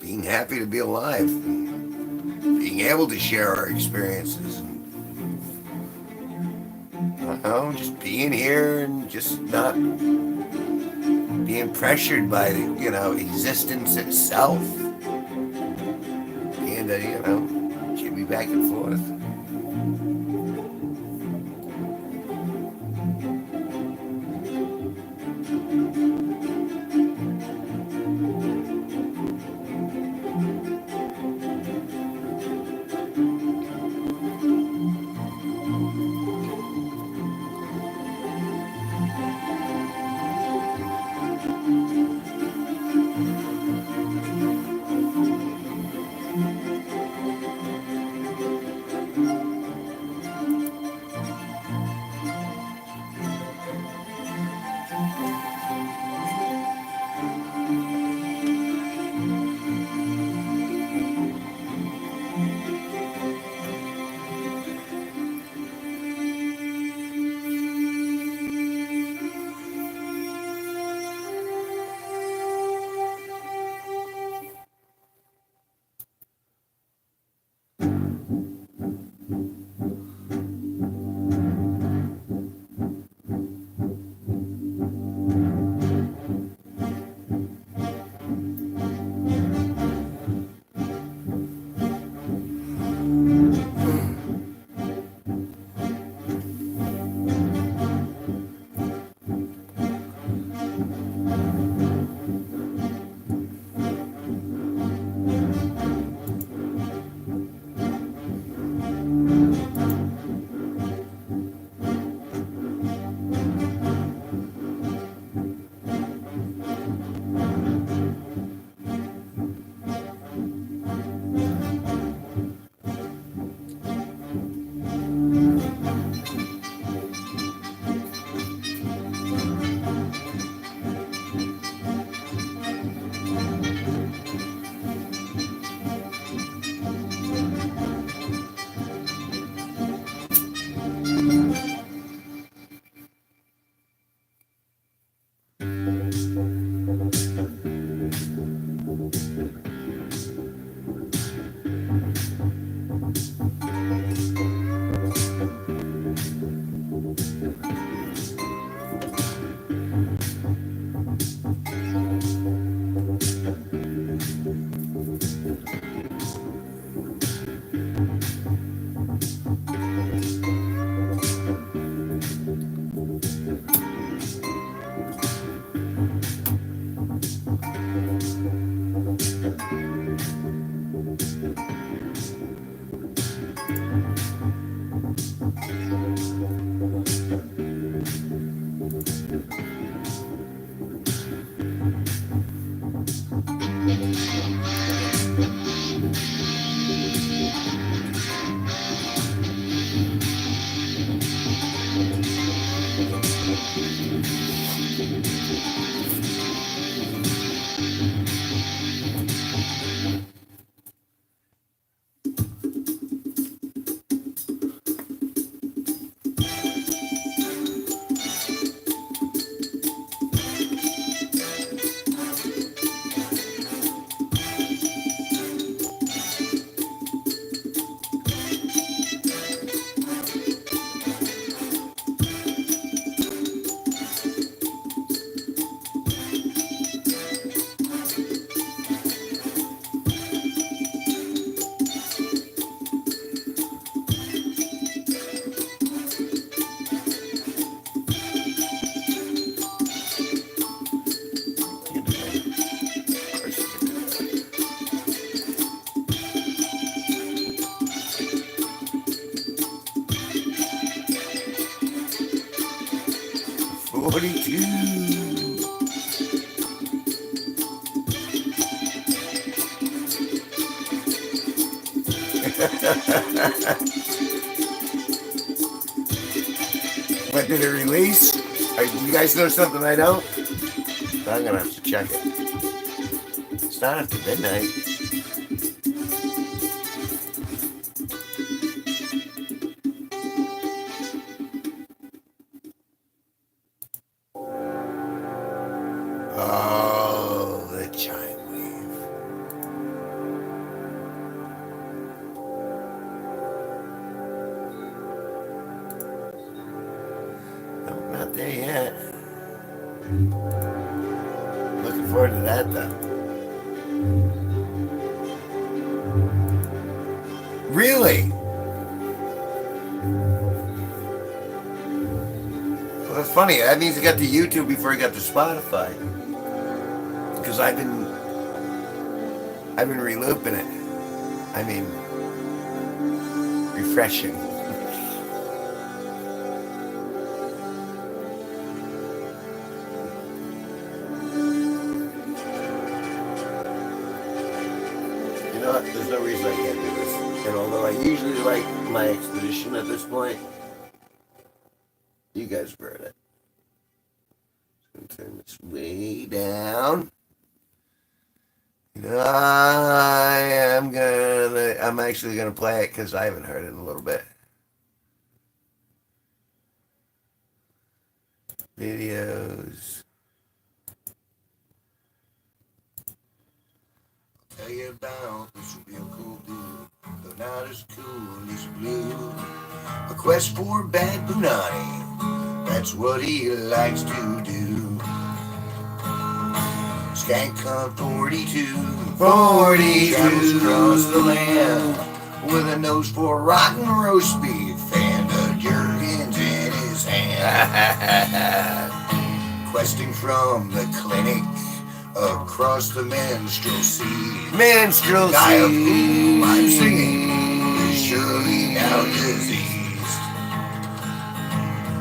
being happy to be alive, and being able to share our experiences. I don't know, just being here and just not being pressured by existence itself. Being jimmy back and forth. When did it release? You guys know something I don't? I'm gonna have to check it. It's not after midnight. Oh, the chime wave. No, not there yet. Looking forward to that though. Really? Well, that's funny. That means it got to YouTube before it got to Spotify. Because I've been relooping it. I mean, refreshing. You know what? There's no reason I can't do this. And although I usually like my expedition at this point, you guys have heard it. I'm gonna turn this way down. I'm actually gonna play it because I haven't heard it in a little bit. Videos. I'll tell you about this real cool dude, though not as cool as blue. A quest for bad Punani, that's what he likes to do. Skank Hunt 42 travels across the land with a nose for rotten roast beef and a Jergens in his hand. Questing from the clinic across the minstrel sea. The guy of whom I'm singing is surely now diseased.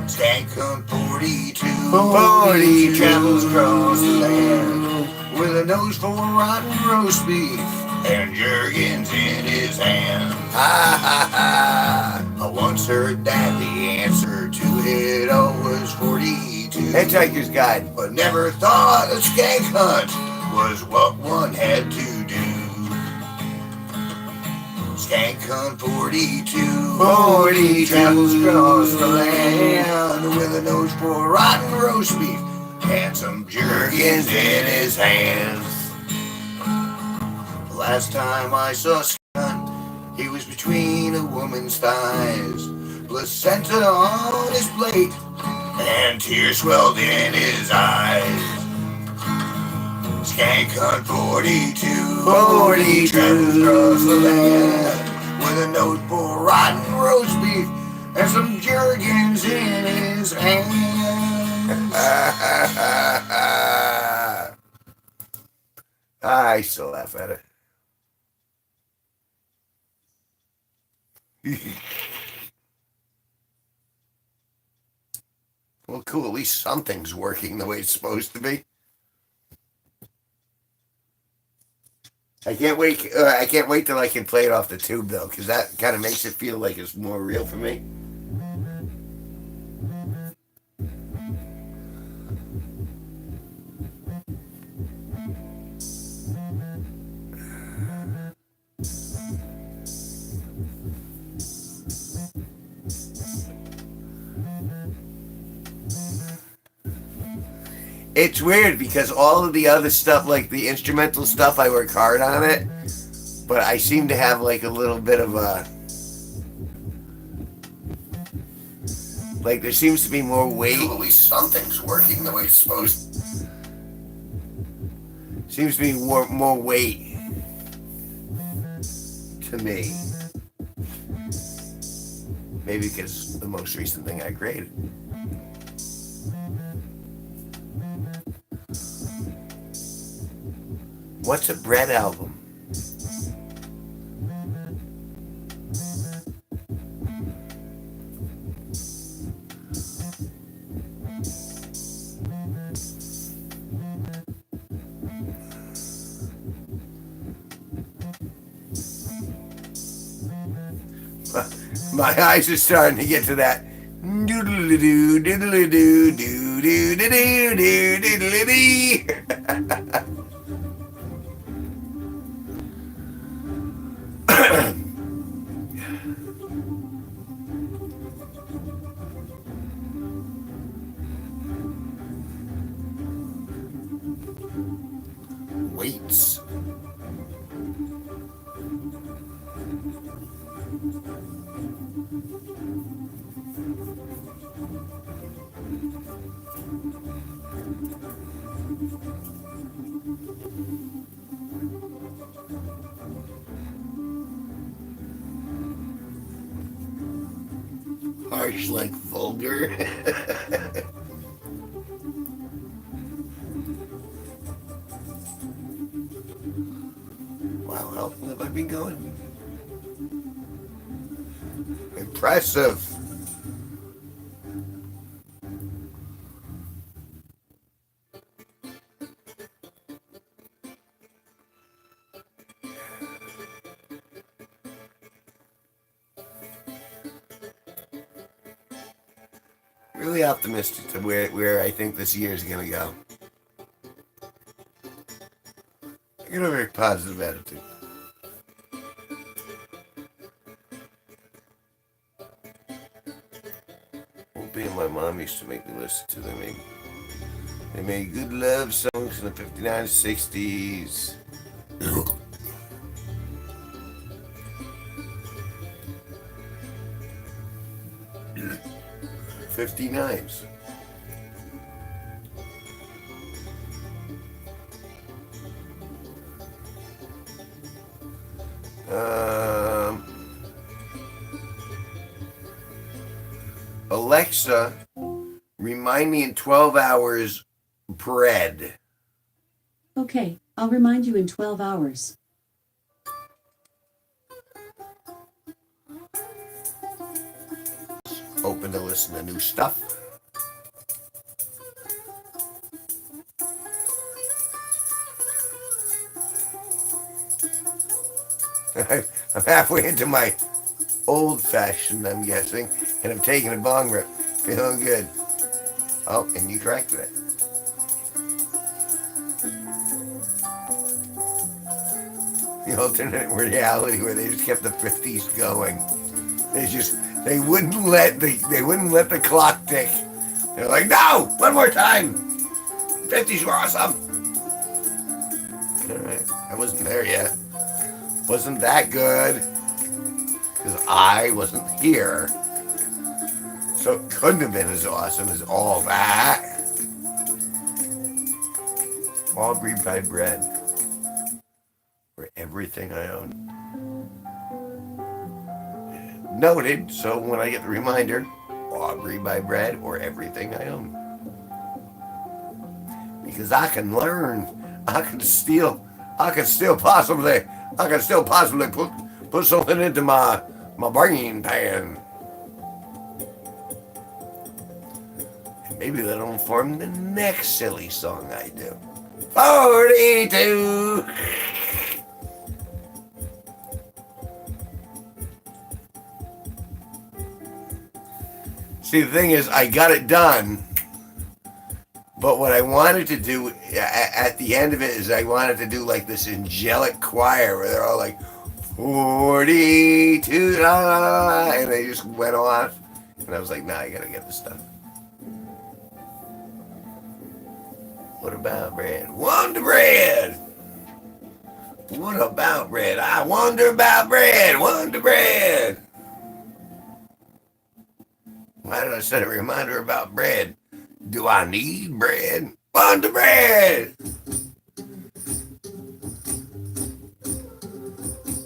Skank Hunt 42 travels across the land with a nose for rotten roast beef and Jergens in his hand. I once heard that the answer to it all was 42. Hitchhiker's Guide. But never thought a skank hunt was what one had to do. Skank Hunt 42 travels across the land with a nose for rotten roast beef and some Jergens in his hands. The last time I saw Skank, he was between a woman's thighs, placenta on his plate, and tears swelled in his eyes. Skank Hunt 42 travels across the land with a nose for rotten roast beef and some Jergens in his hands. I still laugh at it. Well, cool. At least something's working the way it's supposed to be. I can't wait. I can't wait till I can play it off the tube though, because that kind of makes it feel like it's more real for me. It's weird because all of the other stuff, like the instrumental stuff, I work hard on it, but I seem to have like a little bit of a, like there seems to be more weight. At least something's working the way it's supposed to. Seems to be more weight to me. Maybe because the most recent thing I created. What's a bread album? My eyes are starting to get to that. Doodle-doo, doodle-doo, doo-doo-doo-doo, doodle-doo. Weights. Harsh like vulgar. Wow, how long have I been going? Impressive. Really optimistic to where I think this year is going to go. I got a very positive attitude. Old band my mom used to make me listen to. They made good love songs in the 59 60s. 59s. Alexa, remind me in 12 hours, bread. Okay, I'll remind you in 12 hours. Open to listen to new stuff. I'm halfway into my old fashioned, I'm guessing, and I'm taking a bong rip. Feeling good. Oh, and you corrected it. The alternate reality where they just kept the 50s going. They wouldn't let the clock tick. They're like, no, one more time. 50s were awesome. All right, I wasn't there yet. Wasn't that good because I wasn't here. So it couldn't have been as awesome as all that. Aubrey by bread. For everything I own. Noted, so when I get the reminder, Aubrey by bread or everything I own. Because I can learn. I can still possibly put something into my brain pan. And maybe that'll inform the next silly song I do. 42. See, the thing is, I got it done, but what I wanted to do at the end of it is I wanted to do like this angelic choir where they're all like, 42, la, la, la, la, and they just went off. And I was like, nah, I gotta get this done. What about bread? Wonder bread! What about bread? I wonder about bread! Wonder bread! Why did I set a reminder about bread? Do I need bread? Wonder bread!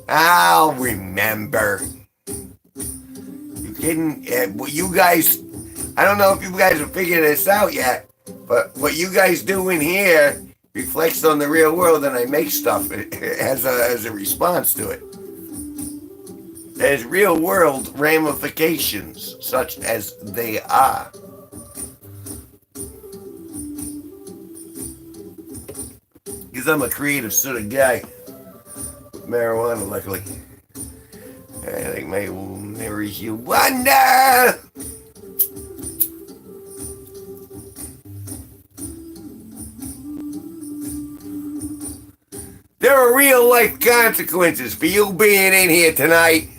I'll remember. You kidding? You guys, I don't know if you guys have figured this out yet, but what you guys do in here reflects on the real world, and I make stuff as a response to it. There's real world ramifications, such as they are. Because I'm a creative sort of guy. Marijuana, luckily. I think maybe There is you wonder. There are real life consequences for you being in here tonight.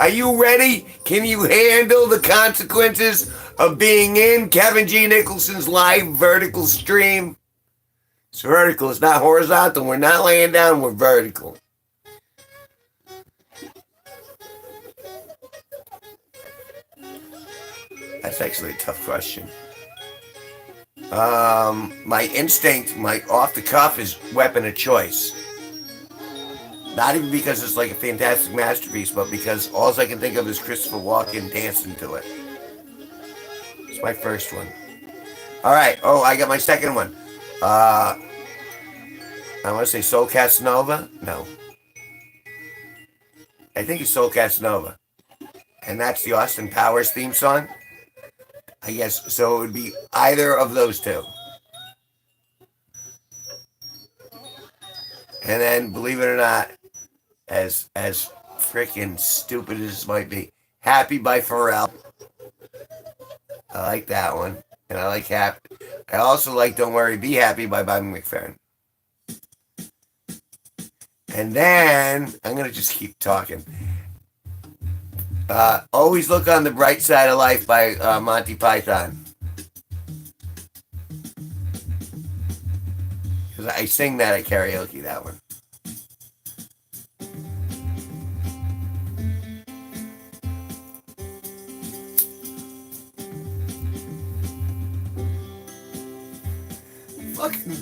Are you ready? Can you handle the consequences of being in Kevin G Nicholson's live vertical stream? It's vertical, it's not horizontal. We're not laying down, we're vertical. That's actually a tough question. My instinct, my off the cuff, is weapon of choice. Not even because it's like a fantastic masterpiece, but because all I can think of is Christopher Walken dancing to it. It's my first one. All right. Oh, I got my second one. I want to say Soul Casanova. No. I think it's Soul Casanova. And that's the Austin Powers theme song. I guess, so it would be either of those two. And then, believe it or not, as freaking stupid as this might be, Happy by Pharrell. I like that one. And I like Happy. I also like Don't Worry, Be Happy by Bobby McFerrin. And then, I'm going to just keep talking. Always Look on the Bright Side of Life by Monty Python. Because I sing that at karaoke, that one. Fucking...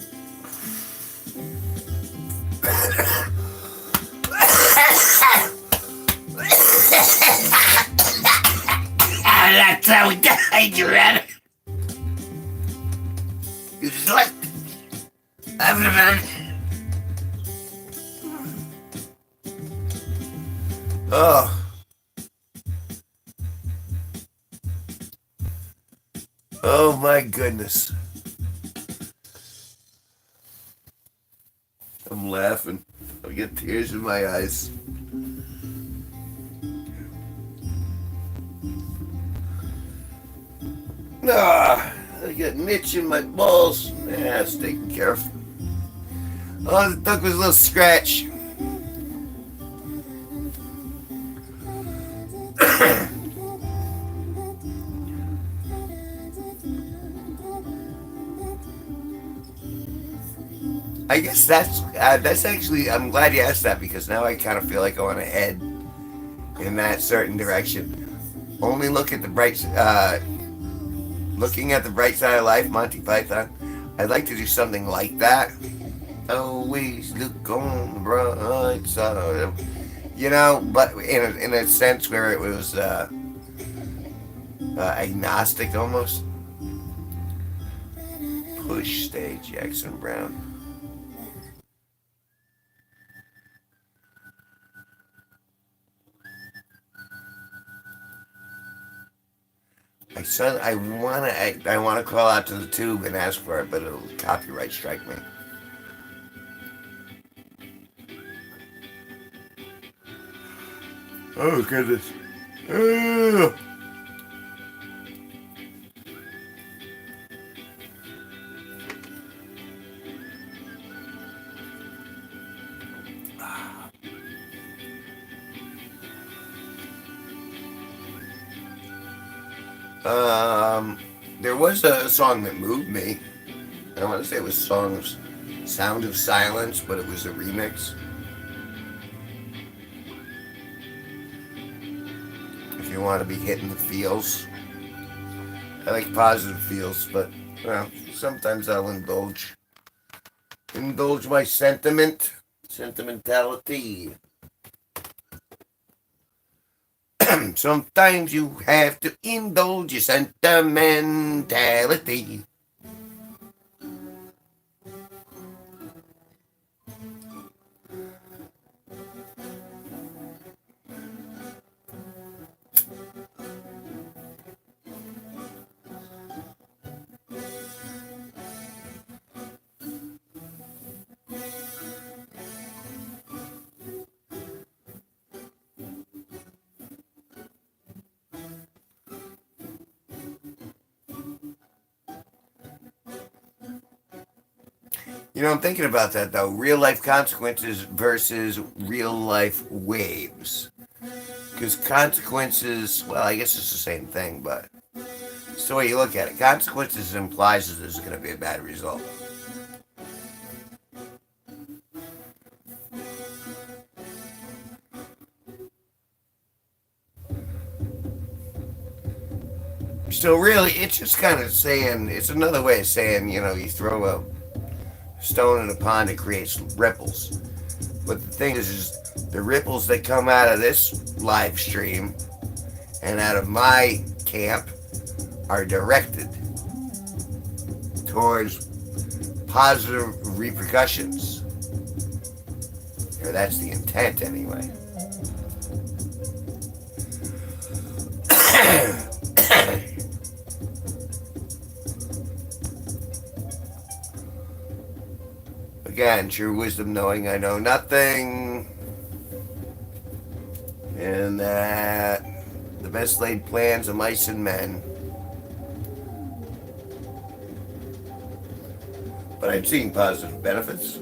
That's how we died, you rabbit. You just left. Oh. Oh my goodness. I'm laughing. I get tears in my eyes. I got an itch in my balls. Yeah, it's taken care of. Oh, the duck was a little scratch. I guess that's actually, I'm glad you asked that, because now I kind of feel like I want to head in that certain direction. Only look at the bright, looking at the bright side of life, Monty Python. I'd like to do something like that. Always look on the bright side, you know, but in a sense where it was agnostic almost. Push stage, Jackson Brown. I want to call out to the tube and ask for it, but it'll copyright strike me. Oh goodness. Oh. There was a song that moved me. I want to say it was Sound of Silence, but it was a remix. If you want to be hitting the feels. I like positive feels, but, well, sometimes I'll indulge my sentimentality. Sometimes you have to indulge your sentimentality. You know, I'm thinking about that though. Real life consequences versus real life waves. Because consequences, well, I guess it's the same thing, but it's the way you look at it. Consequences implies that there's going to be a bad result. So really, it's just kind of saying, it's another way of saying, you know, you throw a stone in a pond, it creates ripples. But the thing is the ripples that come out of this live stream and out of my camp are directed towards positive repercussions. Or that's the intent anyway. Again, true wisdom knowing I know nothing. And that the best laid plans of mice and men. But I've seen positive benefits.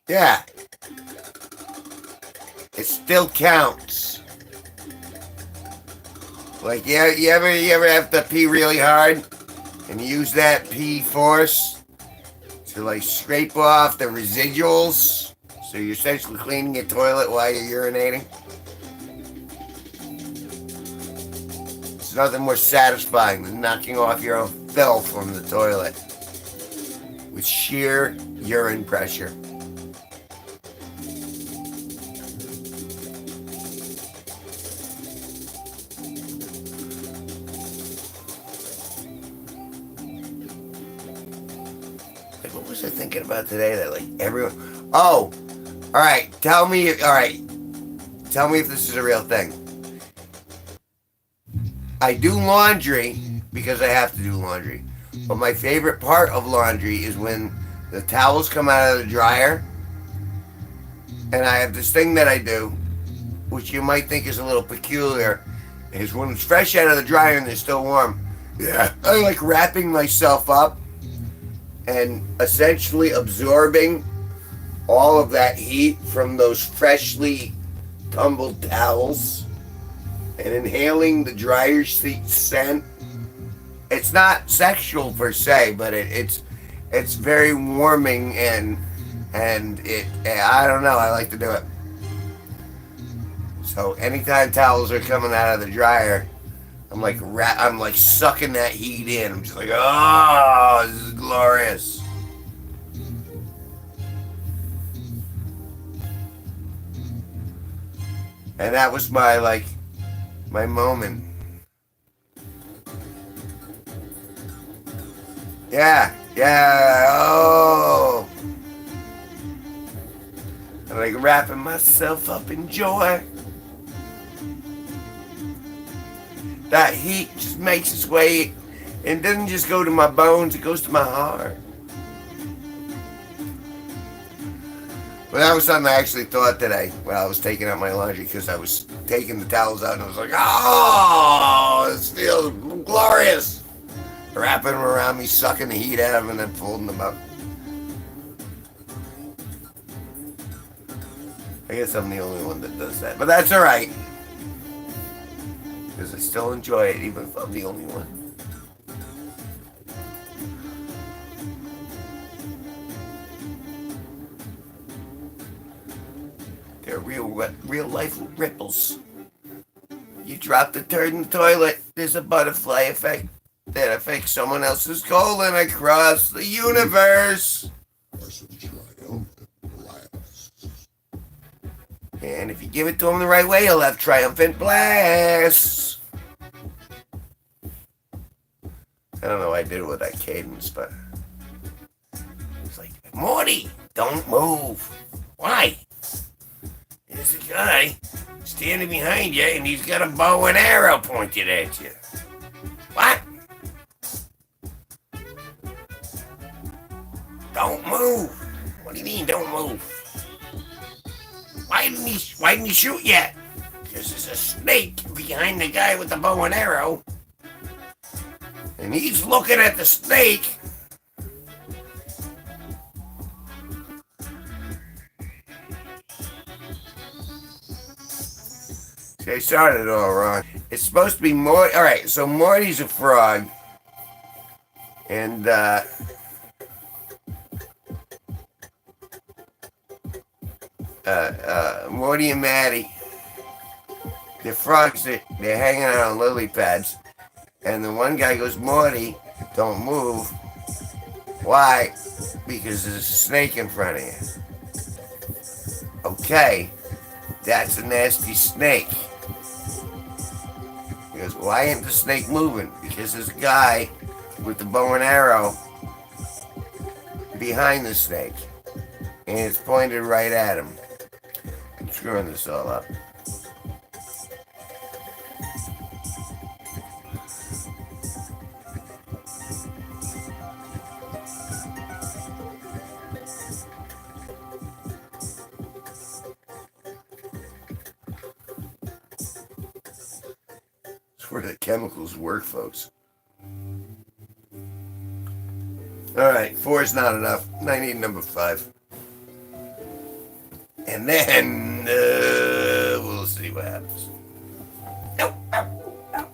Yeah. It still counts. Like you ever have to pee really hard and use that pee force to like scrape off the residuals, so you're essentially cleaning your toilet while you're urinating? There's nothing more satisfying than knocking off your own filth from the toilet with sheer urine pressure. What was I thinking about today that like everyone... Oh! Alright, tell me if this is a real thing. I do laundry because I have to do laundry. But my favorite part of laundry is when the towels come out of the dryer. And I have this thing that I do, which you might think is a little peculiar, is when it's fresh out of the dryer and they're still warm. Yeah, I like wrapping myself up and essentially absorbing all of that heat from those freshly tumbled towels and inhaling the dryer sheet scent. It's not sexual per se, but it's very warming and it, I don't know, I like to do it. So anytime towels are coming out of the dryer, I'm like sucking that heat in. I'm just like, oh, this is glorious. And that was my moment. Yeah, oh. I'm like wrapping myself up in joy. That heat just makes its way. It doesn't just go to my bones, it goes to my heart. Well, that was something I actually thought today when I was taking out my laundry, because I was taking the towels out and I was like, oh, this feels glorious. Wrapping them around me, sucking the heat out of them, and then folding them up. I guess I'm the only one that does that, but that's all right. Because I still enjoy it, even if I'm the only one. They're real life ripples. You drop the turd in the toilet, there's a butterfly effect that affects someone else's colon across the universe. And if you give it to him the right way, he'll have triumphant blasts. I don't know why I did it with that cadence, but it's like, Morty, don't move. Why? There's a guy standing behind you, and he's got a bow and arrow pointed at you. What? Don't move. What do you mean, don't move? Why didn't he shoot yet? Because there's a snake behind the guy with the bow and arrow. And he's looking at the snake. See, I started it all wrong. It's supposed to be Morty. Alright, so Morty's a frog. And, Morty and Maddie, they're frogs, they're hanging out on lily pads. And the one guy goes, Morty, don't move. Why? Because there's a snake in front of you. Okay, that's a nasty snake. He goes, why ain't the snake moving? Because there's a guy with the bow and arrow behind the snake. And it's pointed right at him. I'm screwing this all up. It's where the chemicals work, folks. Alright, 4 is not enough. I need number 5. And then we'll see what happens. Ow, ow, ow.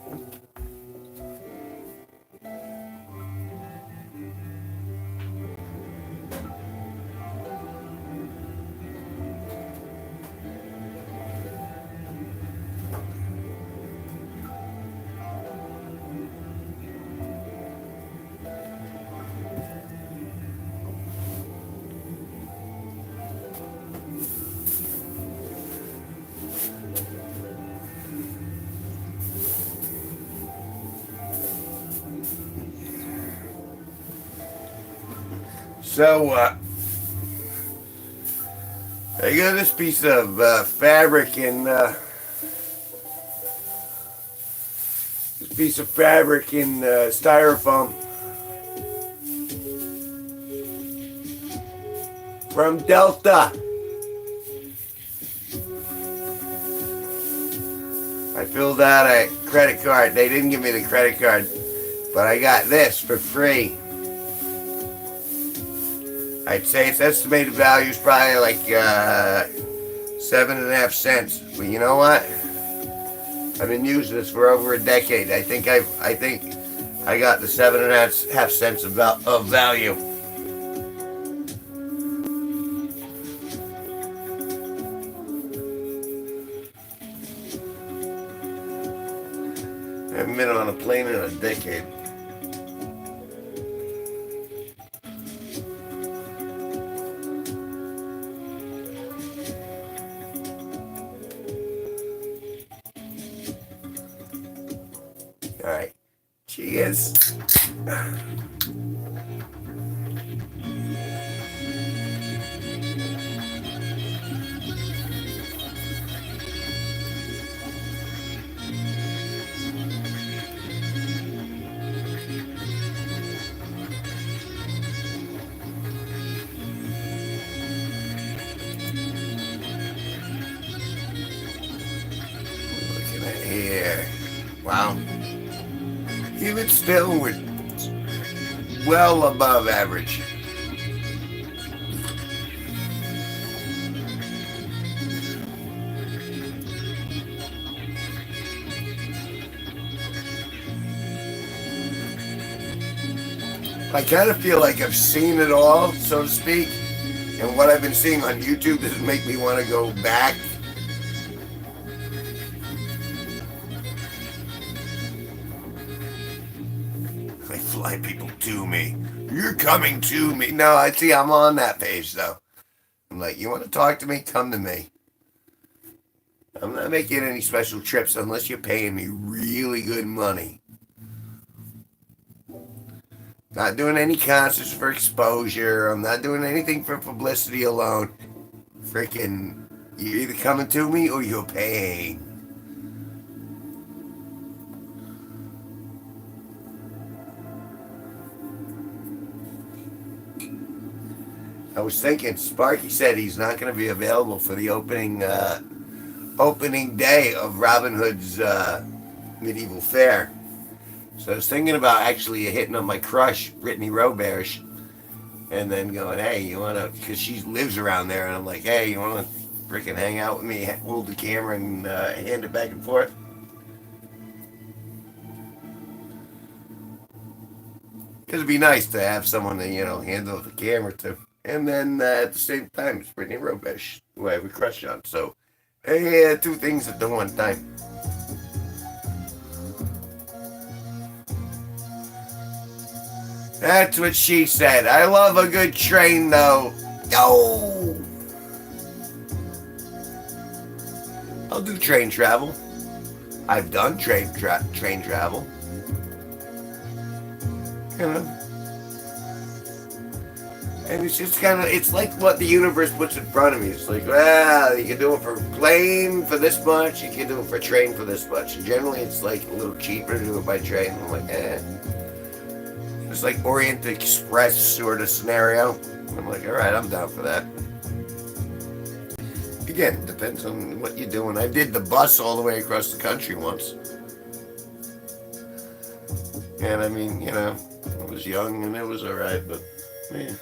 So, I got this piece of fabric in styrofoam from Delta. I filled out a credit card. They didn't give me the credit card, but I got this for free. I'd say its estimated value is probably like 7.5 cents. But you know what? I've been using this for over a decade. I think I got the 7.5 cents of value. I haven't been on a plane in a decade. All right. Cheers. Looking at here. Wow. Even still, we're well above average. I kind of feel like I've seen it all, so to speak, and what I've been seeing on YouTube doesn't make me want to go back. They fly people to me. You're coming to me. No, I see I'm on that page though. I'm like, you want to talk to me? Come to me. I'm not making any special trips unless you're paying me really good money. Not doing any concerts for exposure. I'm not doing anything for publicity alone. Freaking, you're either coming to me or you're paying. I was thinking, Sparky said he's not going to be available for the opening day of Robin Hood's medieval fair. So I was thinking about actually hitting up my crush, Brittany Roberge, and then going, hey, you want to, because she lives around there, and I'm like, hey, you want to freaking hang out with me, hold the camera, and hand it back and forth? It'd be nice to have someone to, handle the camera to. And then at the same time, it's Brittany Roberge, who I have a crush on. So, hey, two things at the one time. That's what she said. I love a good train, though. Yo! I'll do train travel. I've done train travel. And it's just it's like what the universe puts in front of me. It's like, well, you can do it for plane for this much, you can do it for train for this much. And generally it's like a little cheaper to do it by train. I'm like, It's like Orient Express sort of scenario. I'm like, alright, I'm down for that. Again, depends on what you're doing. I did the bus all the way across the country once. And I mean, I was young and it was alright, but man.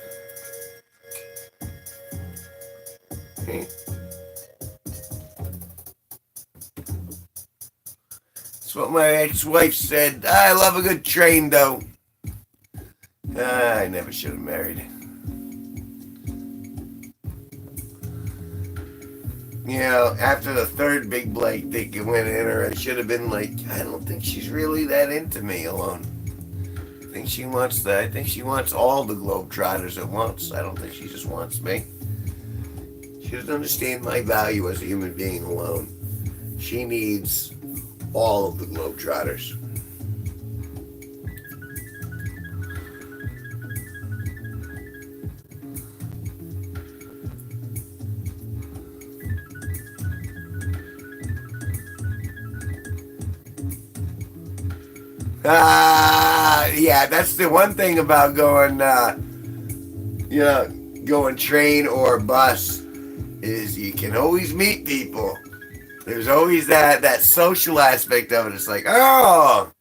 That's what my ex-wife said. I love a good train, though. I never should have married. After the third big Blake dick went in her, I should have been like, I don't think she's really that into me alone. I think she wants that. I think she wants all the Globetrotters at once. I don't think she just wants me. She doesn't understand my value as a human being alone. She needs all of the Globetrotters. Yeah, that's the one thing about going, going train or bus is you can always meet people. There's always that social aspect of it. It's like, oh,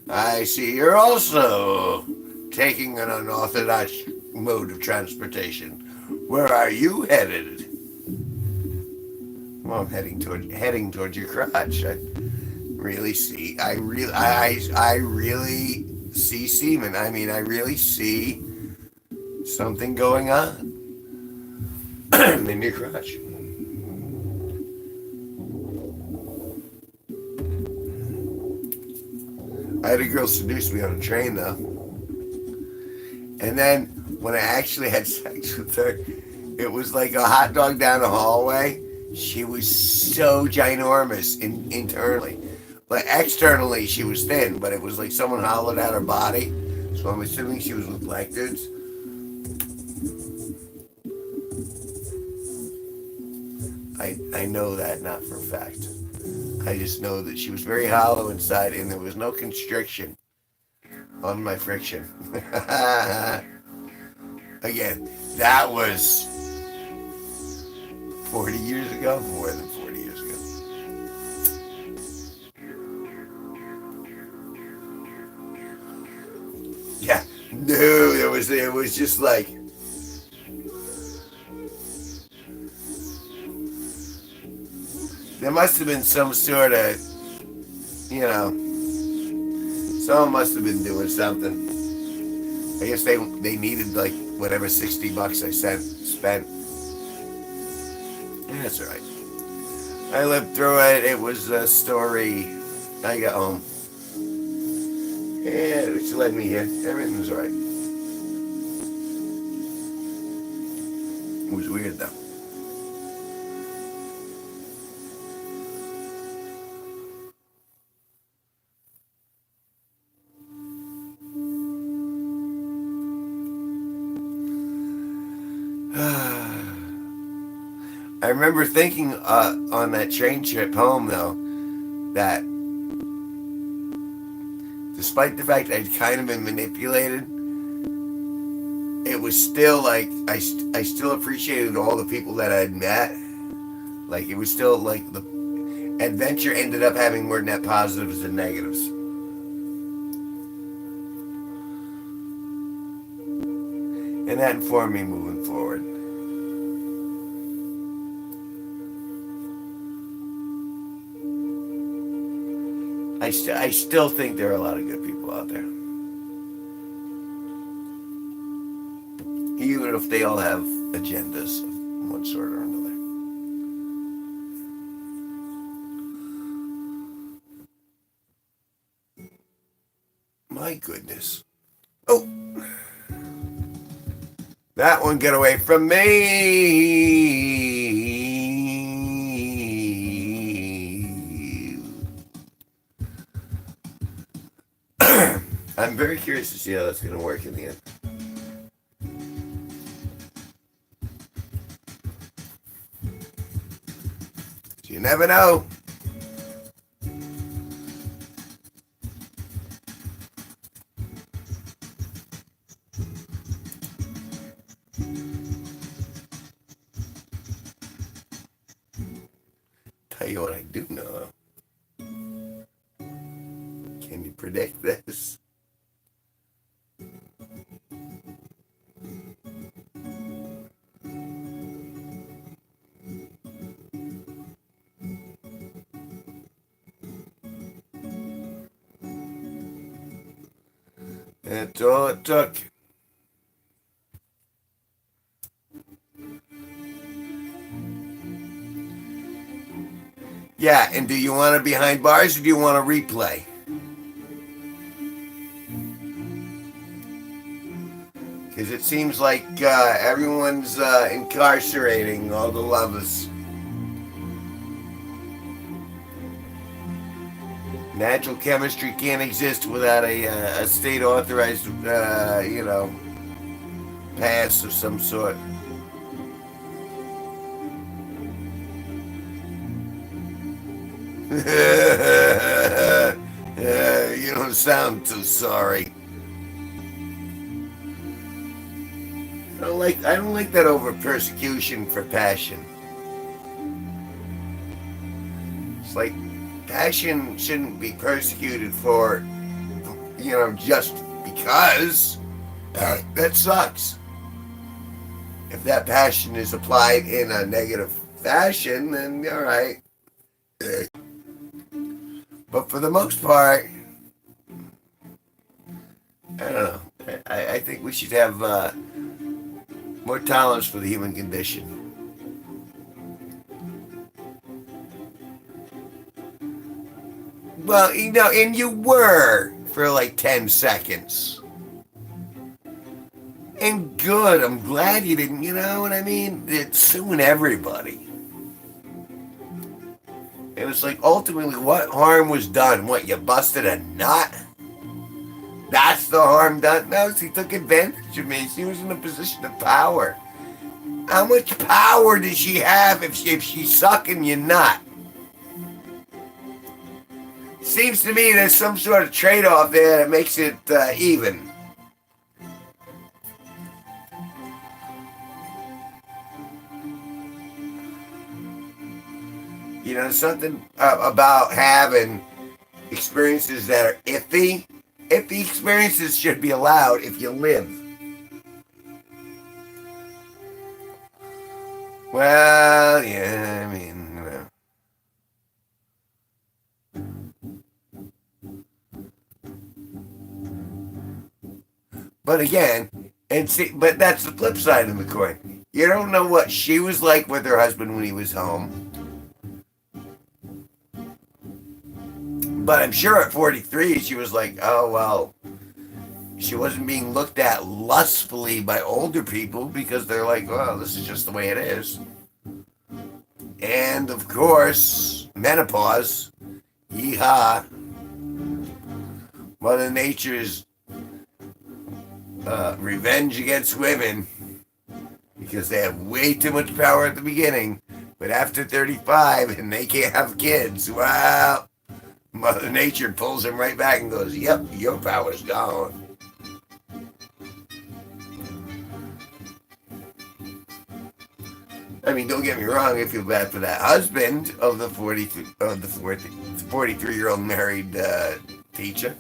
I see you're also taking an unorthodox mode of transportation. Where are you headed? Well, I'm heading towards your crotch. I really see semen. I mean, I really see something going on in your crotch. I had a girl seduce me on a train, though. And then when I actually had sex with her, it was like a hot dog down the hallway. She was so ginormous internally. But externally, she was thin, but it was like someone hollowed out her body. So I'm assuming she was with black dudes. I know that not for a fact. I just know that she was very hollow inside and there was no constriction on my friction. Again, that was 40 years ago, more than 40 years ago. Yeah, no, it was just like, there must have been some sort of, someone must have been doing something. I guess they needed like whatever $60 I spent. Yeah, that's alright. I lived through it. It was a story. I got home. Yeah, which led me here. Everything was alright. It was weird though. I remember thinking on that train trip home, though, that despite the fact I'd kind of been manipulated, it it was still like I still appreciated all the people that I'd met. Like it was still like the adventure ended up having more net positives than negatives. And that informed me moving forward. I still think there are a lot of good people out there. Even if they all have agendas of one sort or another. My goodness. Oh! That one get away from me! I'm very curious to see how that's going to work in the end. You never know. Tell you what I do know. Can you predict this? That's all it took. Yeah, and do you want it behind bars or do you want a replay? Because it seems like everyone's incarcerating all the lovers. Natural chemistry can't exist without a state-authorized, pass of some sort. You don't sound too sorry. I don't like that over persecution for passion. It's like passion shouldn't be persecuted for, just because. That sucks. If that passion is applied in a negative fashion, then all right. But for the most part, I don't know. I think we should have more tolerance for the human condition. Well, and you were for like 10 seconds. And good, I'm glad you didn't, you know what I mean? It's suing everybody. It was like, ultimately, what harm was done? What, you busted a nut? That's the harm done? No, she took advantage of me. She was in a position of power. How much power does she have if she's sucking your nut? Seems to me there's some sort of trade-off there that makes it even. Something about having experiences that are iffy. Iffy experiences should be allowed if you live. Well, yeah, I mean, But again, but that's the flip side of the coin. You don't know what she was like with her husband when he was home. But I'm sure at 43, she was like, oh, well, she wasn't being looked at lustfully by older people because they're like, well, this is just the way it is. And, of course, menopause, yeehaw, Mother Nature's revenge against women because they have way too much power at the beginning, but after 35 and they can't have kids, well, Mother Nature pulls him right back and goes, yep, your power's gone. I mean, don't get me wrong. I feel bad for that husband of the 43-year-old married teacher.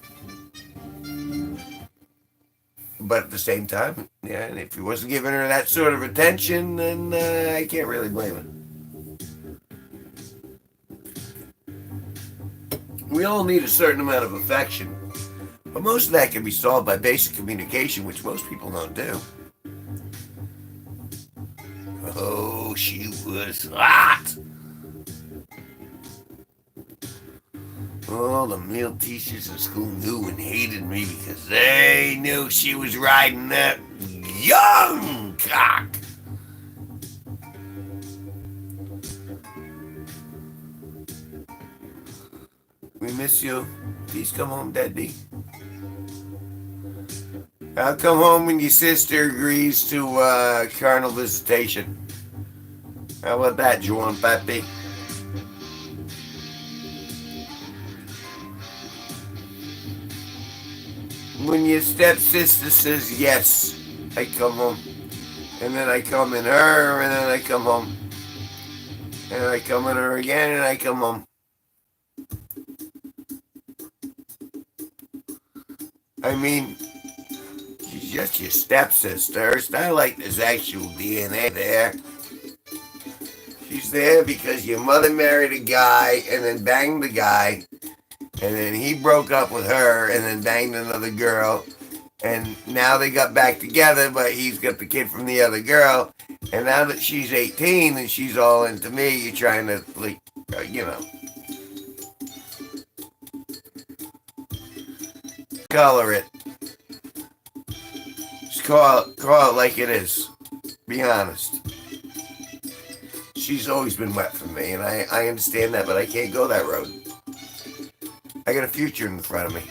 But at the same time, yeah, and if he wasn't giving her that sort of attention, then I can't really blame him. We all need a certain amount of affection, but most of that can be solved by basic communication, which most people don't do. Oh, she was hot. All the male teachers in school knew and hated me because they knew she was riding that young cock. We miss you. Please come home, Daddy. I'll come home when your sister agrees to carnal visitation. How about that, Juan Papi? When your stepsister says yes, I come home. And then I come in her, and then I come home. And I come in her again, and I come home. I mean, she's just your stepsister. It's not like there's actual DNA there. She's there because your mother married a guy and then banged the guy. And then he broke up with her and then banged another girl. And now they got back together, but he's got the kid from the other girl. And now that she's 18 and she's all into me, you're trying to, like, color it. Just call it like it is. Be honest. She's always been wet for me, and I understand that, but I can't go that road. I got a future in front of me.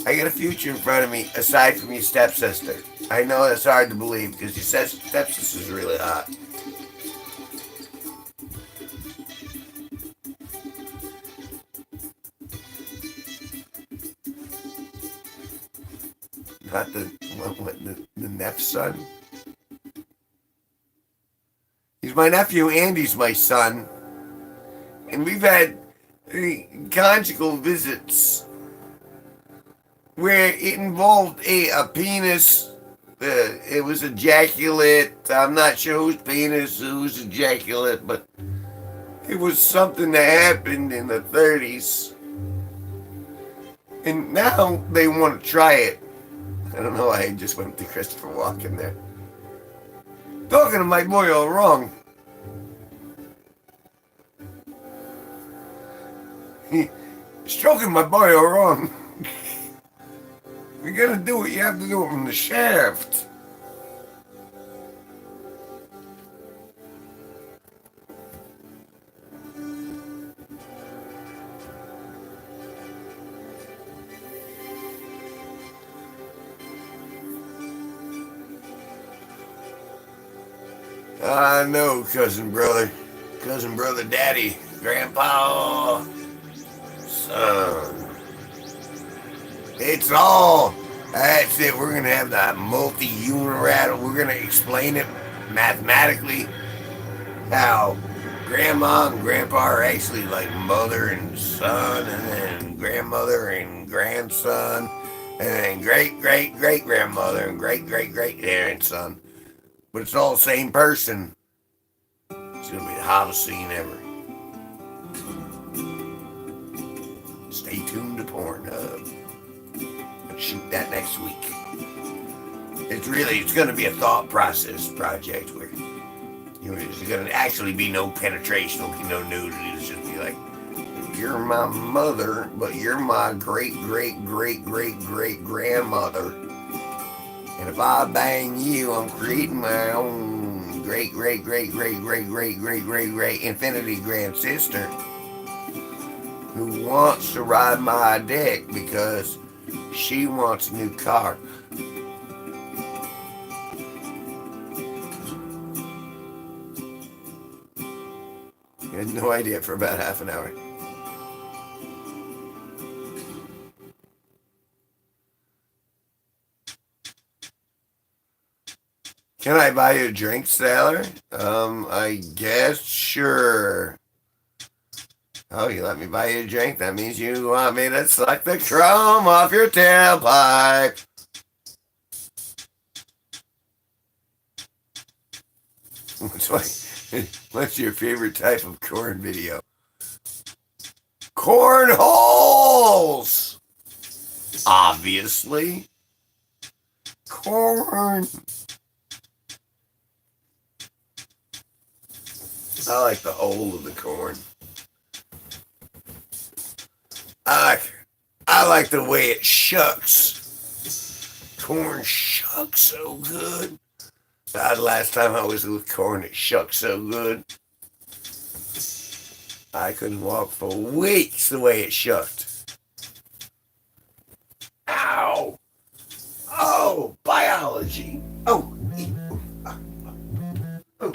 I got a future in front of me, aside from your stepsister. I know that's hard to believe, because your stepsister's really hot. Not the Neph's son? He's my nephew and he's my son. And we've had conjugal visits where it involved a penis. It was ejaculate. I'm not sure whose penis, whose ejaculate, but it was something that happened in the 30s. And now they want to try it. I don't know why I just went to Christopher Walken there. Talking to my boy all wrong. Stroking my boy all wrong. You're gonna do it, you have to do it from the shaft. I know, cousin brother, daddy, grandpa, son. It's all, that's it. We're going to have that multi-unilateral. We're going to explain it mathematically how grandma and grandpa are actually like mother and son, and then grandmother and grandson, and then great-great-great-grandmother and great-great-great-grandson. But it's all the same person. It's going to be the hottest scene ever. Stay tuned to Pornhub. I'll shoot that next week. It's going to be a thought process project where there's going to actually be no penetration, there'll be no nudity. It's just be like, you're my mother, but you're my great-great-great-great-great-grandmother. And if I bang you, I'm creating my own great-great-great-great-great-great-great-great infinity grand sister who wants to ride my dick because she wants a new car. I had no idea for about half an hour. Can I buy you a drink, sailor? I guess sure. Oh, you let me buy you a drink? That means you want me to suck the chrome off your tailpipe. What's your favorite type of corn video? Cornholes! Obviously. Corn. I like the hole of the corn. I like the way it shucks. Corn shucks so good. God, last time I was with corn, it shucks so good. I couldn't walk for weeks the way it shucked. Ow! Oh, biology. Oh, oh.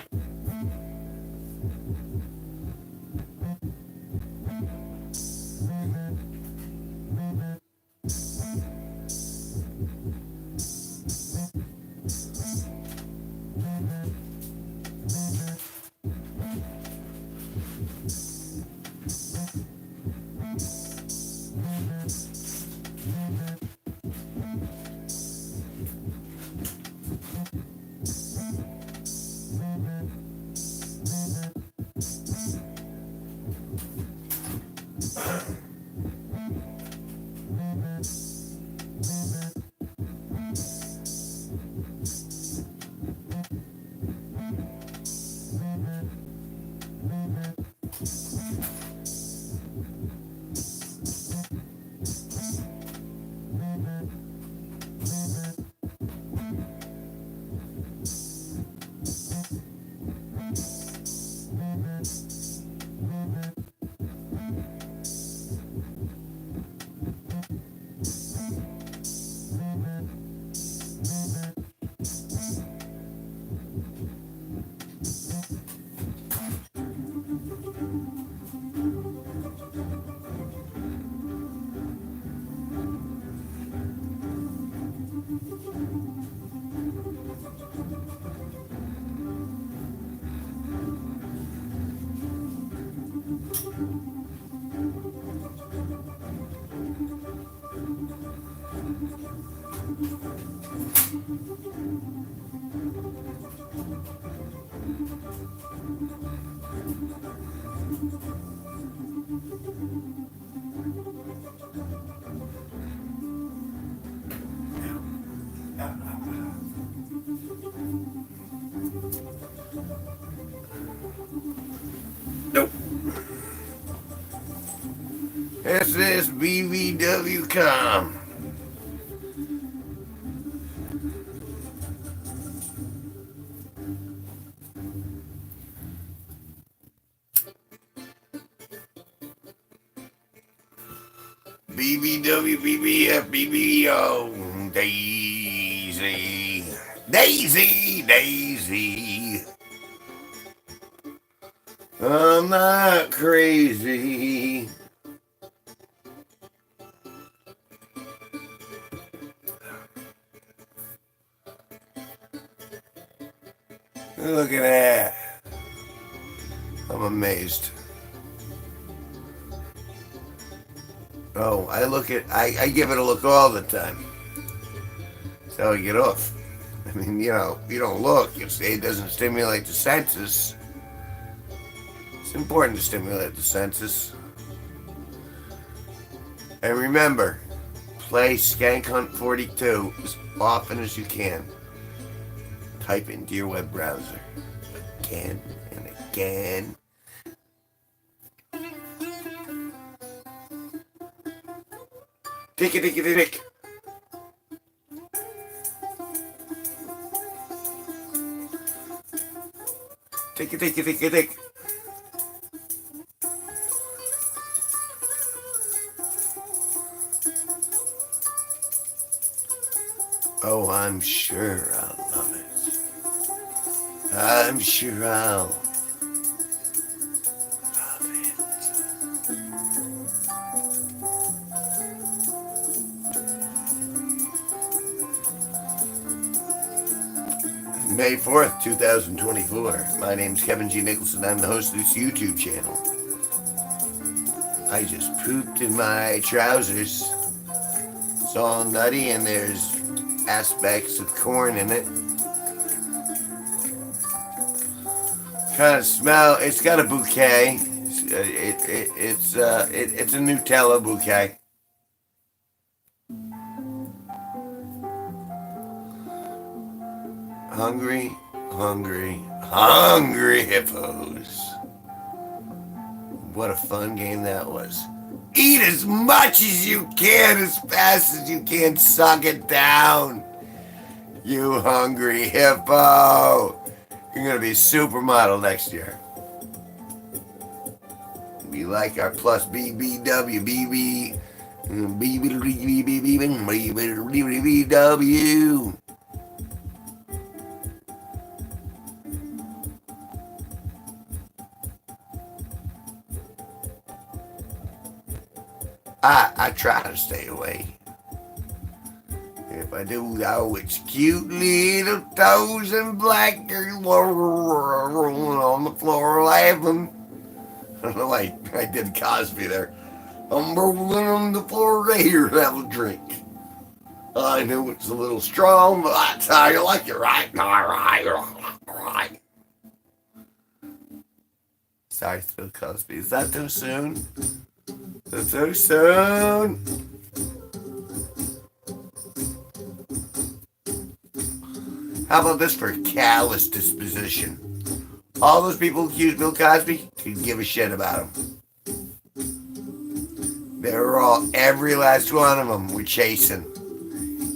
Nope. This is BBW.com. BBW, BBF, BBO, Daisy, Daisy, Daisy. I'm not crazy. Look at that. I'm amazed. Oh, I give it a look all the time. That's how I get off. I mean, you know, you don't look, it doesn't stimulate the senses. It's important to stimulate the senses. And remember, play Skank Hunt 42 as often as you can. Type into your web browser again and again. Dick. Dick. Oh, I'm sure I'll love it. I'm sure I'll love it. May 4th, 2024. My name's Kevin G Nicholson. I'm the host of this YouTube channel. I just pooped in my trousers. It's all nutty and there's aspects of corn in it. Kind of smell. It's got a bouquet. It's a Nutella bouquet. Hungry, hungry, hungry hippos. What a fun game that was. Eat as much as you can, as fast as you can. Suck it down, you hungry hippo. You're going to be a supermodel next year. We like our plus BBW, BBW. I try to stay away. If I do, though, it's cute little toes and black girls rolling on the floor laughing. I don't know why I did Cosby there. I'm rolling on the floor here to have a drink. I know it's a little strong, but that's how you like it, right? All right. Sorry, Bill Cosby. Is that too soon? That's too soon. How about this for callous disposition? All those people who accuse Bill Cosby could give a shit about him. They were all, every last one of them were chasing.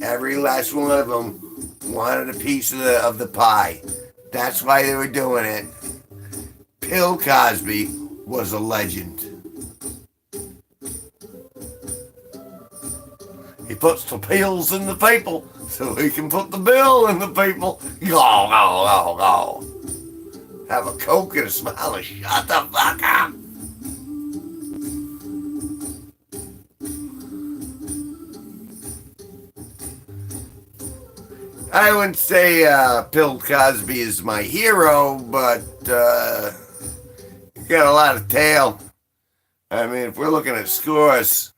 Every last one of them wanted a piece of the pie. That's why they were doing it. Bill Cosby was a legend. He puts the pills in the people so he can put the bill in the people. Go. Have a Coke and a smile and shut the fuck up. I wouldn't say Bill Cosby is my hero, but he got a lot of tail. I mean, if we're looking at scores,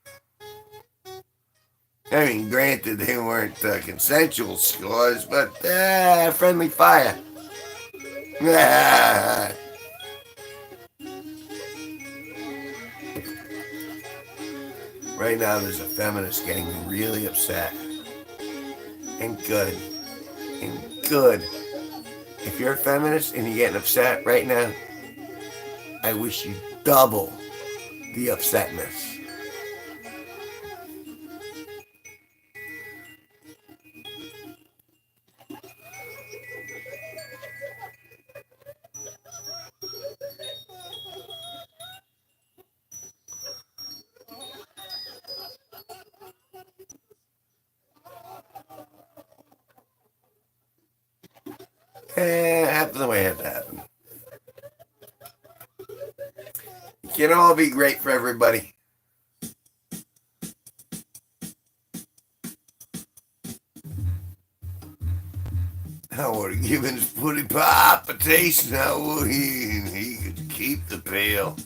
I mean, granted, they weren't consensual scores, but friendly fire. Right now, there's a feminist getting really upset. And good. If you're a feminist and you're getting upset right now, I wish you double the upsetness. Happen the way it had to happen. It can all be great for everybody. I would have given his putty pop a taste. Now he could keep the pill.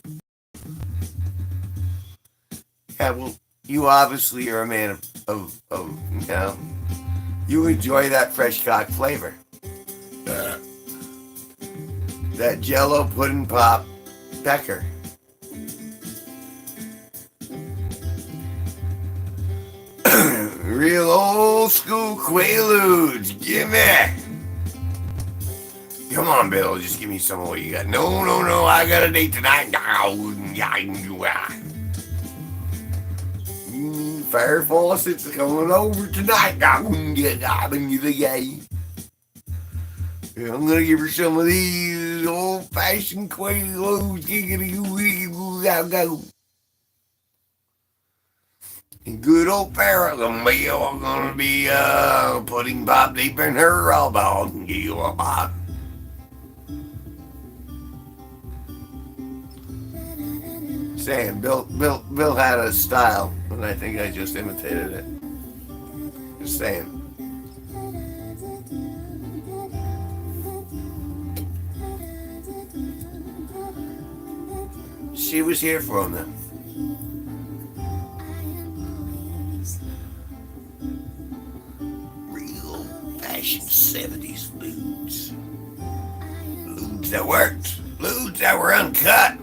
Yeah, well, you obviously are a man of you know, you enjoy that fresh cock flavor. That Jello pudding pop pecker. Real old school Quaaludes. Gimme. Come on, Bill. Just give me some of what you got. No. I got a date tonight. Fire faucets coming over tonight. I'm gonna give her some of these old-fashioned Quaaludes. And good old Farrah, I'm gonna be putting Bob deep in her elbow. Saying Bill had a style, and I think I just imitated it. Just saying. she was here for him then. Real fashion 70s lewds. Lewds that worked. Lewds that were uncut.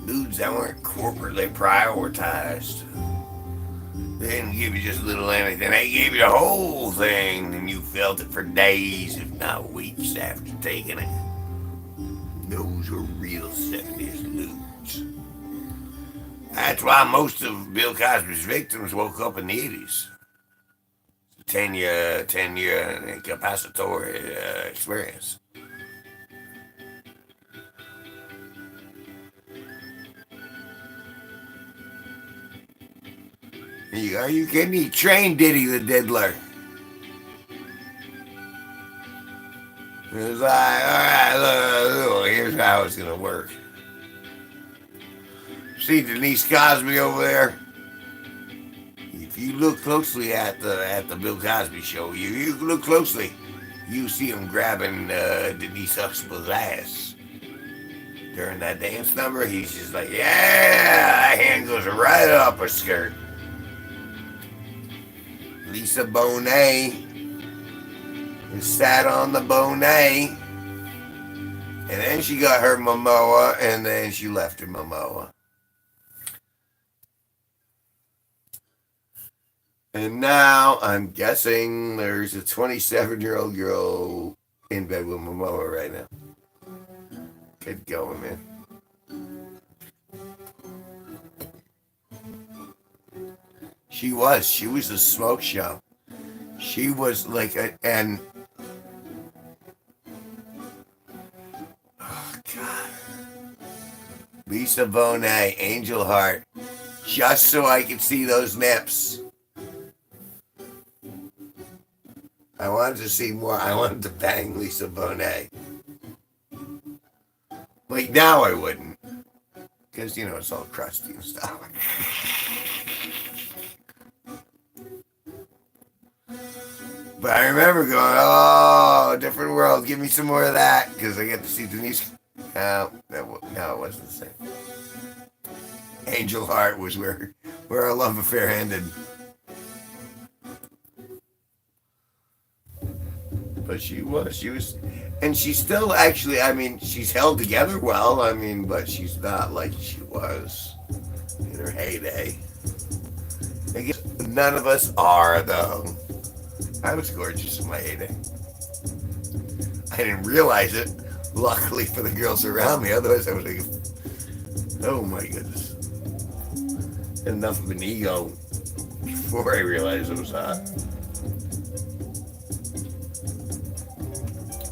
Lewds that weren't corporately prioritized. They didn't give you just a little anything. They gave you the whole thing, and you felt it for days, if not weeks after taking it. Those were real 70s lewds. That's why most of Bill Cosby's victims woke up in the 80s. 10-year incapacitory experience. Are you kidding me? Train Diddy the Diddler. It was like, alright, look, here's how it's gonna work. See Denise Cosby over there? If you look closely at the Bill Cosby show, you look closely, you see him grabbing Denise Huxtable's ass. During that dance number, he's just like, yeah, that hand goes right up her skirt. Lisa Bonet sat on the Bonet, and then she got her Momoa, and then she left her Momoa. And now I'm guessing there's a 27-year-old girl in bed with Momoa right now. Good going, man. She was a smoke show. She was like and oh God. Lisa Bonet, Angel Heart, just so I could see those nips. I wanted to see more. I wanted to bang Lisa Bonet. Like now I wouldn't. Because, you know, it's all crusty and stuff. But I remember going, oh, different world. Give me some more of that. Because I get to see Denise. No, it wasn't the same. Angel Heart was where our love affair ended. But she was, and she's still actually, I mean, she's held together well, I mean, but she's not like she was in her heyday. I guess none of us are, though. I was gorgeous in my heyday. I didn't realize it, luckily for the girls around me, otherwise I was like, oh my goodness. Enough of an ego before I realized it was hot.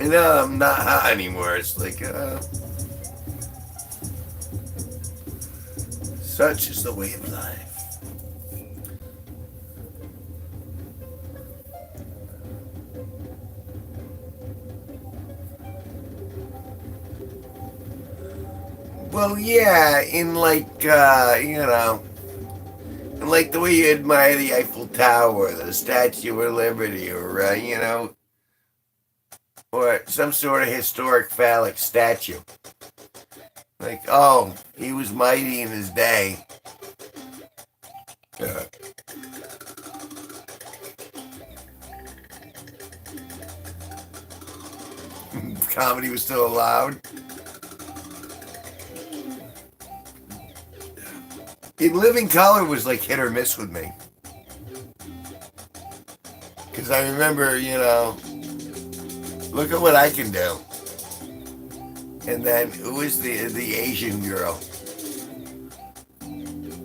And now I'm not hot anymore. It's like, such is the way of life. Well, yeah, in like, you know, in like the way you admire the Eiffel Tower, the Statue of Liberty, or, you know, or some sort of historic phallic statue. Like, oh, he was mighty in his day. Comedy was still allowed. In Living Color was like hit or miss with me. Because I remember, you know, look at what I can do. And then who is the Asian girl?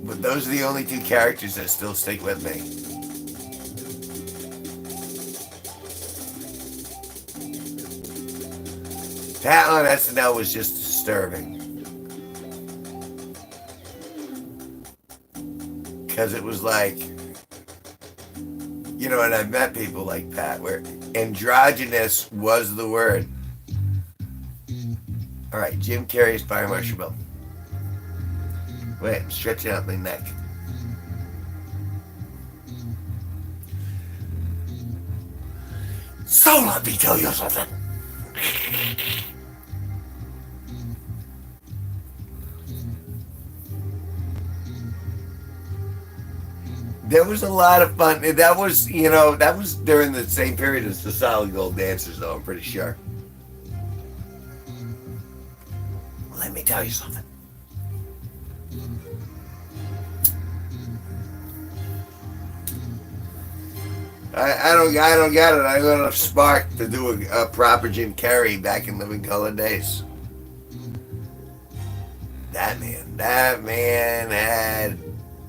But those are the only two characters that still stick with me. That on SNL was just disturbing. Because it was like, you know, and I've met people like Pat where androgynous was the word. All right, Jim Carrey's Fire Marshal Bill. Wait, I'm stretching out my neck. So let me tell you something. There was a lot of fun. That was, that was during the same period as the Solid Gold Dancers, though, I'm pretty sure. Let me tell you something. I don't get it. I got enough spark to do a proper Jim Carrey back in Living Color days. That man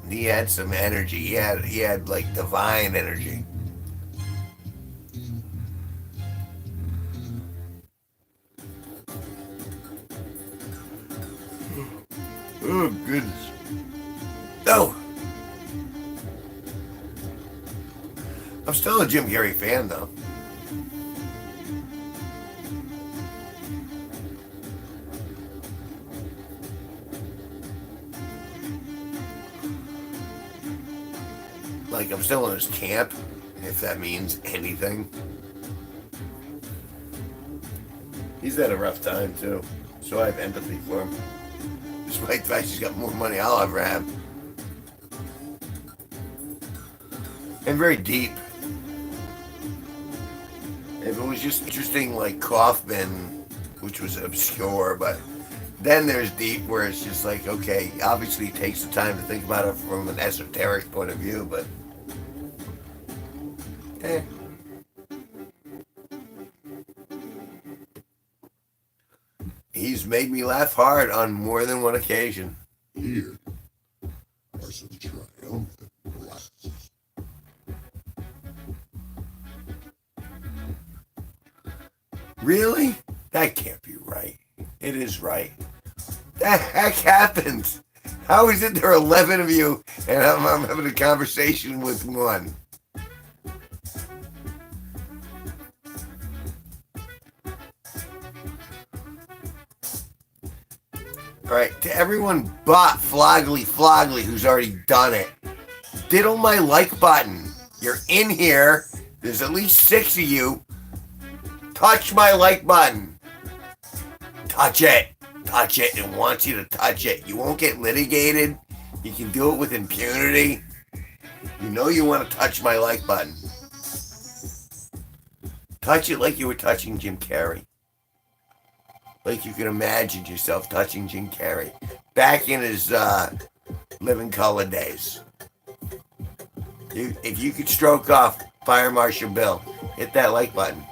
had some energy. He had like divine energy. Oh goodness. No. I'm still a Jim Carrey fan, though. Like, I'm still in his camp, if that means anything. He's had a rough time, too. So I have empathy for him. Despite the fact he's got more money I'll ever have. And very deep. If it was just interesting like Kaufman, which was obscure, but then there's deep where it's just like, okay, obviously it takes the time to think about it from an esoteric point of view, but he's made me laugh hard on more than one occasion. Here are some triumphant glasses. Really? That can't be right. It is right. The heck happened? How is it there are 11 of you and I'm having a conversation with one? Alright, to everyone but Floggly who's already done it, diddle my like button. You're in here. There's at least 6 of you. Touch my like button. Touch it. Touch it. It wants you to touch it. You won't get litigated. You can do it with impunity. You know you want to touch my like button. Touch it like you were touching Jim Carrey. Like you can imagine yourself touching Jim Carrey. Back in his Living Color days. If you could stroke off Fire Marshal Bill, hit that like button.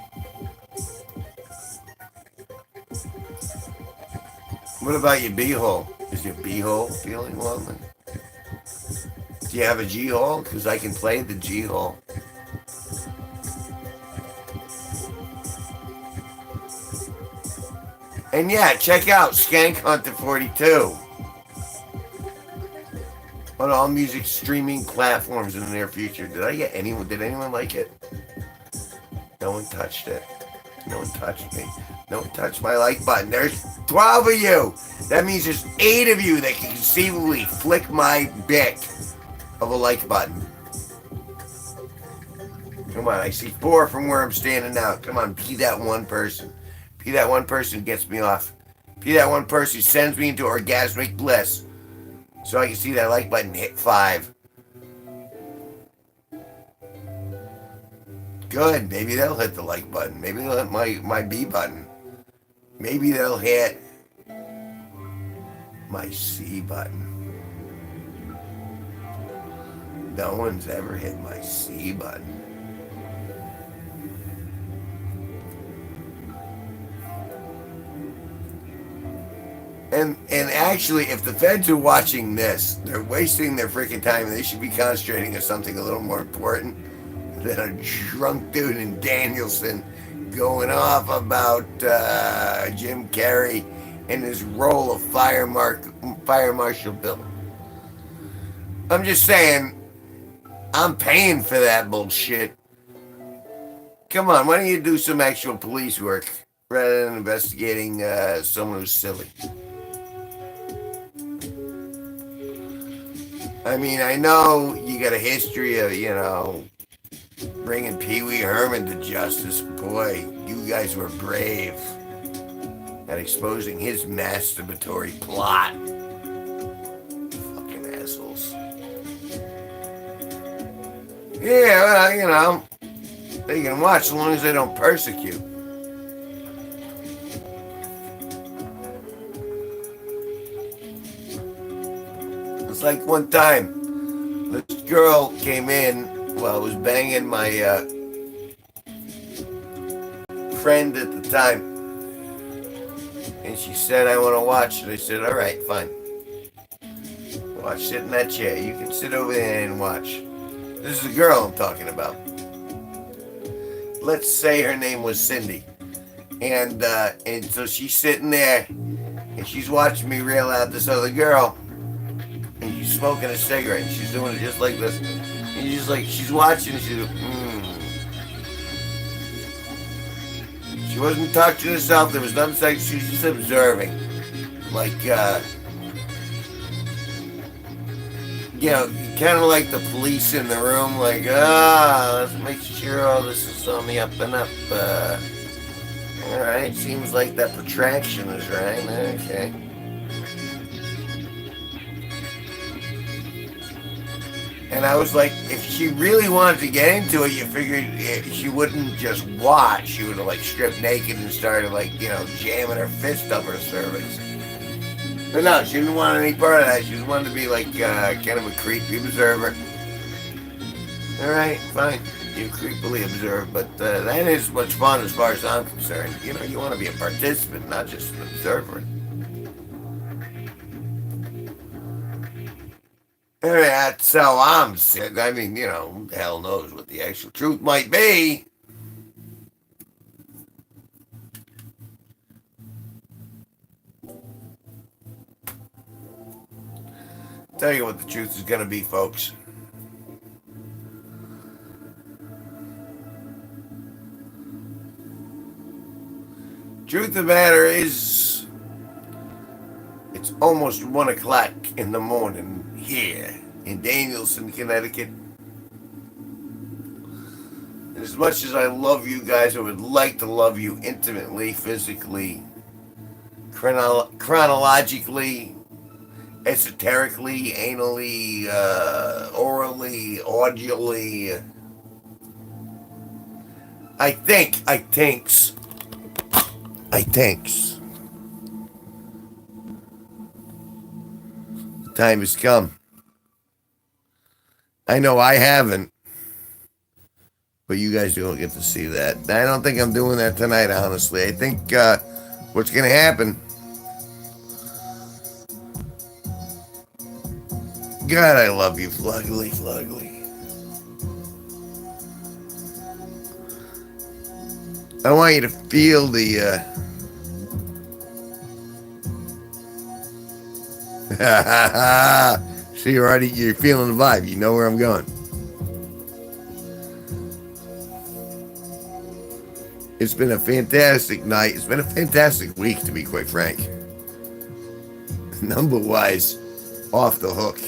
What about your B-hole? Is your B-hole feeling lonely? Do you have a G-hole? Because I can play the G-hole. And yeah, check out Skank Hunter 42 on all music streaming platforms in the near future. Did anyone like it? No one touched it. No one touched me. No one touched my like button. There's 12 of you. That means there's 8 of you that can conceivably flick my dick of a like button. Come on, I see 4 from where I'm standing now. Come on, be that one person. Be that one person who gets me off. Be that one person who sends me into orgasmic bliss. So I can see that like button hit 5. Good. Maybe they'll hit the like button. Maybe they'll hit my B button. Maybe they'll hit my C button. No one's ever hit my C button. And actually, if the feds are watching this, they're wasting their freaking time. They should be concentrating on something a little more important than a drunk dude in Danielson going off about Jim Carrey and his role of Fire Marshal Bill. I'm just saying, I'm paying for that bullshit. Come on, why don't you do some actual police work rather than investigating someone who's silly? I mean, I know you got a history of, bringing Pee Wee Herman to justice. Boy, you guys were brave at exposing his masturbatory plot. Fucking assholes. Yeah, well, you know, they can watch as long as they don't persecute. It's like one time, this girl came in while I was banging my friend at the time, and she said, I want to watch it. I said, all right, fine. Watch, sit in that chair. You can sit over there and watch. This is a girl I'm talking about. Let's say her name was Cindy. And so she's sitting there, and she's watching me rail out this other girl, and she's smoking a cigarette, and she's doing it just like this. And she's watching, and she's She wasn't touching herself. There was nothing sexual. She was just observing. Like, you know, kind of like the police in the room. Like, let's make sure all this is on the up and up. Alright, seems like that protraction is right. Okay. And I was like, if she really wanted to get into it, you figured she wouldn't just watch. She would have, like, stripped naked and started, like, you know, jamming her fist up her cervix. But no, she didn't want any part of that. She just wanted to be, like, kind of a creepy observer. Alright, fine. You creepily observe, but that is much fun as far as I'm concerned. You know, you want to be a participant, not just an observer. That's how I'm saying. I mean, you know, who the hell knows what the actual truth might be. Tell you what the truth is going to be, folks. Truth of the matter is, it's almost 1 o'clock in the morning here in Danielson, Connecticut. And as much as I love you guys, I would like to love you intimately, physically, chronologically, esoterically, anally, orally, audibly. I thinks. The time has come. I know I haven't, but you guys don't get to see that. I don't think I'm doing that tonight, honestly. I think what's going to happen... God, I love you, Flugly. I want you to feel the... See, you're feeling the vibe. You know where I'm going. It's been a fantastic night. It's been a fantastic week, to be quite frank. Number-wise, off the hook.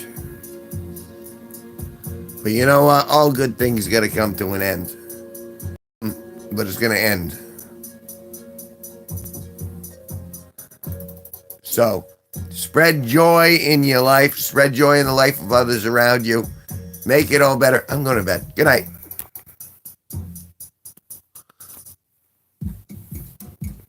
But you know what? All good things got to come to an end. But it's going to end. So, spread joy in your life. Spread joy in the life of others around you. Make it all better. I'm going to bed. Good night.